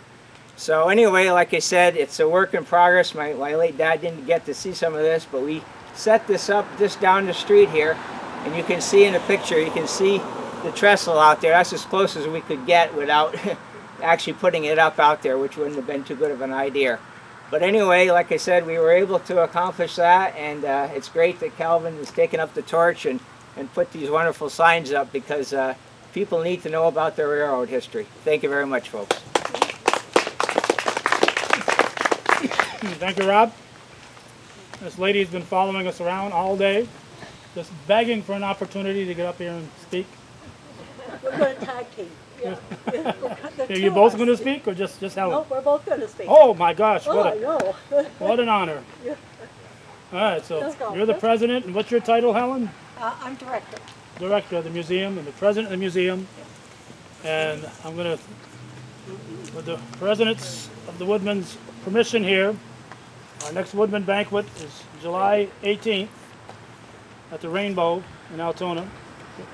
Speaker 3: So anyway, like I said, it's a work in progress. My late dad didn't get to see some of this, but we set this up just down the street here. And you can see in the picture, you can see the trestle out there. That's as close as we could get without actually putting it up out there, which wouldn't have been too good of an idea. But anyway, like I said, we were able to accomplish that, and it's great that Calvin has taken up the torch and put these wonderful signs up because people need to know about their railroad history. Thank you very much, folks.
Speaker 1: Thank you, Rob. This lady's been following us around all day, just begging for an opportunity to get up here and speak.
Speaker 4: We're going to tag team. Yeah.
Speaker 1: Are you both going to speak or just Helen?
Speaker 4: No, we're both going to speak.
Speaker 1: Oh my gosh,
Speaker 4: I know.
Speaker 1: What an honor.
Speaker 4: Yeah.
Speaker 1: All right, so
Speaker 4: Let's go.
Speaker 1: you're the president, and what's your title, Helen?
Speaker 4: I'm director.
Speaker 1: Director of the museum and the president of the museum. And I'm going to, with the presidents of the Woodman's permission here, our next Woodman banquet is July 18th at the Rainbow in Altoona.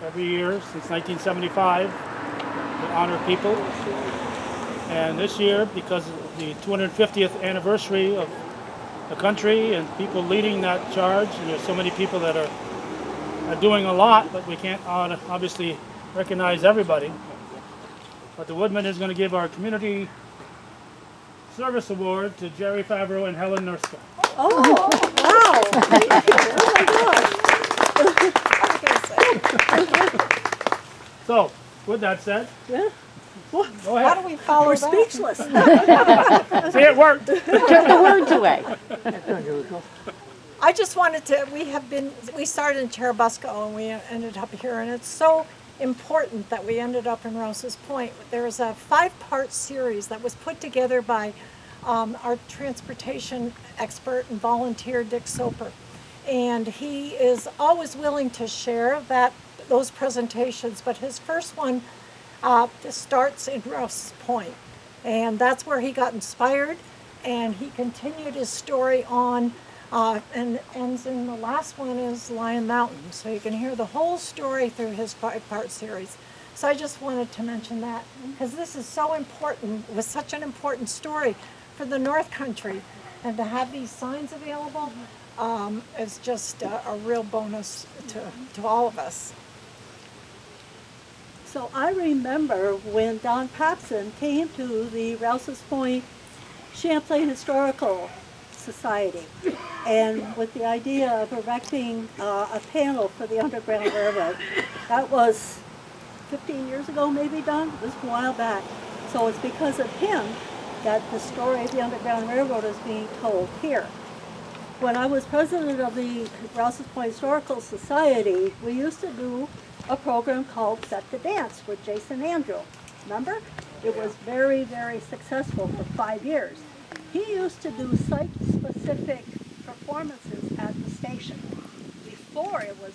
Speaker 1: Every year since 1975. To honor people, and this year, because of the 250th anniversary of the country and people leading that charge, and there's so many people that are doing a lot, but we can't obviously recognize everybody. But the Woodman is going to give our Community Service Award to Jerry Favreau and Helen Nurska.
Speaker 4: Oh, wow. Oh, my God.
Speaker 1: So, with that said,
Speaker 4: yeah.
Speaker 1: Go ahead.
Speaker 12: How do we follow
Speaker 4: We're
Speaker 12: that?
Speaker 4: speechless.
Speaker 1: See, it worked.
Speaker 12: Took the words away. I just wanted to, we started in Cherubusco and we ended up here, and it's so important that we ended up in Rouse's Point. There was a 5-part series that was put together by
Speaker 5: our transportation expert and volunteer, Dick Soper. And he is always willing to share those presentations, but his first one starts in Rouse's Point. And that's where he got inspired, and he continued his story on and ends in the last one is Lion Mountain. So you can hear the whole story through his 5-part series. So I just wanted to mention that because this is so important, was such an important story for the North Country, and to have these signs available is just a real bonus to all of us.
Speaker 4: So I remember when Don Papson came to the Rouse's Point Champlain Historical Society, and with the idea of erecting a panel for the Underground Railroad. That was 15 years ago, maybe, Don? It was a while back. So it's because of him that the story of the Underground Railroad is being told here. When I was president of the Rouse's Point Historical Society, we used to do a program called Set the Dance with Jason Andrew. Remember? It was very, very successful for 5 years. He used to do site-specific performances at the station before it was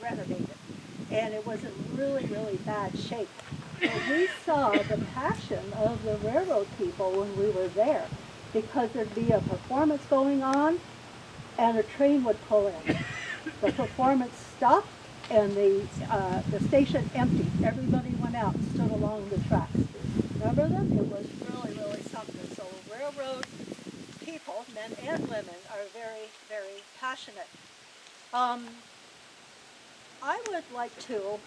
Speaker 4: renovated, and it was in really, really bad shape. And we saw the passion of the railroad people when we were there, because there'd be a performance going on, and a train would pull in. The performance stopped, and the station emptied. Everybody went out and stood along the tracks. Remember them? It was really, really something. So railroad people, men and women, are very, very passionate. I would like to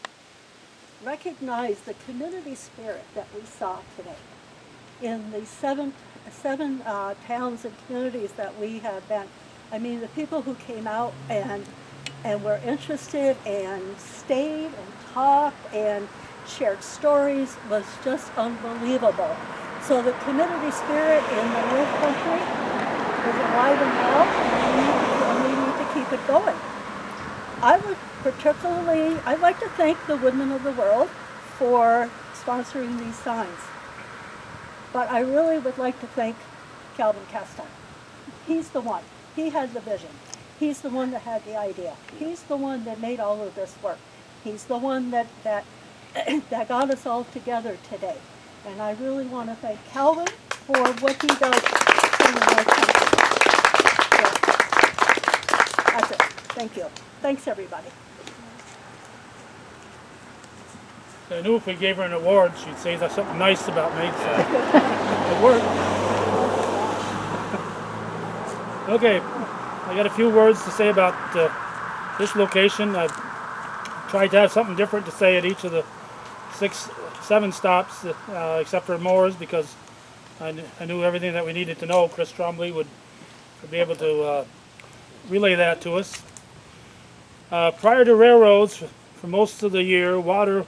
Speaker 4: recognize the community spirit that we saw today in the seven towns and communities that we have been. I mean, the people who came out and were interested and stayed and talked and shared stories was just unbelievable. So the community spirit in the North Country is alive and well, and we need to keep it going. I'd like to thank the Women of the World for sponsoring these signs. But I really would like to thank Calvin Castine. He's the one. He had the vision. He's the one that had the idea. He's the one that made all of this work. He's the one that got us all together today. And I really want to thank Calvin for what he does in the North Country. So, that's it. Thank you. Thanks, everybody.
Speaker 1: I knew if we gave her an award, she'd say something nice about me, so it worked. Okay, I got a few words to say about this location. I've tried to have something different to say at each of the 7 stops, except for Moore's, because I knew everything that we needed to know. Chris Trombley would be able to relay that to us. Prior to railroads, for most of the year, water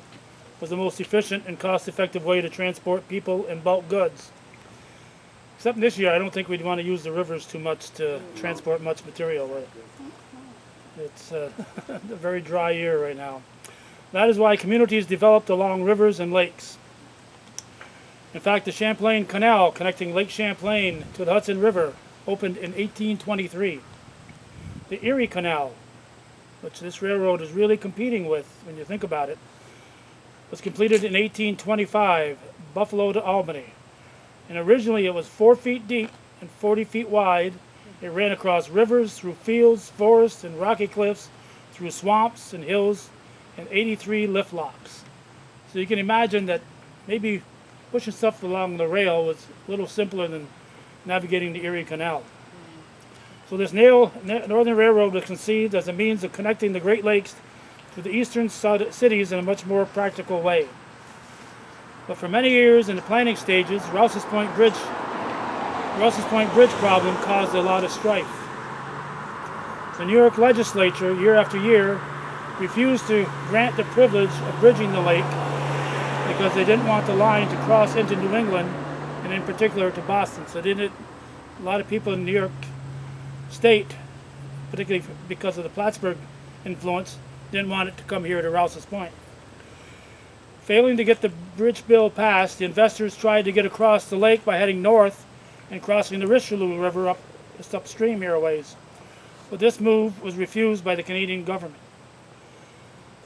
Speaker 1: was the most efficient and cost-effective way to transport people and bulk goods. Except this year, I don't think we'd want to use the rivers too much to transport much material. It's a very dry year right now. That is why communities developed along rivers and lakes. In fact, the Champlain Canal connecting Lake Champlain to the Hudson River opened in 1823. The Erie Canal, which this railroad is really competing with when you think about it, was completed in 1825, Buffalo to Albany. And originally it was 4 feet deep and 40 feet wide. It ran across rivers, through fields, forests, and rocky cliffs, through swamps and hills, and 83 lift locks. So you can imagine that maybe pushing stuff along the rail was a little simpler than navigating the Erie Canal. So this Northern Railroad was conceived as a means of connecting the Great Lakes to the eastern cities in a much more practical way. But for many years in the planning stages, Rouse's Point Bridge problem caused a lot of strife. The New York legislature, year after year, refused to grant the privilege of bridging the lake because they didn't want the line to cross into New England, and in particular to Boston. So a lot of people in New York State, particularly because of the Plattsburgh influence, didn't want it to come here to Rouse's Point. Failing to get the bridge bill passed, the investors tried to get across the lake by heading north and crossing the Richelieu River up just upstream here a ways. But this move was refused by the Canadian government.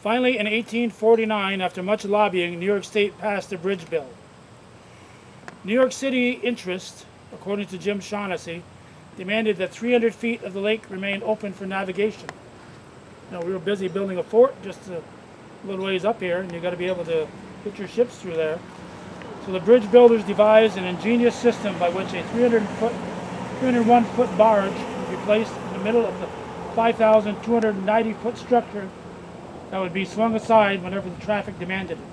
Speaker 1: Finally, in 1849, after much lobbying, New York State passed the bridge bill. New York City interest, according to Jim Shaughnessy, demanded that 300 feet of the lake remain open for navigation. Now, we were busy building a fort just a little ways up here, and you got to be able to get your ships through there. So the bridge builders devised an ingenious system by which a 301-foot barge would be placed in the middle of the 5,290-foot structure that would be swung aside whenever the traffic demanded it.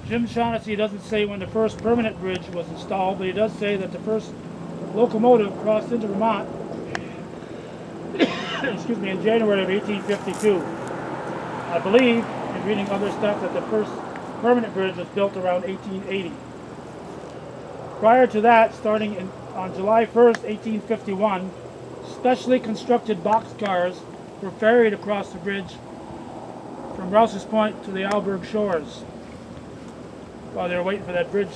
Speaker 1: Jim Shaughnessy doesn't say when the first permanent bridge was installed, but he does say that the first locomotive crossed into Vermont excuse me, in January of 1852. I believe, in reading other stuff, that the first permanent bridge was built around 1880. Prior to that, starting on July 1st, 1851, specially constructed boxcars were ferried across the bridge from Rouse's Point to the Alberg shores while they were waiting for that bridge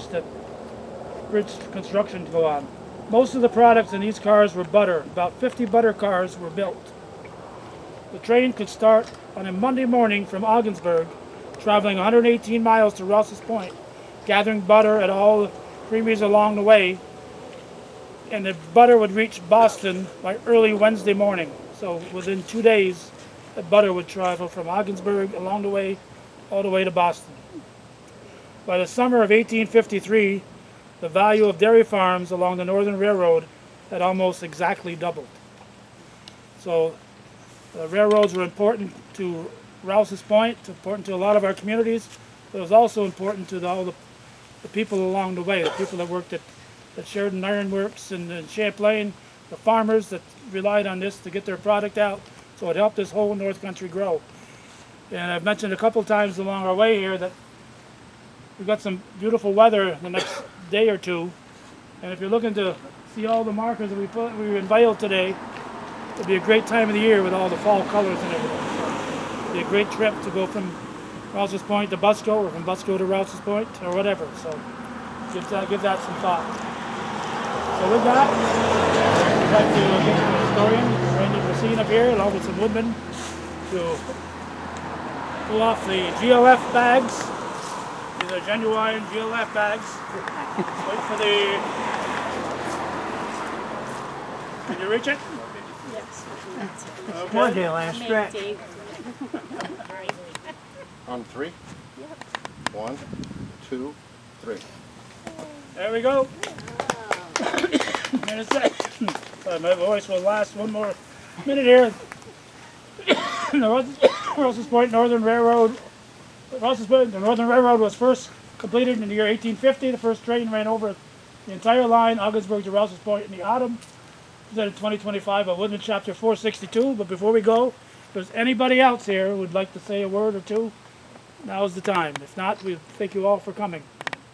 Speaker 1: construction to go on. Most of the products in these cars were butter. About 50 butter cars were built. The train could start on a Monday morning from Ogdensburg, traveling 118 miles to Rouse's Point, gathering butter at all the creameries along the way, and the butter would reach Boston by early Wednesday morning. So within 2 days, the butter would travel from Ogdensburg along the way, all the way to Boston. By the summer of 1853, the value of dairy farms along the Northern Railroad had almost exactly doubled. So the railroads were important to Rouse's Point, important to a lot of our communities, but it was also important to all the people along the way, the people that worked at Sheridan Iron Works and Champlain, the farmers that relied on this to get their product out. So it helped this whole North Country grow. And I've mentioned a couple times along our way here that we've got some beautiful weather the next day or two. And if you're looking to see all the markers that we unveiled today, it'll be a great time of the year with all the fall colors and everything. So it'll be a great trip to go from Rouse's Point to Busco, or from Busco to Rouse's Point, or whatever. So give that some thought. So with that, I'd like to get the historian, Randy Castine, up here, along with some woodmen, to pull off the GLF bags. These are genuine GLF bags. Wait for the... Can you reach it?
Speaker 12: Yes.
Speaker 1: Okay.
Speaker 3: More day last stretch.
Speaker 21: On three? Yep. 1, 2, 3.
Speaker 1: There we go. In a sec. My voice will last one more minute here. Rouse's Point Northern Railroad. Rouse's Point, the Northern Railroad was first completed in the year 1850. The first train ran over the entire line, Ogdensburg to Rouse's Point, in the autumn. Presented 2025 by Woodman Chapter 462. But before we go, if there's anybody else here who would like to say a word or two, now's the time. If not, we thank you all for coming.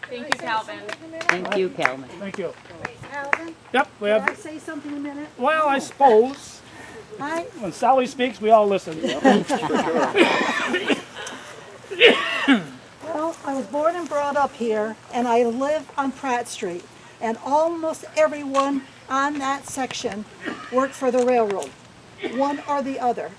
Speaker 7: Thank you, Calvin.
Speaker 22: Thank you, Calvin.
Speaker 1: Thank you.
Speaker 5: Calvin?
Speaker 1: Yep, we
Speaker 5: Can
Speaker 1: have.
Speaker 5: I say something a minute?
Speaker 1: Well, I suppose.
Speaker 5: Hi.
Speaker 1: When Sally speaks, we all listen.
Speaker 5: Well, I was born and brought up here, and I live on Pratt Street. And almost everyone on that section worked for the railroad, one or the other.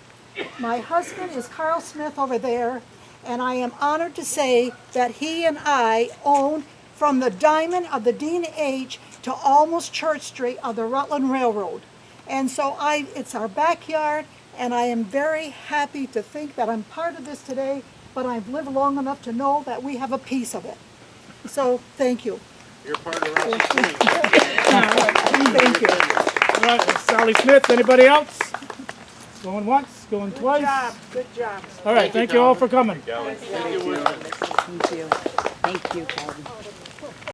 Speaker 5: My husband is Carl Smith over there, and I am honored to say that he and I own from the diamond of the Dean H to almost Church Street of the Rutland Railroad. And so it's our backyard, and I am very happy to think that I'm part of this today, but I've lived long enough to know that we have a piece of it. So, thank you.
Speaker 21: You're part of Rouse's Point.
Speaker 5: Thank you.
Speaker 1: All right, Sally Smith. Anybody else? Going once, going twice.
Speaker 5: Good job. Good job.
Speaker 1: All right, thank you all for coming.
Speaker 22: Thank you. Thank you, Calvin.